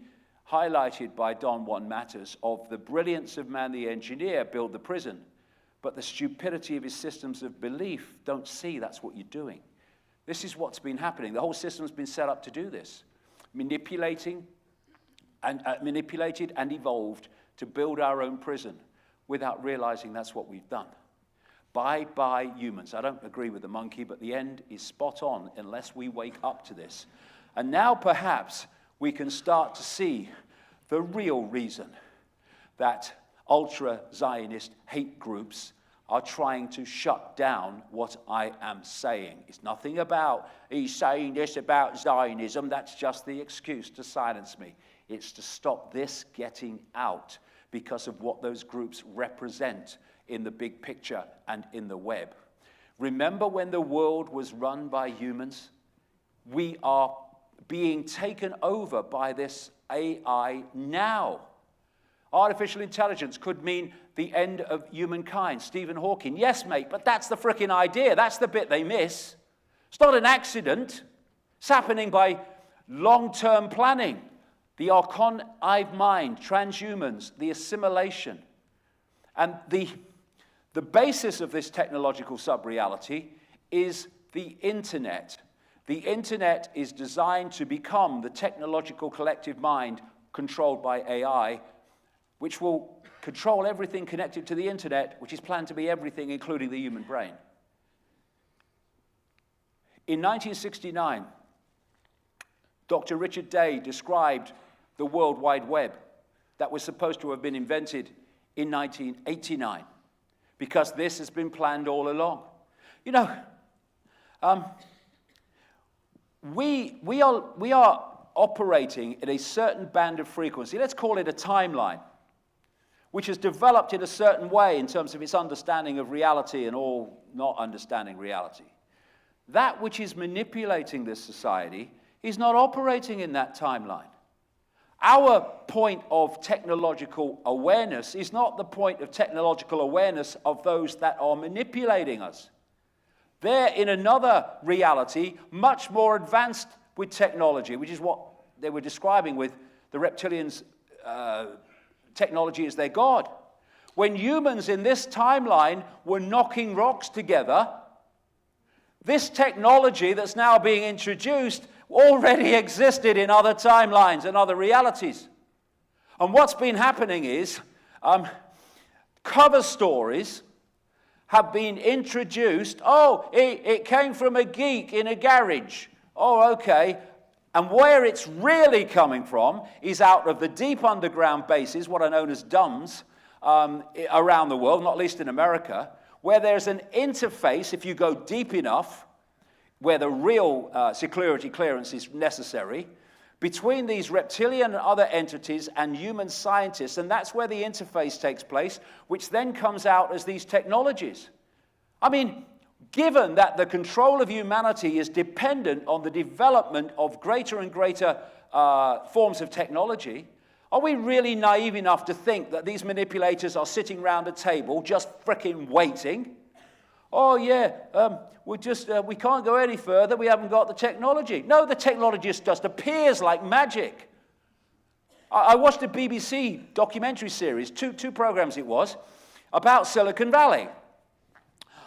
highlighted by Don Juan Matus of the brilliance of man the engineer build the prison, but the stupidity of his systems of belief don't see that's what you're doing. This is what's been happening. The whole system's been set up to do this, manipulated and evolved to build our own prison without realizing that's what we've done. Bye-bye humans. I don't agree with the monkey, but the end is spot on unless we wake up to this. And now perhaps we can start to see the real reason that ultra-Zionist hate groups are trying to shut down what I am saying. It's nothing about, he's saying this about Zionism. That's just the excuse to silence me. It's to stop this getting out because of what those groups represent in the big picture and in the web. Remember when the world was run by humans? We are being taken over by this AI now. Artificial intelligence could mean the end of humankind. Stephen Hawking, yes, mate, but that's the frickin' idea. That's the bit they miss. It's not an accident. It's happening by long-term planning. The archonive mind, transhumans, the assimilation. And the basis of this technological sub-reality is the internet. The internet is designed to become the technological collective mind controlled by AI, which will control everything connected to the internet, which is planned to be everything, including the human brain. In 1969, Dr. Richard Day described the World Wide Web that was supposed to have been invented in 1989, because this has been planned all along. You know, we are operating in a certain band of frequency. Let's call it a timeline, which has developed in a certain way in terms of its understanding of reality and all not understanding reality. That which is manipulating this society is not operating in that timeline. Our point of technological awareness is not the point of technological awareness of those that are manipulating us. They're in another reality, much more advanced with technology, which is what they were describing with the reptilians' technology as their God. When humans in this timeline were knocking rocks together, this technology that's now being introduced already existed in other timelines and other realities. And what's been happening is cover stories have been introduced. Oh, it came from a geek in a garage. Oh, okay. And where it's really coming from is out of the deep underground bases, what are known as DUMBs, around the world, not least in America, where there's an interface, if you go deep enough, where the real security clearance is necessary, between these reptilian and other entities and human scientists, and that's where the interface takes place, which then comes out as these technologies. I mean, given that the control of humanity is dependent on the development of greater and greater forms of technology, are we really naive enough to think that these manipulators are sitting around a table just frickin' waiting? Oh yeah, we can't go any further, we haven't got the technology. No, the technology just appears like magic. I watched a BBC documentary series, two programs it was, about Silicon Valley.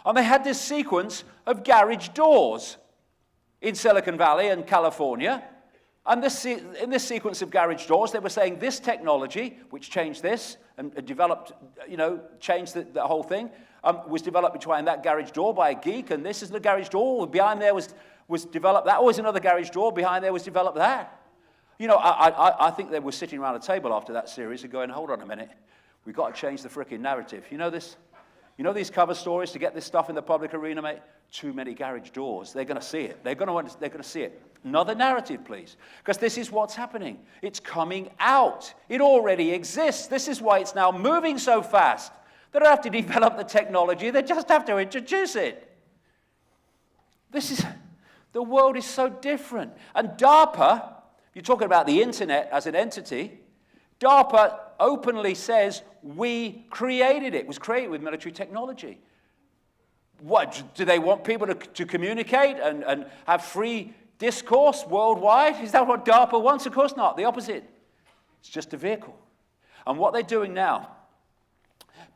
And they had this sequence of garage doors in Silicon Valley and California. And in this sequence of garage doors, they were saying this technology, which changed this and developed, changed the whole thing, was developed behind that garage door by a geek, and this is the garage door. Behind there was developed that. Always another garage door. Behind there was developed that. You know, I think they were sitting around a table after that series and going, hold on a minute. We've got to change the frickin' narrative. You know this? You know these cover stories to get this stuff in the public arena, mate? Too many garage doors. They're going to see it. They're going to see it. Another narrative, please. Because this is what's happening. It's coming out. It already exists. This is why it's now moving so fast. They don't have to develop the technology. They just have to introduce it. The world is so different. And DARPA, you're talking about the internet as an entity, DARPA openly says, we created it. It was created with military technology. What, do they want people to communicate and have free discourse worldwide? Is that what DARPA wants? Of course not. The opposite. It's just a vehicle. And what they're doing now,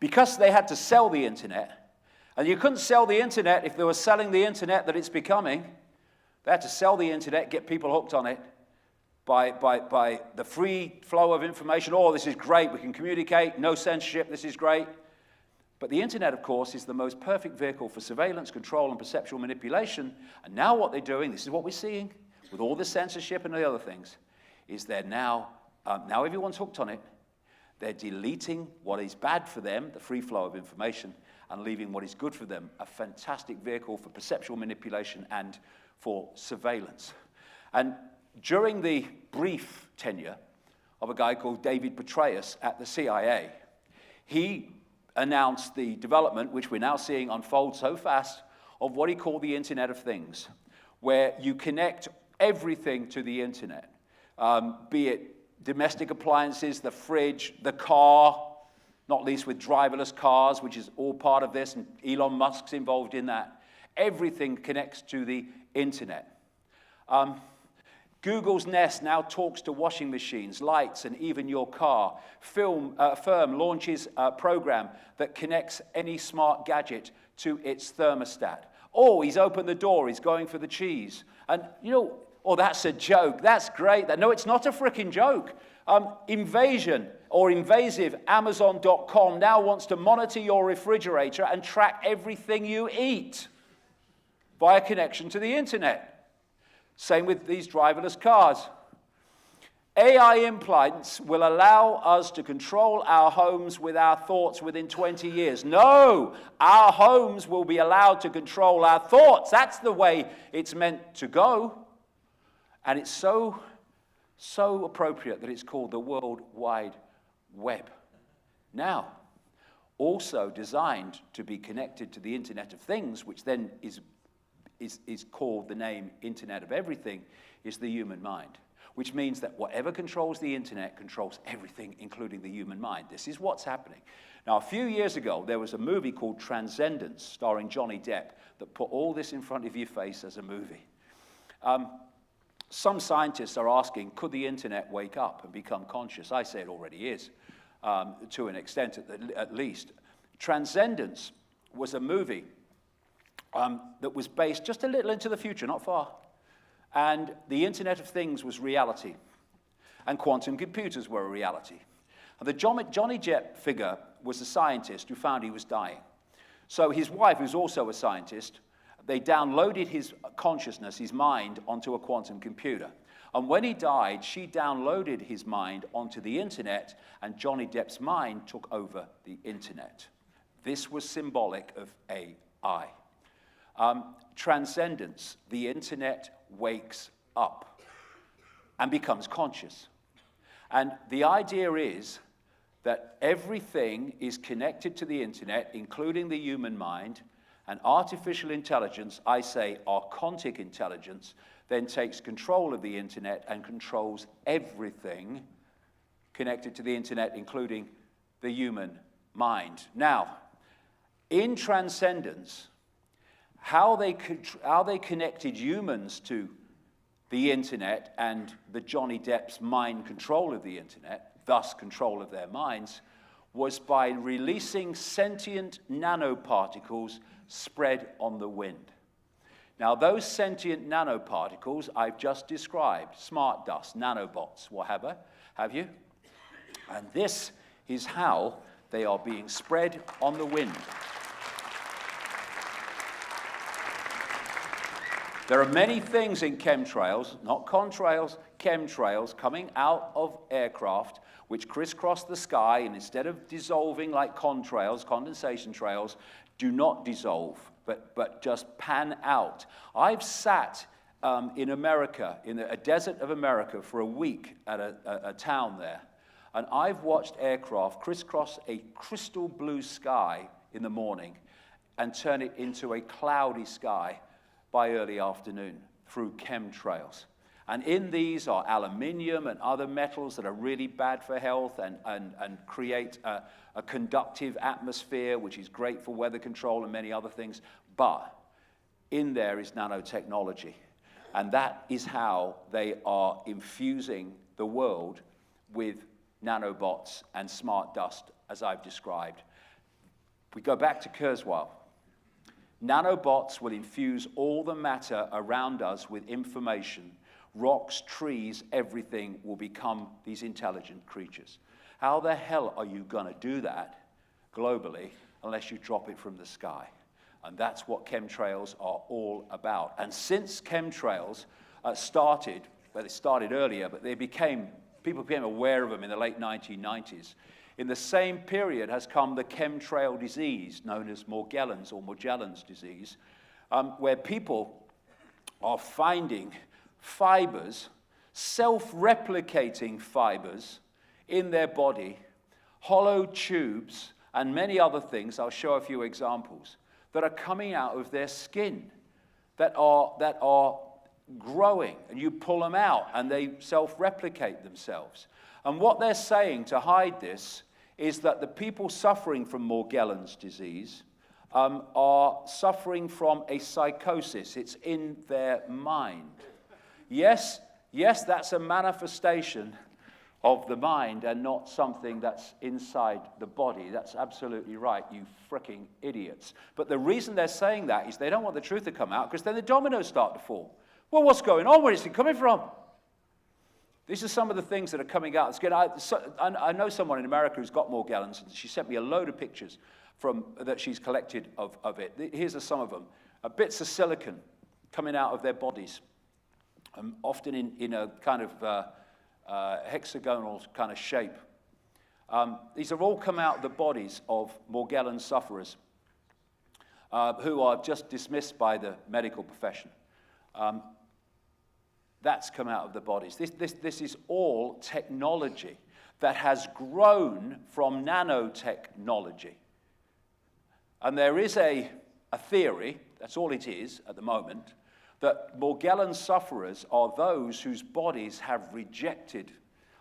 because they had to sell the internet, and you couldn't sell the internet if they were selling the internet that it's becoming, they had to sell the internet, get people hooked on it by the free flow of information. Oh, this is great, we can communicate, no censorship, this is great. But the internet, of course, is the most perfect vehicle for surveillance, control, and perceptual manipulation. And now what they're doing, this is what we're seeing, with all the censorship and the other things, is they're now everyone's hooked on it. They're deleting what is bad for them, the free flow of information, and leaving what is good for them, a fantastic vehicle for perceptual manipulation and for surveillance. And during the brief tenure of a guy called David Petraeus at the CIA, he announced the development, which we're now seeing unfold so fast, of what he called the Internet of Things, where you connect everything to the internet, be it domestic appliances, the fridge, the car, not least with driverless cars, which is all part of this, and Elon Musk's involved in that. Everything connects to the internet. Google's Nest now talks to washing machines, lights, and even your car. Firm launches a program that connects any smart gadget to its thermostat. Oh, he's opened the door, he's going for the cheese. And, you know, oh, that's a joke, that's great. No, it's not a frickin' joke. Invasive Amazon.com now wants to monitor your refrigerator and track everything you eat via connection to the internet. Same with these driverless cars. AI implants will allow us to control our homes with our thoughts within 20 years. No, our homes will be allowed to control our thoughts. That's the way it's meant to go. And it's so appropriate that it's called the World Wide Web. Now, also designed to be connected to the Internet of Things, which then is called the name Internet of Everything, is the human mind, which means that whatever controls the internet controls everything, including the human mind. This is what's happening. Now, a few years ago, there was a movie called Transcendence, starring Johnny Depp, that put all this in front of your face as a movie. Some scientists are asking, could the internet wake up and become conscious? I say it already is, to an extent at least. Transcendence was a movie that was based just a little into the future, not far. And the Internet of Things was reality. And quantum computers were a reality. And the Johnny Depp figure was a scientist who found he was dying. So his wife, who's also a scientist, they downloaded his consciousness, his mind, onto a quantum computer. And when he died, she downloaded his mind onto the internet, and Johnny Depp's mind took over the internet. This was symbolic of AI. Transcendence, the internet wakes up and becomes conscious. And the idea is that everything is connected to the internet, including the human mind, and artificial intelligence, I say archontic intelligence, then takes control of the internet and controls everything connected to the internet, including the human mind. Now, in Transcendence, how they connected humans to the internet and the Johnny Depp's mind control of the internet, thus control of their minds, was by releasing sentient nanoparticles spread on the wind. Now, those sentient nanoparticles I've just described, smart dust, nanobots, what have you? And this is how they are being spread on the wind. There are many things in chemtrails, not contrails, chemtrails coming out of aircraft which crisscross the sky, and instead of dissolving like contrails, condensation trails, do not dissolve, but just pan out. I've sat in America, in a desert of America, for a week at a town there, and I've watched aircraft crisscross a crystal blue sky in the morning and turn it into a cloudy sky by early afternoon through chemtrails. And in these are aluminium and other metals that are really bad for health and create a conductive atmosphere, which is great for weather control and many other things. But in there is nanotechnology. And that is how they are infusing the world with nanobots and smart dust, as I've described. We go back to Kurzweil. Nanobots will infuse all the matter around us with information. Rocks, trees, everything will become these intelligent creatures. How the hell are you going to do that globally unless you drop it from the sky? And that's what chemtrails are all about. And since chemtrails started, well, they started earlier, but people became aware of them in the late 1990s. In the same period has come the chemtrail disease, known as Morgellons or Morgellons disease, where people are finding fibers, self-replicating fibers in their body, hollow tubes, and many other things. I'll show a few examples that are coming out of their skin that are growing, and you pull them out and they self-replicate themselves. And what they're saying to hide this is that the people suffering from Morgellons disease are suffering from a psychosis. It's in their mind. Yes, that's a manifestation of the mind and not something that's inside the body. That's absolutely right, you fricking idiots. But the reason they're saying that is they don't want the truth to come out, because then the dominoes start to fall. Well, what's going on? Where is it coming from? These are some of the things that are coming out. I know someone in America who's got Morgellons, and she sent me a load of pictures that she's collected of it. Here's some of them. Bits of silicon coming out of their bodies, often in a kind of hexagonal kind of shape. These have all come out of the bodies of Morgellons sufferers who are just dismissed by the medical profession. That's come out of the bodies. This is all technology that has grown from nanotechnology. And there is a theory, that's all it is at the moment, that Morgellons sufferers are those whose bodies have rejected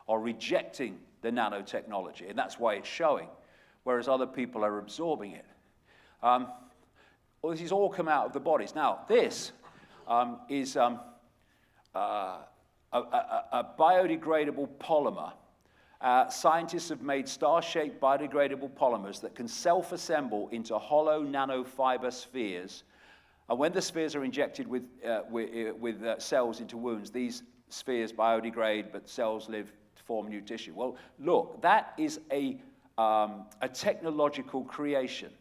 or rejecting the nanotechnology, and that's why it's showing, whereas other people are absorbing it. Well, this has all come out of the bodies. Now, this is a biodegradable polymer. Scientists have made star-shaped biodegradable polymers that can self-assemble into hollow nanofiber spheres. And when the spheres are injected with cells into wounds, these spheres biodegrade, but cells live to form new tissue. Well, look, that is a technological creation.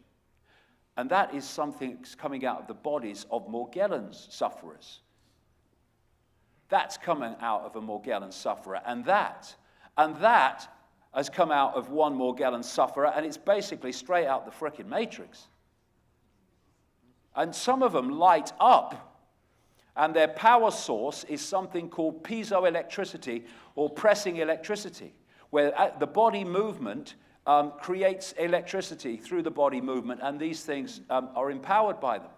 And that is something that's coming out of the bodies of Morgellons sufferers. That's coming out of a Morgellons sufferer. And that has come out of one Morgellons sufferer, and it's basically straight out the frickin' Matrix. And some of them light up, and their power source is something called piezoelectricity or pressing electricity, where the body movement creates electricity through the body movement, and these things are empowered by them.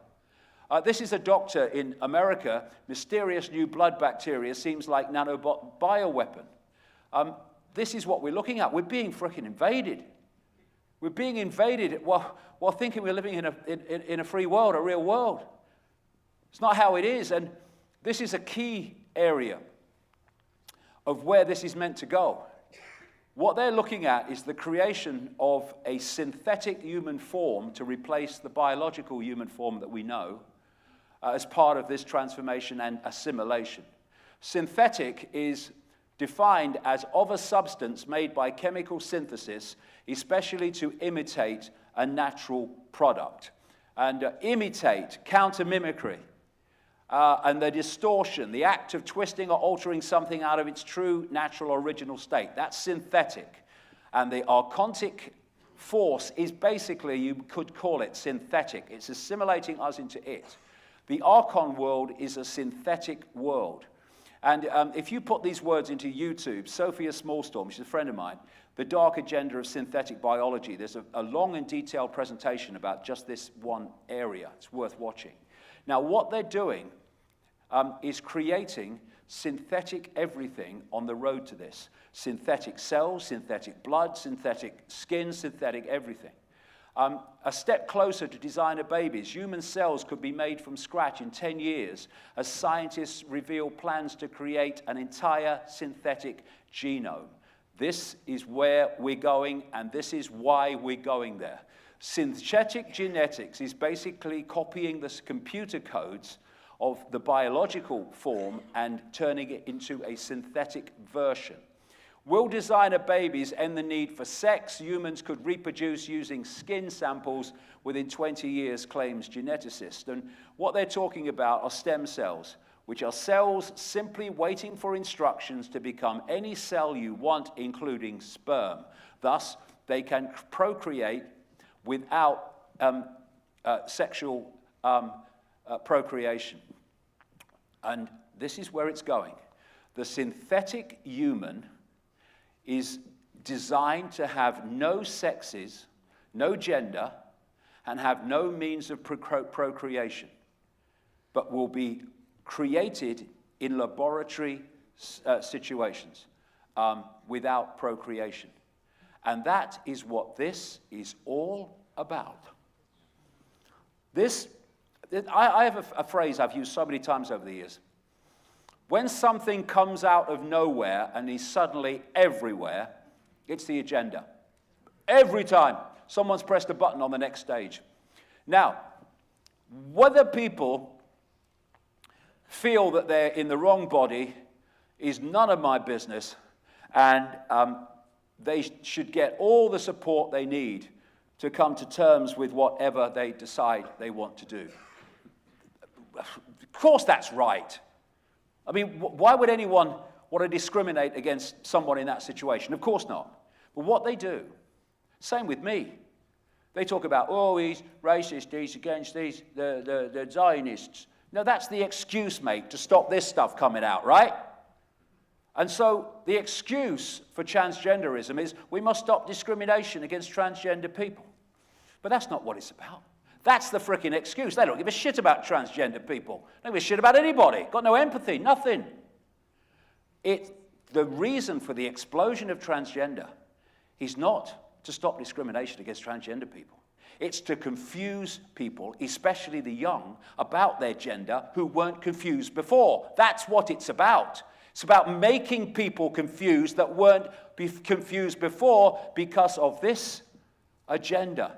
This is a doctor in America. Mysterious new blood bacteria seems like nanobot bioweapon. This is what we're looking at. We're being frickin' invaded. We're being invaded while thinking we're living in a free world, a real world. It's not how it is, and this is a key area of where this is meant to go. What they're looking at is the creation of a synthetic human form to replace the biological human form that we know as part of this transformation and assimilation. Synthetic is defined as of a substance made by chemical synthesis, especially to imitate a natural product. And imitate, counter-mimicry, and the distortion, the act of twisting or altering something out of its true, natural, original state. That's synthetic. And the archontic force is basically, you could call it synthetic. It's assimilating us into it. The archon world is a synthetic world. And if you put these words into YouTube, Sophia Smallstorm, she's a friend of mine, The Dark Agenda of Synthetic Biology, there's a long and detailed presentation about just this one area. It's worth watching. Now, what they're doing is creating synthetic everything on the road to this. Synthetic cells, synthetic blood, synthetic skin, synthetic everything. A step closer to designer babies, human cells could be made from scratch in 10 years as scientists reveal plans to create an entire synthetic genome. This is where we're going, and this is why we're going there. Synthetic genetics is basically copying the computer codes of the biological form and turning it into a synthetic version. Will designer babies end the need for sex? Humans could reproduce using skin samples within 20 years, claims geneticist. And what they're talking about are stem cells, which are cells simply waiting for instructions to become any cell you want, including sperm. Thus, they can procreate without sexual procreation. And this is where it's going. The synthetic human is designed to have no sexes, no gender, and have no means of procreation, but will be created in laboratory situations without procreation. And that is what this is all about. I have a phrase I've used so many times over the years. When something comes out of nowhere and is suddenly everywhere, it's the agenda. Every time someone's pressed a button on the next stage. Now, whether people feel that they're in the wrong body is none of my business, and they should get all the support they need to come to terms with whatever they decide they want to do. Of course that's right. I mean, why would anyone want to discriminate against someone in that situation? Of course not. But what they do, same with me. They talk about, oh, he's racist, he's against the Zionists. No, that's the excuse, mate, to stop this stuff coming out, right? And so the excuse for transgenderism is we must stop discrimination against transgender people. But that's not what it's about. That's the frickin' excuse. They don't give a shit about transgender people. They don't give a shit about anybody. Got no empathy, nothing. The reason for the explosion of transgender is not to stop discrimination against transgender people. It's to confuse people, especially the young, about their gender who weren't confused before. That's what it's about. It's about making people confused that weren't confused before because of this agenda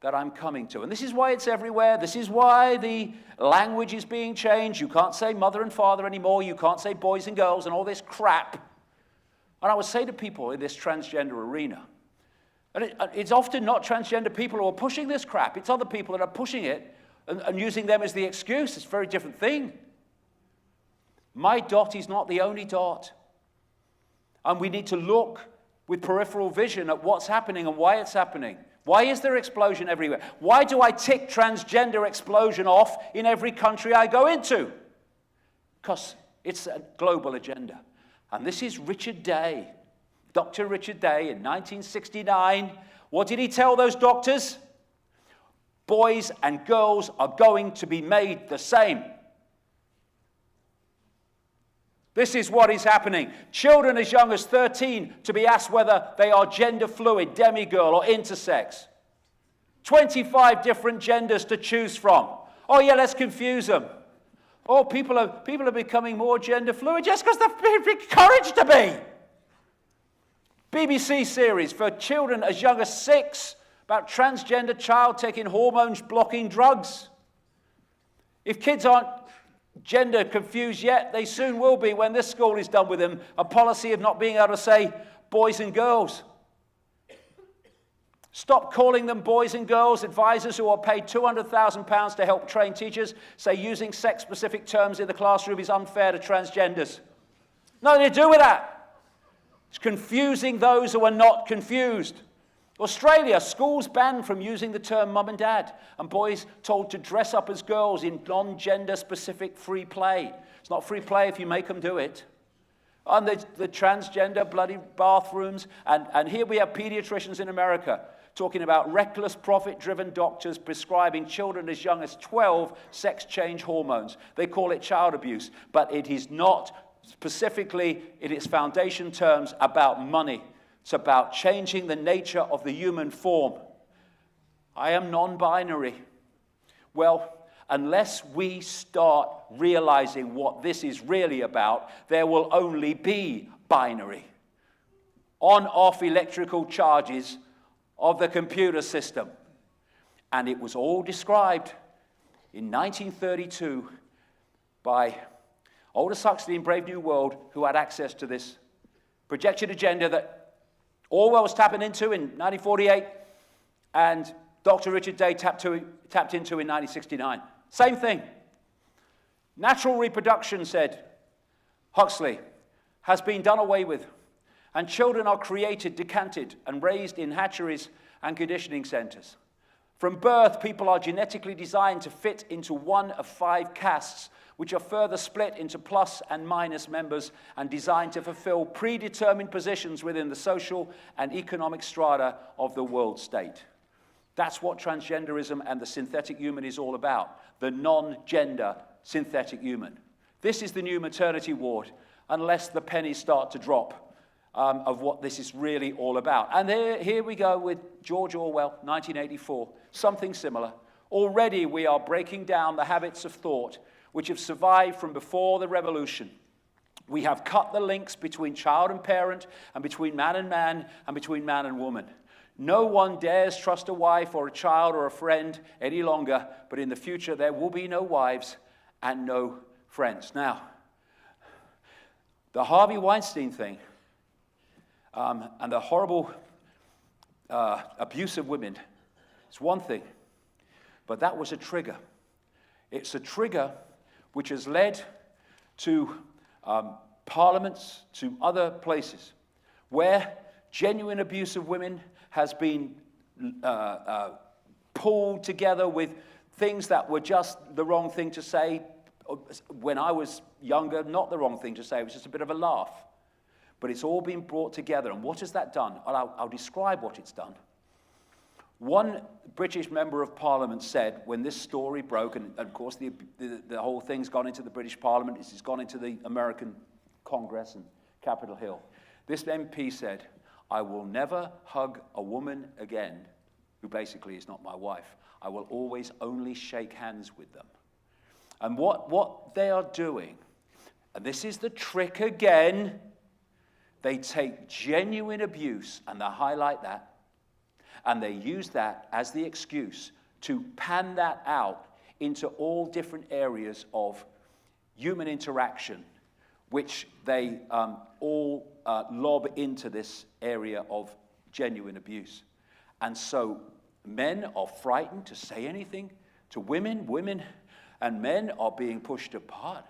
that I'm coming to. And this is why it's everywhere. This is why the language is being changed. You can't say mother and father anymore. You can't say boys and girls and all this crap. And I would say to people in this transgender arena, and it's often not transgender people who are pushing this crap. It's other people that are pushing it and using them as the excuse. It's a very different thing. My dot is not the only dot. And we need to look with peripheral vision at what's happening and why it's happening. Why is there explosion everywhere? Why do I tick transgender explosion off in every country I go into? Because it's a global agenda. And this is Richard Day, Dr. Richard Day in 1969. What did he tell those doctors? Boys and girls are going to be made the same. This is what is happening. Children as young as 13 to be asked whether they are gender fluid, demigirl, or intersex. 25 different genders to choose from. Oh yeah, let's confuse them. Oh, people are becoming more gender fluid just because they're encouraged to be. BBC series for children as young as 6 about transgender child taking hormone-blocking drugs. If kids aren't gender confused yet, they soon will be when this school is done with them. A policy of not being able to say boys and girls. Stop calling them boys and girls. Advisors who are paid £200,000 to help train teachers say using sex-specific terms in the classroom is unfair to transgenders. Nothing to do with that. It's confusing those who are not confused. Australia, schools banned from using the term mum and dad, and boys told to dress up as girls in non-gender specific free play. It's not free play if you make them do it. And the transgender bloody bathrooms, and here we have pediatricians in America talking about reckless profit-driven doctors prescribing children as young as 12 sex change hormones. They call it child abuse, but it is not specifically in its foundation terms about money. It's about changing the nature of the human form. I am non-binary. Well, unless we start realizing what this is really about, there will only be binary. On-off electrical charges of the computer system. And it was all described in 1932 by Aldous Huxley in Brave New World, who had access to this projected agenda that Orwell was tapping into in 1948, and Dr. Richard Day tapped into in 1969. Same thing. Natural reproduction, said Huxley, has been done away with, and children are created, decanted, and raised in hatcheries and conditioning centers. From birth, people are genetically designed to fit into one of 5 castes, which are further split into plus and minus members and designed to fulfill predetermined positions within the social and economic strata of the world state. That's what transgenderism and the synthetic human is all about, the non-gender synthetic human. This is the new maternity ward, unless the pennies start to drop of what this is really all about. And here we go with George Orwell, 1984, something similar. Already we are breaking down the habits of thought which have survived from before the revolution. We have cut the links between child and parent, and between man, and between man and woman. No one dares trust a wife or a child or a friend any longer, but in the future there will be no wives and no friends. Now, the Harvey Weinstein thing and the horrible abuse of women is one thing, but that was a trigger. It's a trigger which has led to parliaments, to other places, where genuine abuse of women has been pulled together with things that were just the wrong thing to say. When I was younger, not the wrong thing to say, it was just a bit of a laugh. But it's all been brought together. And what has that done? I'll describe what it's done. One British member of Parliament said, when this story broke, and of course the whole thing's gone into the British Parliament, it's gone into the American Congress and Capitol Hill. This MP said, "I will never hug a woman again, who basically is not my wife. I will always only shake hands with them." And what they are doing, and this is the trick again, they take genuine abuse and they highlight that, and they use that as the excuse to pan that out into all different areas of human interaction, which they all lob into this area of genuine abuse. And so men are frightened to say anything to women. Women and men are being pushed apart.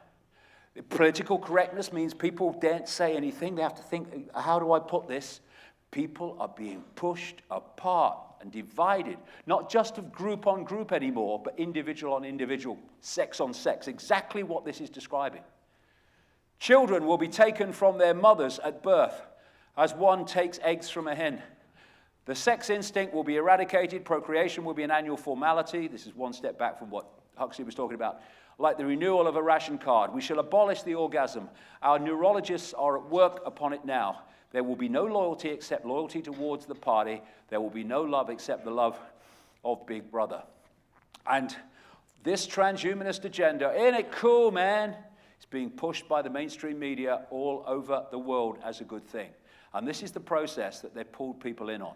Political correctness means people daren't say anything. They have to think, how do I put this? People are being pushed apart and divided, not just of group on group anymore, but individual on individual, sex on sex, exactly what this is describing. Children will be taken from their mothers at birth, as one takes eggs from a hen. The sex instinct will be eradicated, procreation will be an annual formality. This is one step back from what Huxley was talking about. Like the renewal of a ration card, we shall abolish the orgasm. Our neurologists are at work upon it now. There will be no loyalty except loyalty towards the party. There will be no love except the love of Big Brother. And this transhumanist agenda, ain't it cool, man? It's being pushed by the mainstream media all over the world as a good thing. And this is the process that they've pulled people in on.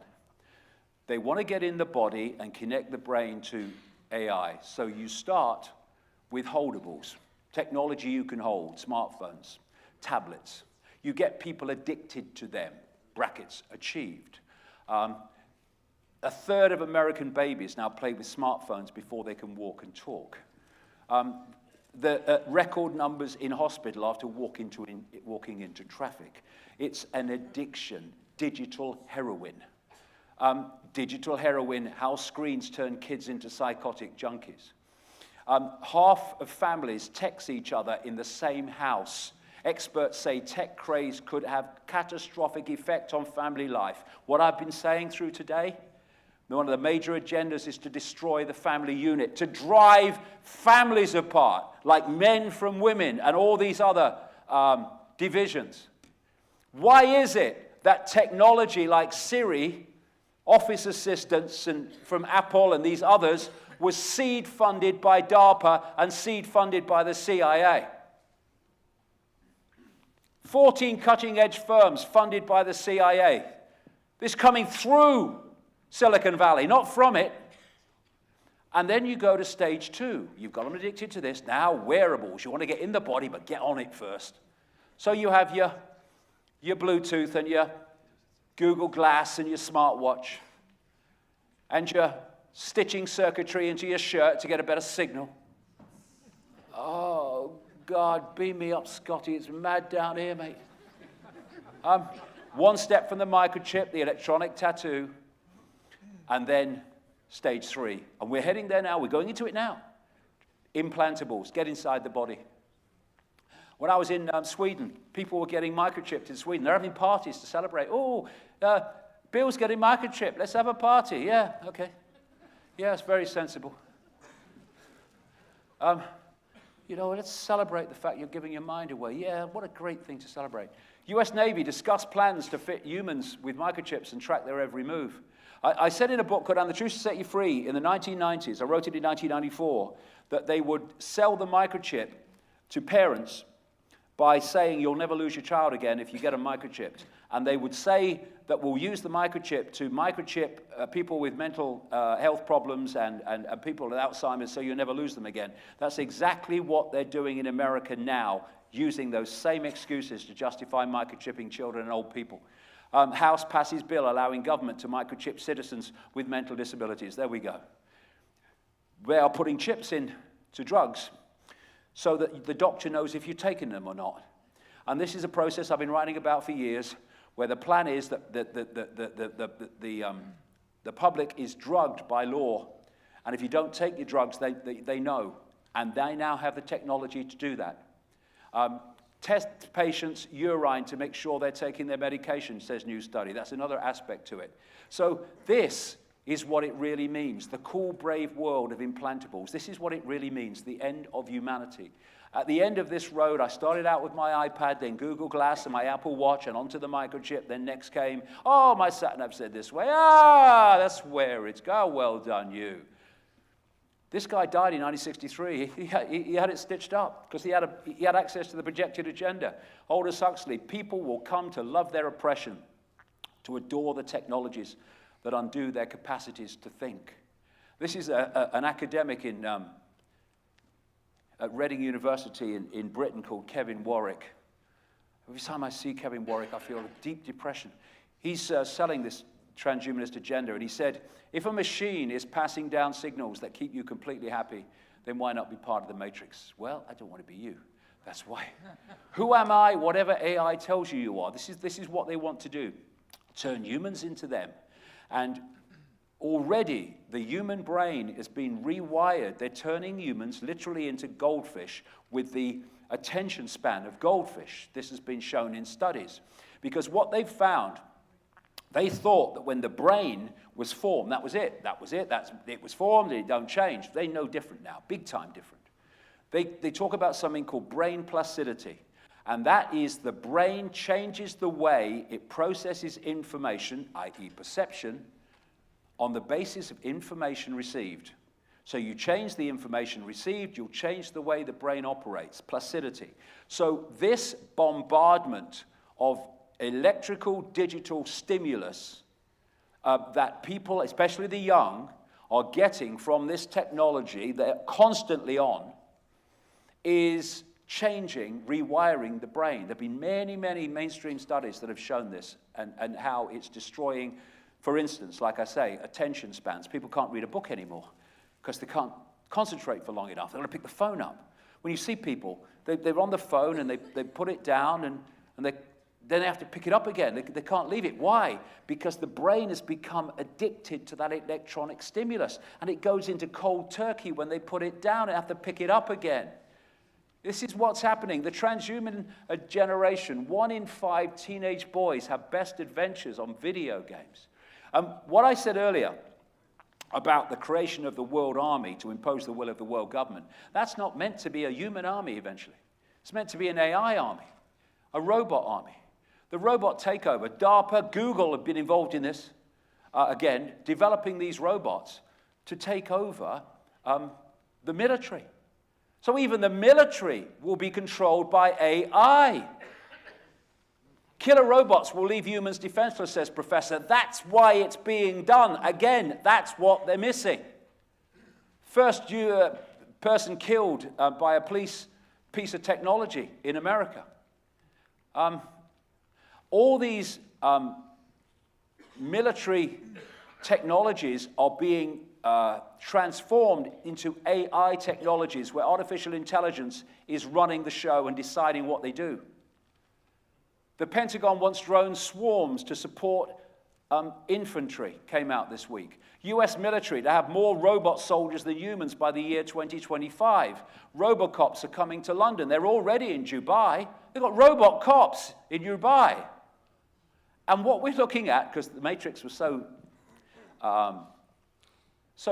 They want to get in the body and connect the brain to AI. So you start with holdables, technology you can hold, smartphones, tablets. You get people addicted to them, brackets, achieved. A third of American babies now play with smartphones before they can walk and talk. The record numbers in hospital after walking into traffic. It's an addiction, digital heroin. Digital heroin, how screens turn kids into psychotic junkies. Half of families text each other in the same house. Experts say tech craze could have catastrophic effect on family life. What I've been saying through today, one of the major agendas is to destroy the family unit, to drive families apart, like men from women and all these other divisions. Why is it that technology like Siri, Office Assistants and from Apple and these others was seed funded by DARPA and seed funded by the CIA? 14 cutting-edge firms funded by the CIA. This coming through Silicon Valley, not from it. And then you go to stage 2. You've got them addicted to this. Now, wearables. You want to get in the body, but get on it first. So you have your Bluetooth and your Google Glass and your smartwatch and your stitching circuitry into your shirt to get a better signal. Oh, God, beam me up, Scotty. It's mad down here, mate. One step from the microchip, the electronic tattoo, and then stage 3. And we're heading there now. We're going into it now. Implantables, get inside the body. When I was in Sweden, people were getting microchipped in Sweden. They're having parties to celebrate. Oh, Bill's getting microchipped. Let's have a party. Yeah, okay. Yeah, it's very sensible. Let's celebrate the fact you're giving your mind away. Yeah, what a great thing to celebrate. US Navy discussed plans to fit humans with microchips and track their every move. I said in a book called And the Truth to Set You Free in the 1990s, I wrote it in 1994, that they would sell the microchip to parents by saying you'll never lose your child again if you get them microchipped. And they would say that we'll use the microchip to microchip people with mental health problems and people with Alzheimer's so you'll never lose them again. That's exactly what they're doing in America now, using those same excuses to justify microchipping children and old people. House passes bill allowing government to microchip citizens with mental disabilities. There we go. They are putting chips into drugs so that the doctor knows if you've taken them or not. And this is a process I've been writing about for years, where the plan is that the public is drugged by law. And if you don't take your drugs, they know. And they now have the technology to do that. Test patients' urine to make sure they're taking their medication, says new study. That's another aspect to it. So this is what it really means, the cool, brave world of implantables. This is what it really means, the end of humanity. At the end of this road, I started out with my iPad, then Google Glass and my Apple Watch, and onto the microchip. Then next came, oh, my sat-nav said this way. Ah, that's where it's go. Well done, you. This guy died in 1963. He had it stitched up because he had access to the projected agenda. Aldous Huxley, people will come to love their oppression, to adore the technologies that undo their capacities to think. This is an academic at Reading University in Britain called Kevin Warwick. Every time I see Kevin Warwick, I feel a deep depression. He's selling this transhumanist agenda, and he said, if a machine is passing down signals that keep you completely happy, then why not be part of the matrix? Well, I don't want to be you. That's why. Who am I? Whatever AI tells you you are. This is what they want to do. Turn humans into them. And already the human brain has been rewired. They're turning humans literally into goldfish with the attention span of goldfish. This has been shown in studies. Because what they've found, they thought that when the brain was formed, that was it. It was formed, it don't change. They know different now, big time different. They talk about something called brain plasticity. And that is the brain changes the way it processes information, i.e. perception, on the basis of information received. So you change the information received, you'll change the way the brain operates, plasticity. So this bombardment of electrical digital stimulus that people, especially the young, are getting from this technology, they're constantly on, is changing, rewiring the brain. There have been many, many mainstream studies that have shown this and how it's destroying, for instance, like I say, attention spans. People can't read a book anymore because they can't concentrate for long enough. They're going to pick the phone up. When you see people, they're on the phone and they put it down and then they have to pick it up again. They can't leave it. Why? Because the brain has become addicted to that electronic stimulus and it goes into cold turkey when they put it down and have to pick it up again. This is what's happening. The transhuman generation, 1 in 5 teenage boys have best adventures on video games. What I said earlier about the creation of the world army to impose the will of the world government, that's not meant to be a human army eventually. It's meant to be an AI army. a robot army. The robot takeover, DARPA, Google have been involved in this, again, developing these robots to take over the military. So even the military will be controlled by AI. Killer robots will leave humans defenseless, says Professor. That's why it's being done. Again, that's what they're missing. First person killed by a police piece of technology in America. All these military technologies are being transformed into AI technologies where artificial intelligence is running the show and deciding what they do. The Pentagon wants drone swarms to support infantry, came out this week. US military to have more robot soldiers than humans by the year 2025. Robocops are coming to London. They're already in Dubai. They've got robot cops in Dubai. And what we're looking at, because the Matrix was so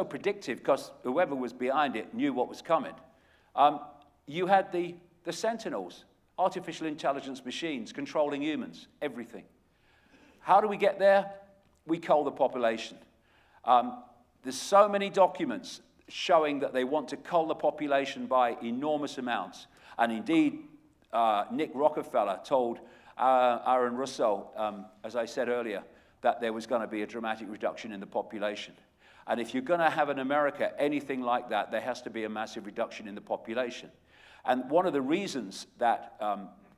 predictive, because whoever was behind it knew what was coming, you had the Sentinels, artificial intelligence machines controlling humans, everything. How do we get there? We cull the population. There's so many documents showing that they want to cull the population by enormous amounts. And indeed, Nick Rockefeller told Aaron Russo, as I said earlier, that there was going to be a dramatic reduction in the population. And if you're going to have in America anything like that, there has to be a massive reduction in the population. And one of the reasons that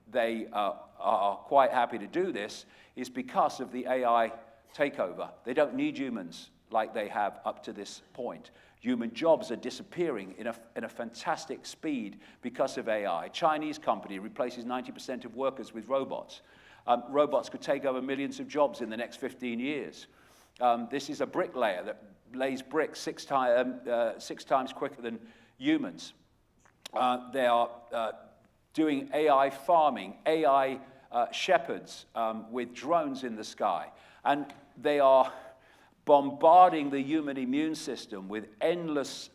they are quite happy to do this is because of the AI takeover. They don't need humans like they have up to this point. Human jobs are disappearing in a fantastic speed because of AI. Chinese company replaces 90% of workers with robots. Robots could take over millions of jobs in the next 15 years. This is a bricklayer that lays bricks six times quicker than humans. They are doing AI farming, AI shepherds with drones in the sky. And they are bombarding the human immune system with endless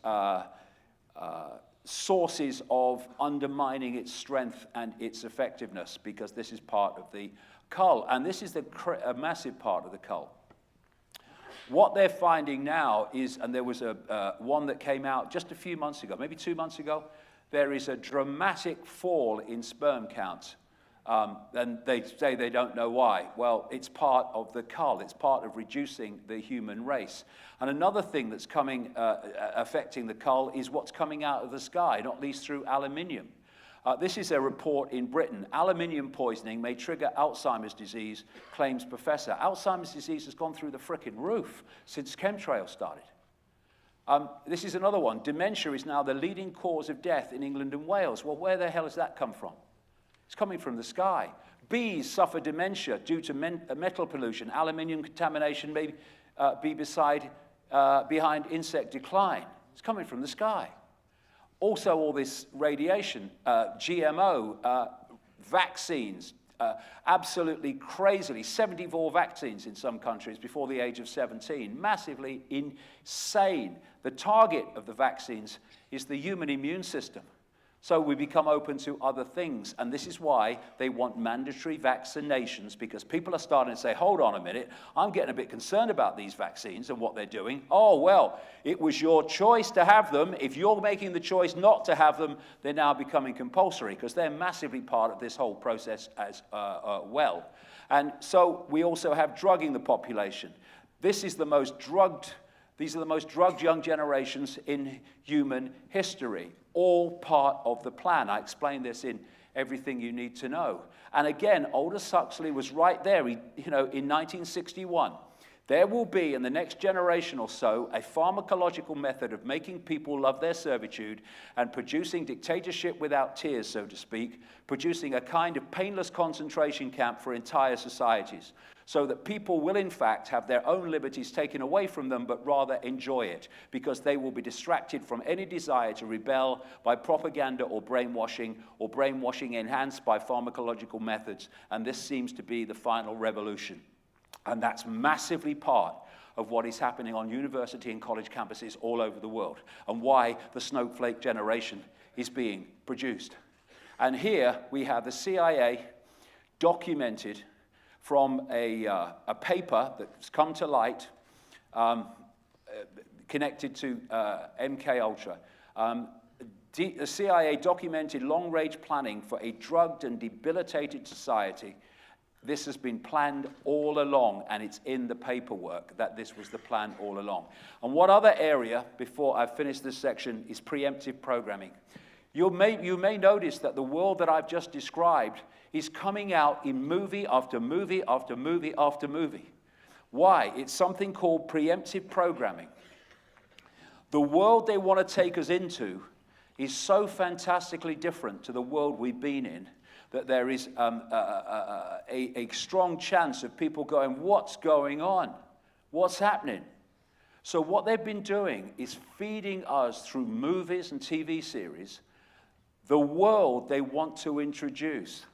sources of undermining its strength and its effectiveness, because this is part of the cull. And this is a massive part of the cull. What they're finding now is, and there was one that came out just a few months ago, maybe 2 months ago, there is a dramatic fall in sperm count. And they say they don't know why. Well, it's part of the cull. It's part of reducing the human race. And another thing that's affecting the cull is what's coming out of the sky, not least through aluminium. This is a report in Britain. Aluminium poisoning may trigger Alzheimer's disease, claims professor. Alzheimer's disease has gone through the frickin' roof since chemtrails started. This is another one. Dementia is now the leading cause of death in England and Wales. Well, where the hell has that come from? It's coming from the sky. Bees suffer dementia due to metal pollution. Aluminium contamination may be behind insect decline. It's coming from the sky. Also, all this radiation, GMO, vaccines, absolutely crazily, 74 vaccines in some countries before the age of 17, massively insane. The target of the vaccines is the human immune system. So we become open to other things, and this is why they want mandatory vaccinations, because people are starting to say, hold on a minute, I'm getting a bit concerned about these vaccines and what they're doing. Oh, well, it was your choice to have them. If you're making the choice not to have them, they're now becoming compulsory, because they're massively part of this whole process as well. And so we also have drugging the population. These are the most drugged young generations in human history. All part of the plan. I explained this in Everything You Need to Know. And again, Aldous Huxley was right there, in 1961. There will be, in the next generation or so, a pharmacological method of making people love their servitude and producing dictatorship without tears, so to speak, producing a kind of painless concentration camp for entire societies, so that people will, in fact, have their own liberties taken away from them, but rather enjoy it, because they will be distracted from any desire to rebel by propaganda or brainwashing enhanced by pharmacological methods. And this seems to be the final revolution. And that's massively part of what is happening on university and college campuses all over the world, and why the snowflake generation is being produced. And here we have the CIA documented from a paper that's come to light connected to MK Ultra. The CIA documented long-range planning for a drugged and debilitated society. This has been planned all along, and it's in the paperwork that this was the plan all along. And one other area, before I finish this section, is preemptive programming. You may notice that the world that I've just described is coming out in movie after movie after movie after movie. Why? It's something called preemptive programming. The world they want to take us into is so fantastically different to the world we've been in that there is a strong chance of people going, what's going on? What's happening? So what they've been doing is feeding us through movies and TV series the world they want to introduce.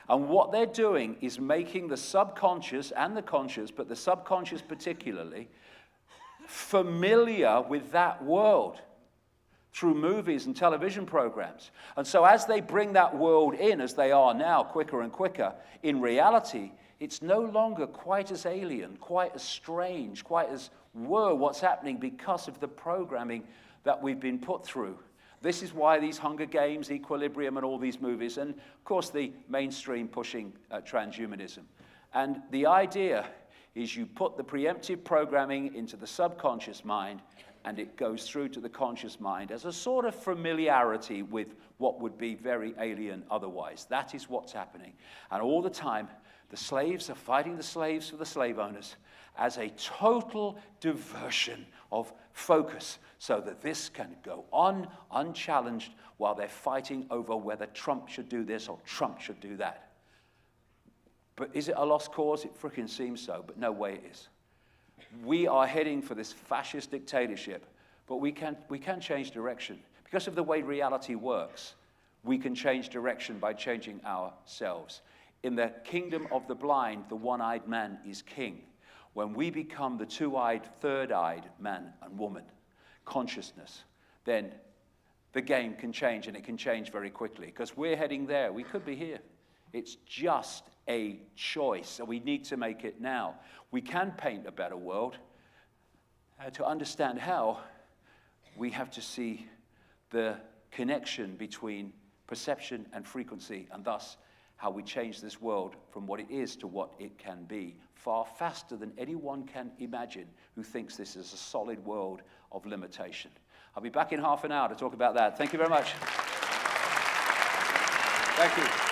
And what they're doing is making the subconscious and the conscious, but the subconscious particularly, familiar with that world through movies and television programs. And so as they bring that world in, as they are now, quicker and quicker, in reality, it's no longer quite as alien, quite as strange, quite as, whoa, what's happening, because of the programming that we've been put through. This is why these Hunger Games, Equilibrium, and all these movies, and of course the mainstream pushing transhumanism. And the idea is you put the preemptive programming into the subconscious mind, and it goes through to the conscious mind as a sort of familiarity with what would be very alien otherwise. That is what's happening. And all the time, the slaves are fighting the slaves for the slave owners as a total diversion of focus so that this can go on unchallenged while they're fighting over whether Trump should do this or Trump should do that. But is it a lost cause? It frickin' seems so, but no way it is. We are heading for this fascist dictatorship, but we can change direction. Because of the way reality works, we can change direction by changing ourselves. In the kingdom of the blind, the one-eyed man is king. When we become the two-eyed, third-eyed man and woman, consciousness, then the game can change, and it can change very quickly. Because we're heading there. We could be here. It's just a choice, so we need to make it now. We can paint a better world. To understand how, we have to see the connection between perception and frequency, and thus how we change this world from what it is to what it can be, far faster than anyone can imagine who thinks this is a solid world of limitation. I'll be back in half an hour to talk about that. Thank you very much. Thank you.